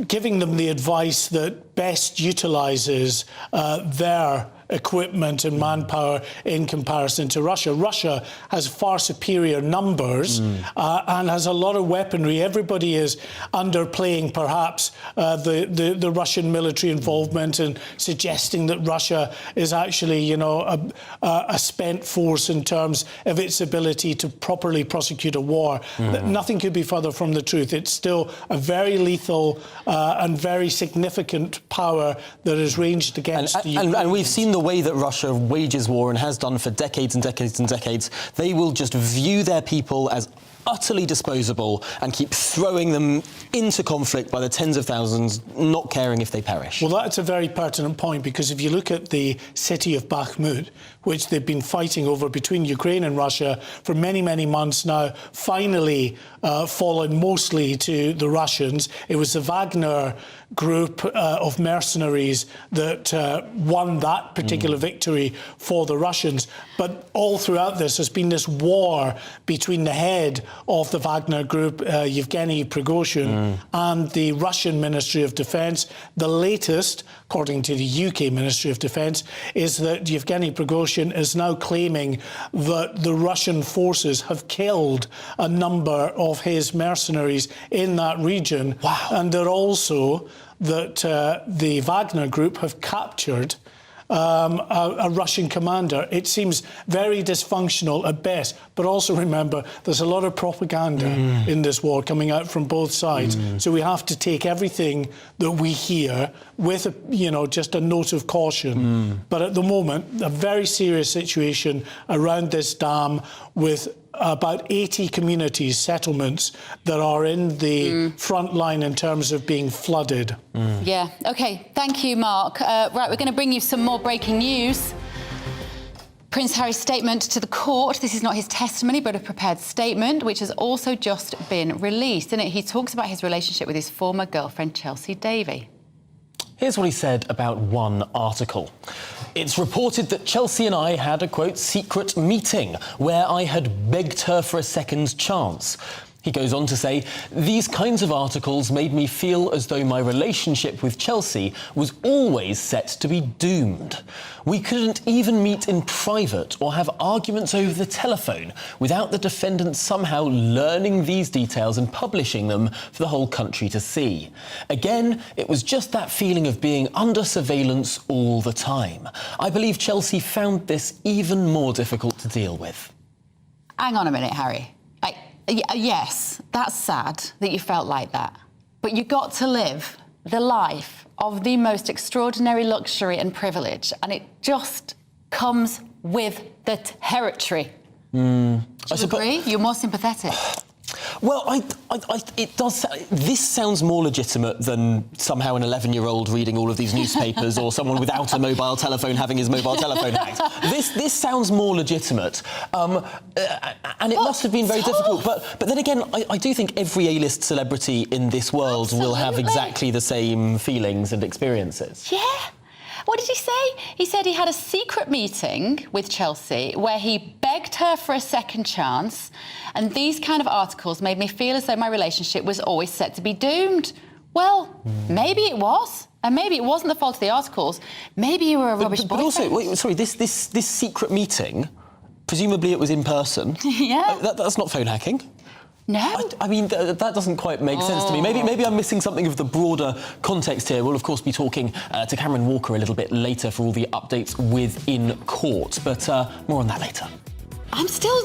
giving them the advice that best utilises their equipment and manpower in comparison to Russia. Russia has far superior numbers and has a lot of weaponry. Everybody is underplaying perhaps the Russian military involvement and suggesting that Russia is actually, you know, a spent force in terms of its ability to properly prosecute a war. Nothing could be further from the truth. It's still a very lethal and very significant power that is ranged against the Ukraine. And we've seen the way that Russia wages war and has done for decades and decades and decades. They will just view their people as utterly disposable and keep throwing them into conflict by the tens of thousands, not caring if they perish. Well, that's a very pertinent point, because if you look at the city of Bakhmut, which they've been fighting over between Ukraine and Russia for many, many months now, finally fallen mostly to the Russians. It was the Wagner group of mercenaries that won that particular victory for the Russians. But all throughout this, there's been this war between the head of the Wagner group, Yevgeny Prigozhin, and the Russian Ministry of Defence. The latest, according to the UK Ministry of Defence, is that Yevgeny Prigozhin is now claiming that the Russian forces have killed a number of his mercenaries in that region. Wow. And they're also that the Wagner group have captured a Russian commander. It seems very dysfunctional at best, but also remember there's a lot of propaganda in this war coming out from both sides. So we have to take everything that we hear with, just a note of caution. But at the moment, a very serious situation around this dam with about 80 communities, settlements, that are in the front line in terms of being flooded. Yeah, OK, thank you, Mark. Right, we're going to bring you some more breaking news. Prince Harry's statement to the court. This is not his testimony, but a prepared statement, which has also just been released. In it, he talks about his relationship with his former girlfriend, Chelsea Davy. Here's what he said about one article. It's reported that Chelsea and I had a, quote, secret meeting where I had begged her for a second chance. He goes on to say, these kinds of articles made me feel as though my relationship with Chelsea was always set to be doomed. We couldn't even meet in private or have arguments over the telephone without the defendant somehow learning these details and publishing them for the whole country to see. Again, it was just that feeling of being under surveillance all the time. I believe Chelsea found this even more difficult to deal with. Hang on a minute, Harry. Yes, that's sad that you felt like that. But you got to live the life of the most extraordinary luxury and privilege, and it just comes with the territory. Do you agree? You're more sympathetic. Well, it does. This sounds more legitimate than somehow an 11-year-old reading all of these newspapers or someone without a mobile telephone having his mobile telephone hacked. This sounds more legitimate, and it must have been very difficult. But then again, I do think every A-list celebrity in this world will have exactly the same feelings and experiences. Yeah. What did he say? He said he had a secret meeting with Chelsea where he begged her for a second chance, and these kind of articles made me feel as though my relationship was always set to be doomed. Well, maybe it was, and maybe it wasn't the fault of the articles. Maybe you were a rubbish boyfriend. But also, wait, sorry, this secret meeting, presumably it was in person. Yeah. That's not phone hacking. No. I mean, that doesn't quite make sense to me. Maybe I'm missing something of the broader context here. We'll, of course, be talking to Cameron Walker a little bit later for all the updates within court. But more on that later. I'm still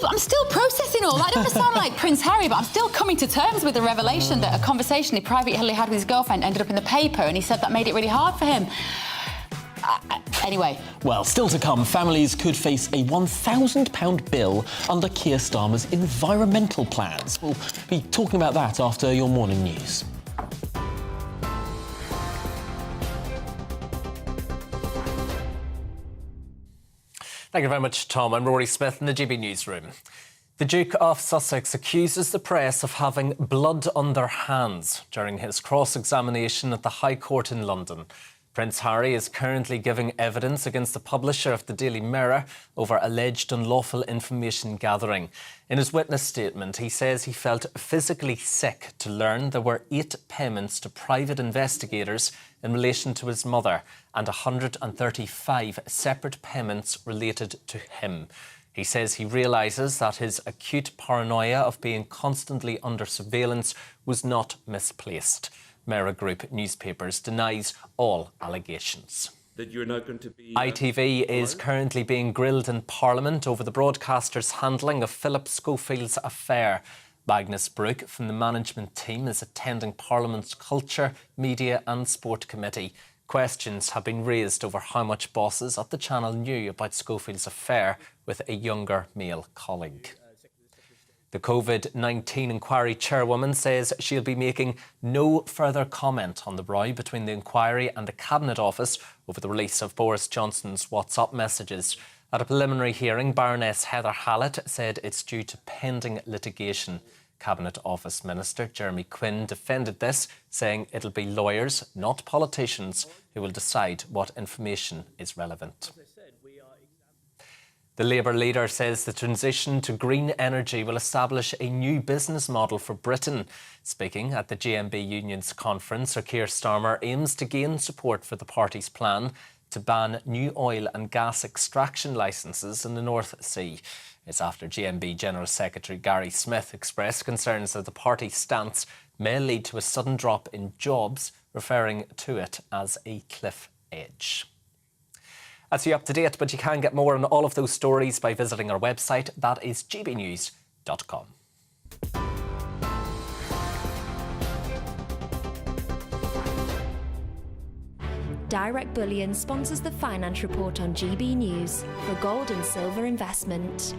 processing all that. I don't want to sound like Prince Harry, but I'm still coming to terms with the revelation that a conversation he privately had with his girlfriend ended up in the paper, and he said that made it really hard for him. Anyway. Well, still to come, families could face a £1,000 bill under Keir Starmer's environmental plans. We'll be talking about that after your morning news. Thank you very much, Tom. I'm Rory Smith in the GB newsroom. The Duke of Sussex accuses the press of having blood on their hands during his cross-examination at the High Court in London. Prince Harry is currently giving evidence against the publisher of the Daily Mirror over alleged unlawful information gathering. In his witness statement, he says he felt physically sick to learn there were 8 payments to private investigators in relation to his mother and 135 separate payments related to him. He says he realises that his acute paranoia of being constantly under surveillance was not misplaced. Mirror Group Newspapers denies all allegations. That you're not going to be... ITV is currently being grilled in Parliament over the broadcaster's handling of Philip Schofield's affair. Magnus Brook from the management team is attending Parliament's Culture, Media and Sport Committee. Questions have been raised over how much bosses at the channel knew about Schofield's affair with a younger male colleague. The COVID-19 inquiry chairwoman says she'll be making no further comment on the row between the inquiry and the Cabinet Office over the release of Boris Johnson's WhatsApp messages. At a preliminary hearing, Baroness Heather Hallett said it's due to pending litigation. Cabinet Office Minister Jeremy Quinn defended this, saying it'll be lawyers, not politicians, who will decide what information is relevant. The Labour leader says the transition to green energy will establish a new business model for Britain. Speaking at the GMB Union's conference, Sir Keir Starmer aims to gain support for the party's plan to ban new oil and gas extraction licences in the North Sea. It's after GMB General Secretary Gary Smith expressed concerns that the party's stance may lead to a sudden drop in jobs, referring to it as a cliff edge. That's you up to date, but you can get more on all of those stories by visiting our website. That is gbnews.com. Direct Bullion sponsors the Finance Report on GB News for gold and silver investment.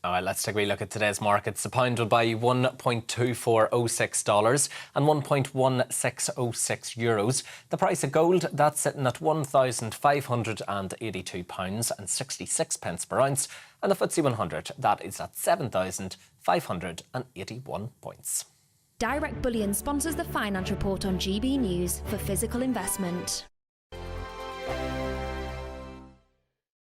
All right, let's take a wee look at today's markets. The pound will buy $1.2406 and €1.1606 euros. The price of gold, that's sitting at £1,582 and 66 pence per ounce. And the FTSE 100, that is at 7,581 points. Direct Bullion sponsors the Finance Report on GB News for physical investment.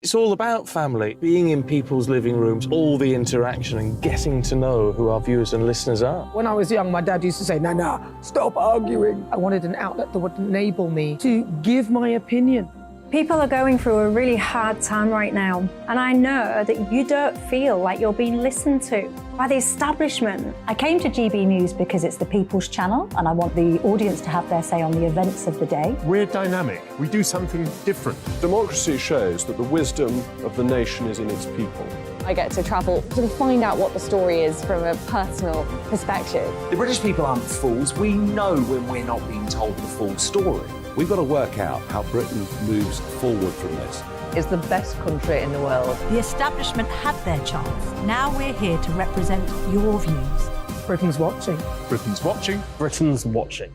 It's all about family, being in people's living rooms, all the interaction and getting to know who our viewers and listeners are. When I was young, my dad used to say, "Nana, stop arguing." I wanted an outlet that would enable me to give my opinion. People are going through a really hard time right now, and I know that you don't feel like you're being listened to by the establishment. I came to GB News because it's the People's Channel and I want the audience to have their say on the events of the day. We're dynamic. We do something different. Democracy shows that the wisdom of the nation is in its people. I get to travel to find out what the story is from a personal perspective. The British people aren't fools. We know when we're not being told the full story. We've got to work out how Britain moves forward from this. It's the best country in the world. The establishment had their chance. Now we're here to represent your views. Britain's watching. Britain's watching. Britain's watching.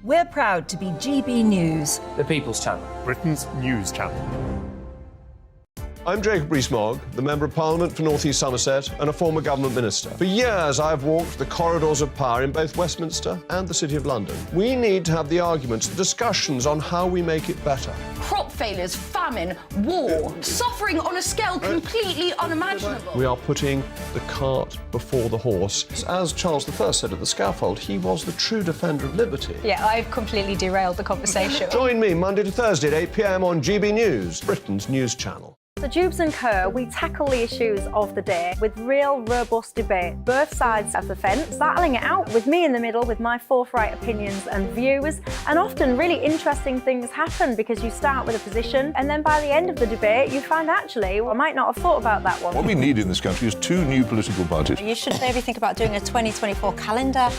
We're proud to be GB News, The People's Channel. Britain's news channel. I'm Jacob Rees-Mogg, the Member of Parliament for North East Somerset and a former government minister. For years, I've walked the corridors of power in both Westminster and the City of London. We need to have the arguments, the discussions on how we make it better. Crop failures, famine, war, suffering on a scale completely unimaginable. We are putting the cart before the horse. As Charles I said at the scaffold, he was the true defender of liberty. Yeah, I've completely derailed the conversation. Join me Monday to Thursday at 8 p.m. on GB News, Britain's news channel. So Jubes & Co, we tackle the issues of the day with real, robust debate. Both sides of the fence, battling it out with me in the middle with my forthright opinions and views. And often really interesting things happen because you start with a position and then by the end of the debate you find actually, well, I might not have thought about that one. What we need in this country is 2 new political parties. You should maybe think about doing a 2024 calendar.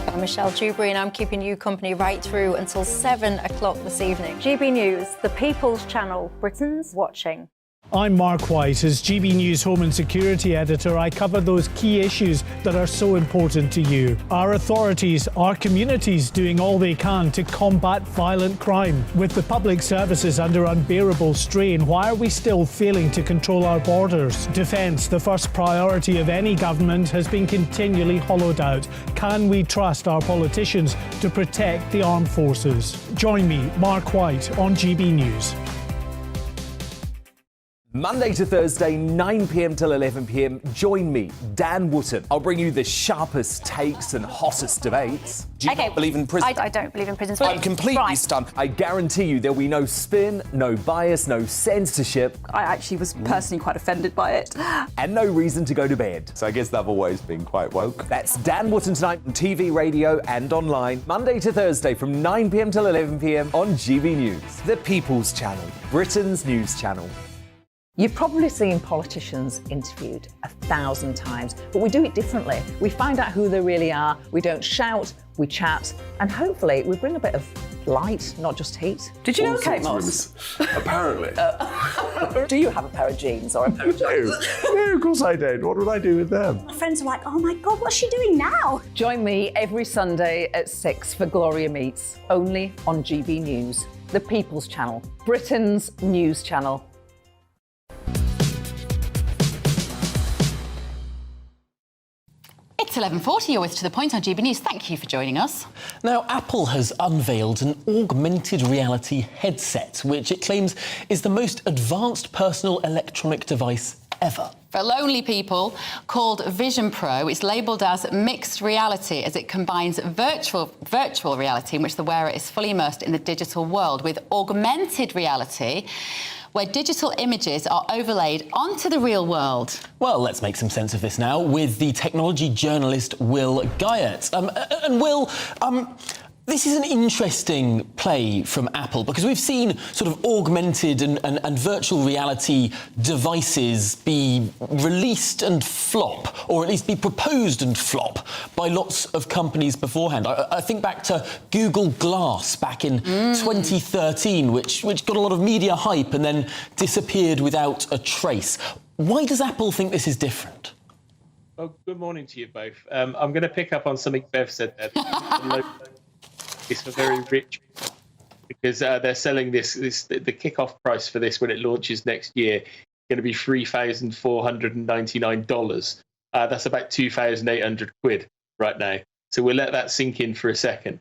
I'm Michelle Dewberry and I'm keeping you company right through until 7 o'clock this evening. GB News, the People's Channel, Britain's watching. I'm Mark White. As GB News Home and Security Editor, I cover those key issues that are so important to you. Are authorities, are communities doing all they can to combat violent crime? With the public services under unbearable strain, why are we still failing to control our borders? Defence, the first priority of any government, has been continually hollowed out. Can we trust our politicians to protect the armed forces? Join me, Mark White, on GB News. Monday to Thursday, 9 p.m. till 11 p.m. Join me, Dan Wootton. I'll bring you the sharpest takes and hottest debates. Do you not believe in prison? I don't believe in prisons. I'm completely stunned. I guarantee you there'll be no spin, no bias, no censorship. I actually was personally quite offended by it. And no reason to go to bed. So I guess they've always been quite woke. That's Dan Wootton tonight on TV, radio and online. Monday to Thursday from 9 p.m. till 11 p.m. on GB News. The People's Channel, Britain's news channel. You've probably seen politicians interviewed 1,000 times, but we do it differently. We find out who they really are, we don't shout, we chat, and hopefully we bring a bit of light, not just heat. Did you know Kate Moss? Apparently. Do you have a pair of jeans or a pair of jeans? No, of course I don't. What would I do with them? My friends are like, oh my God, what's she doing now? Join me every Sunday at 6 for Gloria Meets, only on GB News, the People's Channel, Britain's news channel. It's 11:40, you're with To The Point on GB News. Thank you for joining us. Now, Apple has unveiled an augmented reality headset, which it claims is the most advanced personal electronic device ever. For lonely people, called Vision Pro, it's labelled as mixed reality as it combines virtual reality, in which the wearer is fully immersed in the digital world, with augmented reality, where digital images are overlaid onto the real world. Well, let's make some sense of this now with the technology journalist Will Guyot. And Will, this is an interesting play from Apple because we've seen sort of augmented and virtual reality devices be released and flop, or at least be proposed and flop by lots of companies beforehand. I think back to Google Glass back in 2013, which got a lot of media hype and then disappeared without a trace. Why does Apple think this is different? Well, good morning to you both. I'm going to pick up on something Bev said there. It's for very rich because they're selling this the kickoff price for this when it launches next year going to be $3,499. That's about 2,800 quid right now. So we'll let that sink in for a second.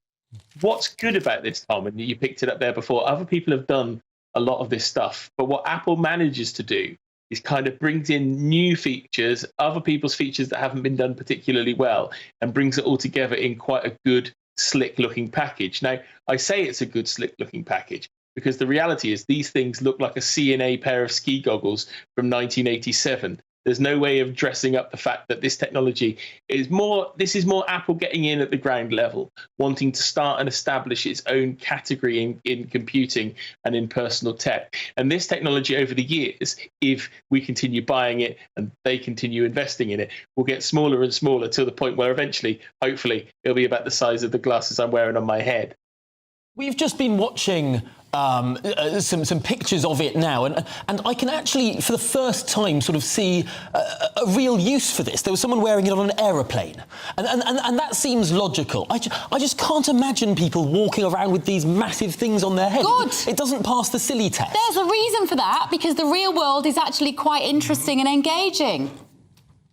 What's good about this, Tom, and you picked it up there before, other people have done a lot of this stuff, but what Apple manages to do is kind of brings in new features, other people's features that haven't been done particularly well, and brings it all together in quite a good, slick-looking package. Now, I say it's a good, slick-looking package because the reality is these things look like a C&A pair of ski goggles from 1987. There's no way of dressing up the fact that this technology is more, this is more Apple getting in at the ground level, wanting to start and establish its own category in computing and in personal tech. And this technology over the years, if we continue buying it and they continue investing in it, will get smaller and smaller to the point where eventually, hopefully, it'll be about the size of the glasses I'm wearing on my head. We've just been watching some pictures of it now, and I can actually, for the first time, sort of see a real use for this. There was someone wearing it on an aeroplane, and that seems logical. I just can't imagine people walking around with these massive things on their head. Good. It doesn't pass the silly test. There's a reason for that, because the real world is actually quite interesting and engaging.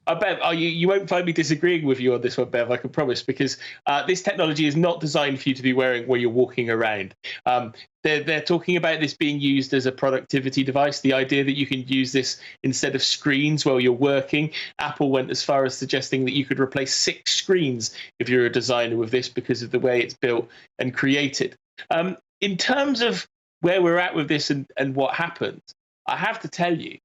Bev, you won't find me disagreeing with you on this one, Bev, I can promise, because this technology is not designed for you to be wearing when you're walking around. They're talking about this being used as a productivity device, the idea that you can use this instead of screens while you're working. Apple went as far as suggesting that you could replace 6 screens if you're a designer with this because of the way it's built and created. In terms of where we're at with this and what happens, I have to tell you,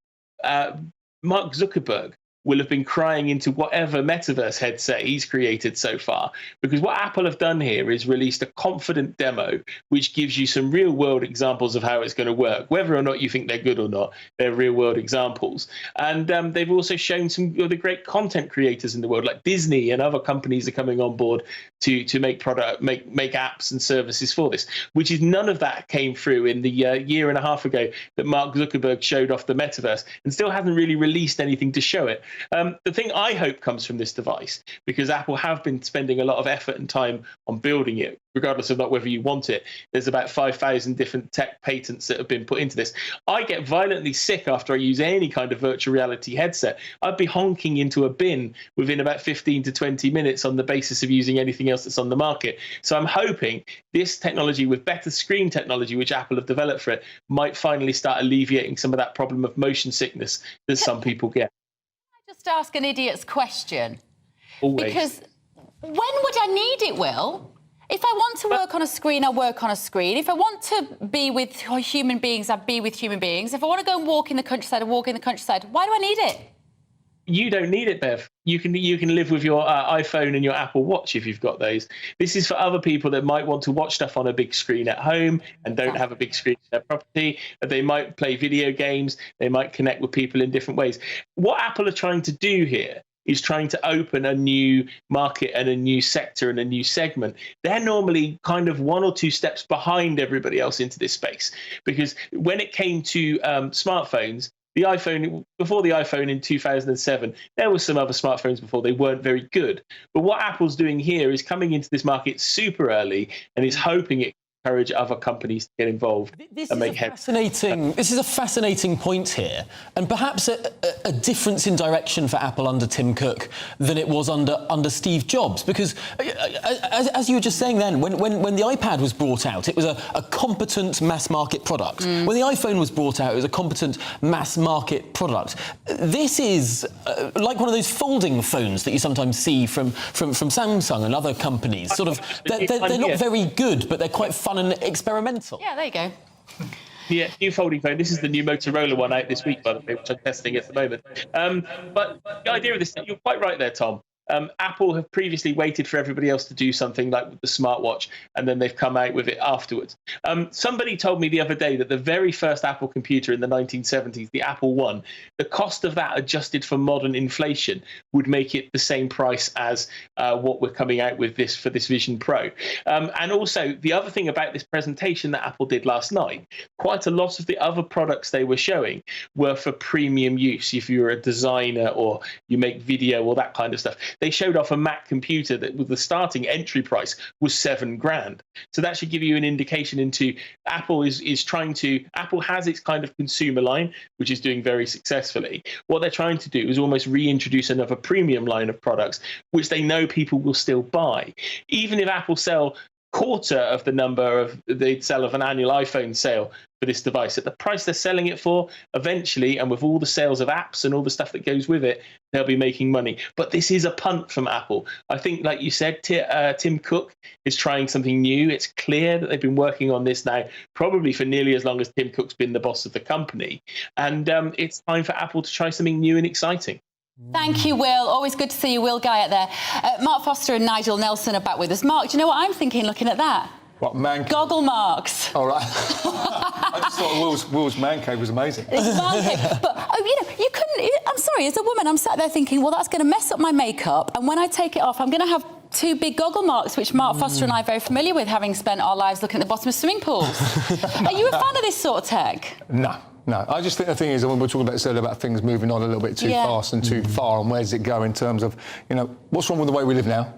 Mark Zuckerberg will have been crying into whatever metaverse headset he's created so far. Because what Apple have done here is released a confident demo, which gives you some real world examples of how it's going to work. Whether or not you think they're good or not, they're real world examples. And they've also shown some of the great content creators in the world, like Disney and other companies are coming on board to make apps and services for this, which is none of that came through in the year and a half ago that Mark Zuckerberg showed off the metaverse, and still hasn't really released anything to show it. The thing I hope comes from this device, because Apple have been spending a lot of effort and time on building it, regardless of not whether you want it. There's about 5,000 different tech patents that have been put into this. I get violently sick after I use any kind of virtual reality headset. I'd be honking into a bin within about 15 to 20 minutes on the basis of using anything else that's on the market. So I'm hoping this technology, with better screen technology, which Apple have developed for it, might finally start alleviating some of that problem of motion sickness that some people get. Just ask an idiot's question. Always. Because when would I need it, Will? If I want to work on a screen, I work on a screen. If I want to be with human beings, I be with human beings. If I want to go and walk in the countryside, I walk in the countryside. Why do I need it? You don't need it, Bev. You can live with your iPhone and your Apple Watch if you've got those. This is for other people that might want to watch stuff on a big screen at home and don't have a big screen in their property. They might play video games. They might connect with people in different ways. What Apple are trying to do here is trying to open a new market and a new sector and a new segment. They're normally kind of one or two steps behind everybody else into this space, because when it came to smartphones, before the iPhone in 2007, there were some other smartphones before. They weren't very good. But what Apple's doing here is coming into this market super early and is hoping it encourage other companies to get involved and make headway. This is a fascinating point here, and perhaps a difference in direction for Apple under Tim Cook than it was under Steve Jobs. Because, as you were just saying then, when the iPad was brought out, it was a competent mass market product. When the iPhone was brought out, it was a competent mass market product. This is like one of those folding phones that you sometimes see from Samsung and other companies. Sort of, they're not very good, but they're quite fun and experimental. Yeah, there you go. Yeah, new folding phone. This is the new Motorola one out this week, by the way, which I'm testing at the moment. But the idea of this, you're quite right there, Tom. Apple have previously waited for everybody else to do something like with the smartwatch, and then they've come out with it afterwards. Somebody told me the other day that the very first Apple computer in the 1970s, the Apple I, the cost of that adjusted for modern inflation would make it the same price as what we're coming out with for this Vision Pro. And also, the other thing about this presentation that Apple did last night, quite a lot of the other products they were showing were for premium use. If you're a designer or you make video or that kind of stuff. They showed off a Mac computer that with the starting entry price was $7,000. So that should give you an indication into Apple Apple has its kind of consumer line, which is doing very successfully. What they're trying to do is almost reintroduce another premium line of products, which they know people will still buy. Even if Apple sell quarter of the number they'd sell of an annual iPhone sale for this device at the price they're selling it for, eventually, and with all the sales of apps and all the stuff that goes with it, they'll be making money. But this is a punt from Apple. I think, like you said, Tim Cook is trying something new. It's clear that they've been working on this now probably for nearly as long as Tim Cook's been the boss of the company. And it's time for Apple to try something new and exciting. Thank you, Will. Always good to see you, Will Guy, out there. Mark Foster and Nigel Nelson are back with us. Mark, do you know what I'm thinking looking at that? What, man cave? Goggle marks. All right. I just thought Will's man cave was amazing. It's man cave. But, you couldn't... I'm sorry, as a woman, I'm sat there thinking, well, that's going to mess up my makeup, and when I take it off, I'm going to have two big goggle marks, which Mark Foster and I are very familiar with, having spent our lives looking at the bottom of swimming pools. Are you a fan of this sort of tech? No, I just think the thing is, when we're talking about this earlier about things moving on a little bit too fast and too far, and where does it go in terms of, what's wrong with the way we live now?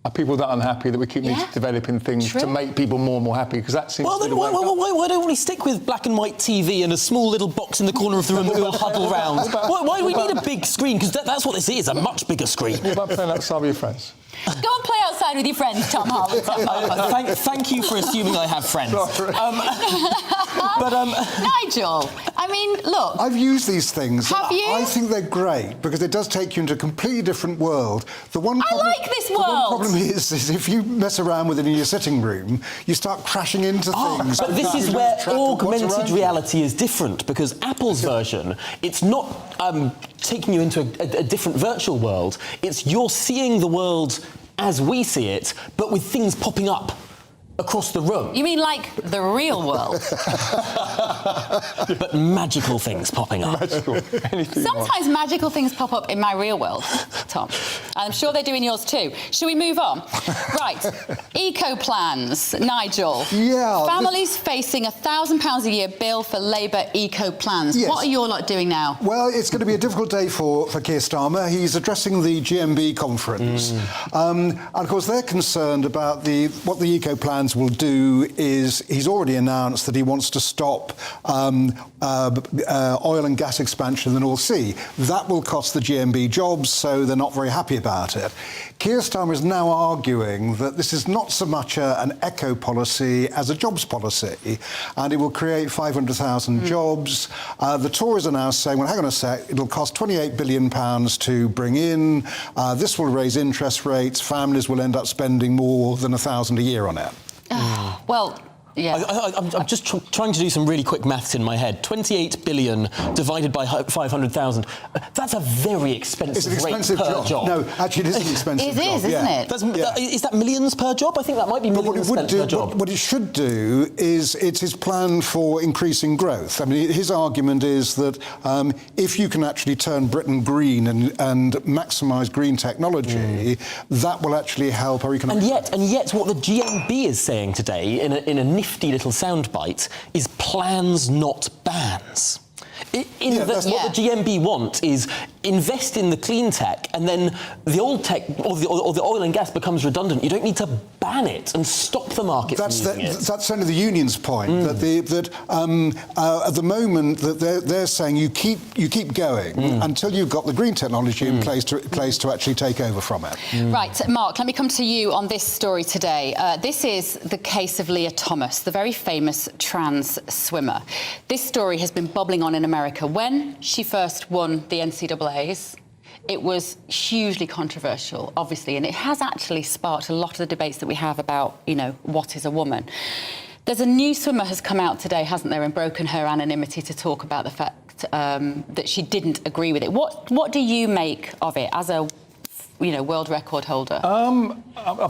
Are people that unhappy that we keep developing things to make people more and more happy? Because that seems to be the way why don't we stick with black and white TV and a small little box in the corner of the room that we all huddle round? Why do we need a big screen? Because that's what this is, a much bigger screen. What about playing outside with your friends? Go and play outside with your friends, Tom Harwood. Thank you for assuming I have friends. Nigel, I mean, look. I've used these things. Have you? I think they're great because it does take you into a completely different world. The one problem, like this the one world. problem is if you mess around with it in your sitting room, you start crashing into things. But this is where augmented reality is different, because Apple's version, it's not taking you into a different virtual world. It's you're seeing the world as we see it, but with things popping up across the room. You mean like the real world? But magical things popping up. Sometimes magical things pop up in my real world, Tom. And I'm sure they do in yours too. Shall we move on? Right. Eco plans, Nigel. Yeah. Families facing £1,000 a year bill for Labour eco plans. Yes. What are your lot doing now? Well, it's going to be a difficult day for Keir Starmer. He's addressing the GMB conference. And of course, they're concerned about what the eco plans will do is he's already announced that he wants to stop oil and gas expansion in the North Sea. That will cost the GMB jobs, so they're not very happy about it. Keir Starmer is now arguing that this is not so much an eco policy as a jobs policy, and it will create 500,000 jobs. The Tories are now saying, well, hang on a sec, it'll cost £28 billion to bring in. This will raise interest rates. Families will end up spending more than £1,000 a year on it. Well, yeah. I'm just trying to do some really quick maths in my head. 28 billion divided by 500,000. That's a very expensive, it's an expensive rate per job. No, actually, it is an expensive job. It is, isn't it? Is that millions per job? I think that might be millions per job. What it should do is it's his plan for increasing growth. I mean, his argument is that if you can actually turn Britain green and maximise green technology, that will actually help our economic. And yet, what the GMB is saying today in a nifty little soundbite is plans, not bans. What the GMB want is invest in the clean tech, and then the old tech or the oil and gas becomes redundant. You don't need to ban it and stop the market from using it. That's only the union's point. That at the moment that they're saying you keep going until you've got the green technology in place to actually take over from it. Right, Mark, let me come to you on this story today. This is the case of Leah Thomas, the very famous trans swimmer. This story has been bubbling on in America. When she first won the NCAAs, it was hugely controversial, obviously, and it has actually sparked a lot of the debates that we have about, what is a woman. There's a new swimmer has come out today, hasn't there, and broken her anonymity to talk about the fact that she didn't agree with it. What do you make of it as a world record holder? I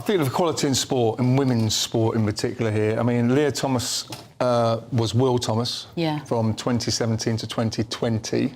think of equality in sport, and women's sport in particular here. I mean, Leah Thomas was Will Thomas from 2017 to 2020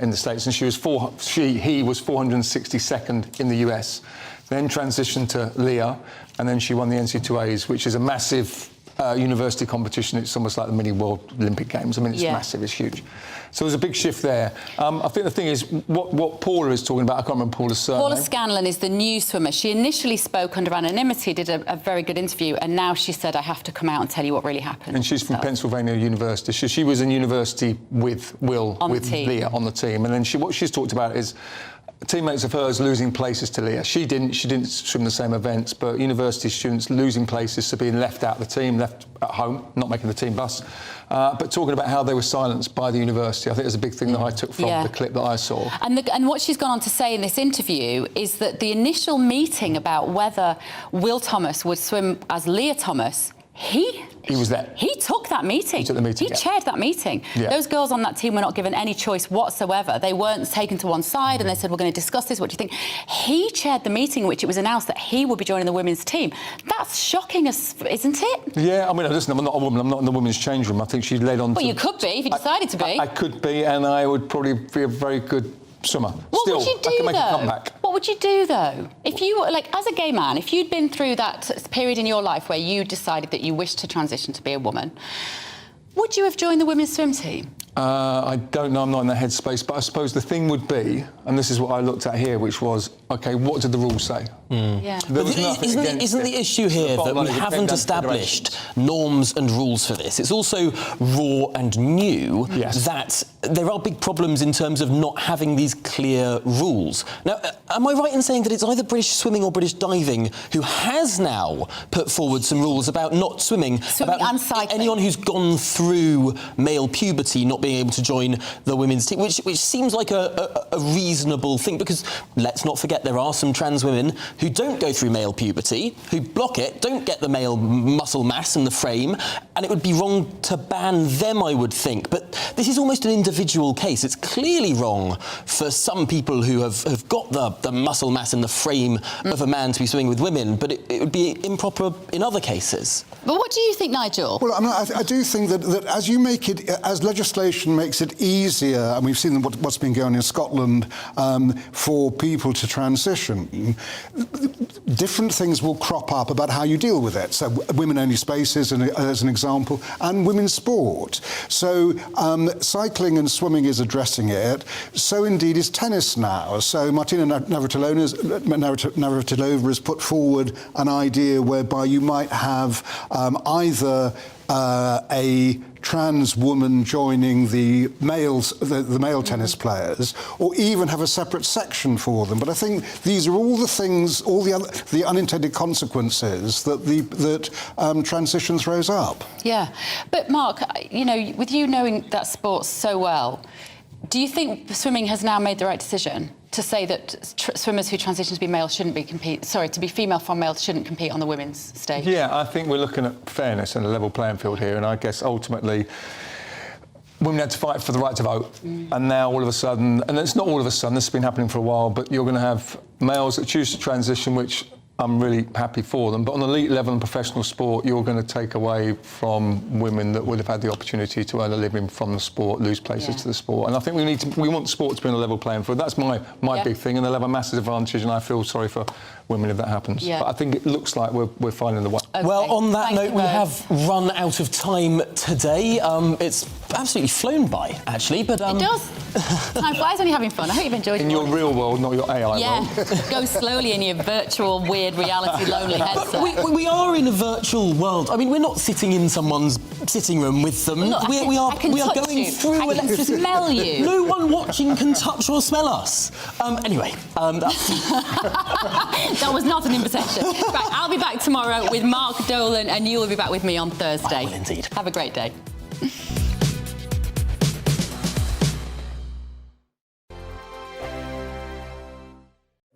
in the States, and he was 462nd in the US. Then transitioned to Leah, and then she won the NCAAs, which is a massive university competition. It's almost like the mini World Olympic Games. I mean, it's massive, it's huge. So there's a big shift there. I think the thing is, what Paula is talking about, I can't remember Paula's surname. Paula Scanlon is the new swimmer. She initially spoke under anonymity, did a very good interview, and now she said, I have to come out and tell you what really happened. And she's from Pennsylvania University. She was in university with Will, with Leah on the team. And then what she's talked about is teammates of hers losing places to Leah. She didn't swim the same events, but university students losing places, so being left out of the team, left at home, not making the team bus. But talking about how they were silenced by the university. I think there's a big thing that I took from the clip that I saw. And what she's gone on to say in this interview is that the initial meeting about whether Will Thomas would swim as Leah Thomas, he was there. He took that meeting. He took the meeting. He chaired that meeting. Yeah. Those girls on that team were not given any choice whatsoever. They weren't taken to one side and they said, we're going to discuss this. What do you think? He chaired the meeting in which it was announced that he would be joining the women's team. That's shocking, isn't it? Yeah, I mean, listen, I'm not a woman. I'm not in the women's change room. I think she led on Well, you could be if you decided to be. I could be, and I would probably be a very good swimmer. What would you do, I can make a comeback. What would you do, though? If you were, as a gay man, if you'd been through that period in your life where you decided that you wished to transition to be a woman, would you have joined the women's swim team? I don't know, I'm not in that headspace, but I suppose the thing would be, and this is what I looked at here, which was, OK, what did the rules say? Yeah. But isn't the issue here that we haven't established norms and rules for this? It's also raw and new that there are big problems in terms of not having these clear rules. Now, am I right in saying that it's either British Swimming or British Diving who has now put forward some rules about not swimming and cycling. Anyone who's gone through male puberty not being able to join the women's team, which seems like a reasonable thing, because let's not forget there are some trans women who don't go through male puberty, who block it, don't get the male muscle mass and the frame, and it would be wrong to ban them, I would think. But this is almost an individual case. It's clearly wrong for some people who have got the muscle mass and the frame of a man to be swimming with women, but it would be improper in other cases. But what do you think, Nigel? Well, I do think that as you make it, as legislation makes it easier, and we've seen what's been going on in Scotland for people to transition, different things will crop up about how you deal with it. So women-only spaces, as an example, and women's sport. So cycling and swimming is addressing it. So indeed is tennis now. So Martina Navratilova has put forward an idea whereby you might have either a trans woman joining the male tennis players, or even have a separate section for them. But I think these are all the things, all the unintended consequences that transition throws up. Yeah, but Mark, you know, with you knowing that sport so well, do you think swimming has now made the right decision to say that swimmers who transition to be male to be female from male shouldn't compete on the women's stage? Yeah, I think we're looking at fairness and a level playing field here, and I guess ultimately women had to fight for the right to vote, and now all of a sudden, and it's not all of a sudden, this has been happening for a while, but you're going to have males that choose to transition, which I'm really happy for them. But on the elite level in professional sport, you're going to take away from women that would have had the opportunity to earn a living from the sport, lose places to the sport. And I think we want sport to be on a level playing field. That's my big thing, and they'll have a massive advantage, and I feel sorry for women if that happens. Yeah. But I think it looks like we're finding the way. Okay. Well, on that note, we have run out of time today. It's absolutely flown by, actually, but... It does. Time flies when you're having fun. I hope you've enjoyed it. In your real world, not your AI world. Yeah, go slowly in your virtual, weird, reality, lonely headset. We are in a virtual world. I mean, we're not sitting in someone's sitting room with them. Look, we are going through I can smell you. No one watching can touch or smell us. Anyway, that's... That was not an invitation. Right, I'll be back tomorrow with Mark Dolan, and you will be back with me on Thursday. Well, indeed. Have a great day.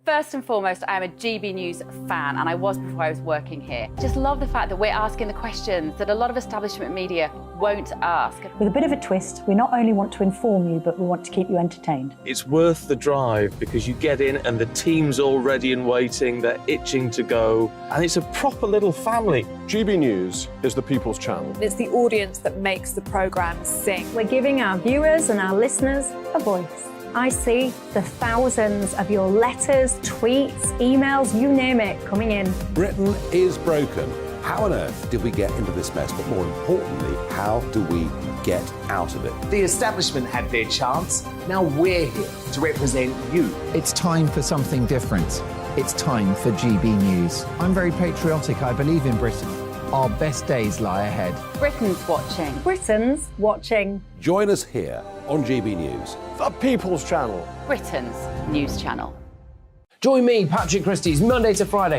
First and foremost, I am a GB News fan, and I was before I was working here. Just love the fact that we're asking the questions that a lot of establishment media won't ask. With a bit of a twist, we not only want to inform you, but we want to keep you entertained. It's worth the drive because you get in and the team's all ready and waiting, they're itching to go, and it's a proper little family. GB News is the people's channel. It's the audience that makes the programme sing. We're giving our viewers and our listeners a voice. I see the thousands of your letters, tweets, emails, you name it, coming in. Britain is broken. How on earth did we get into this mess? But more importantly, how do we get out of it? The establishment had their chance. Now we're here to represent you. It's time for something different. It's time for GB News. I'm very patriotic. I believe in Britain. Our best days lie ahead. Britain's watching. Britain's watching. Join us here on GB News. The people's channel. Britain's news channel. Join me, Patrick Christie's, Monday to Friday.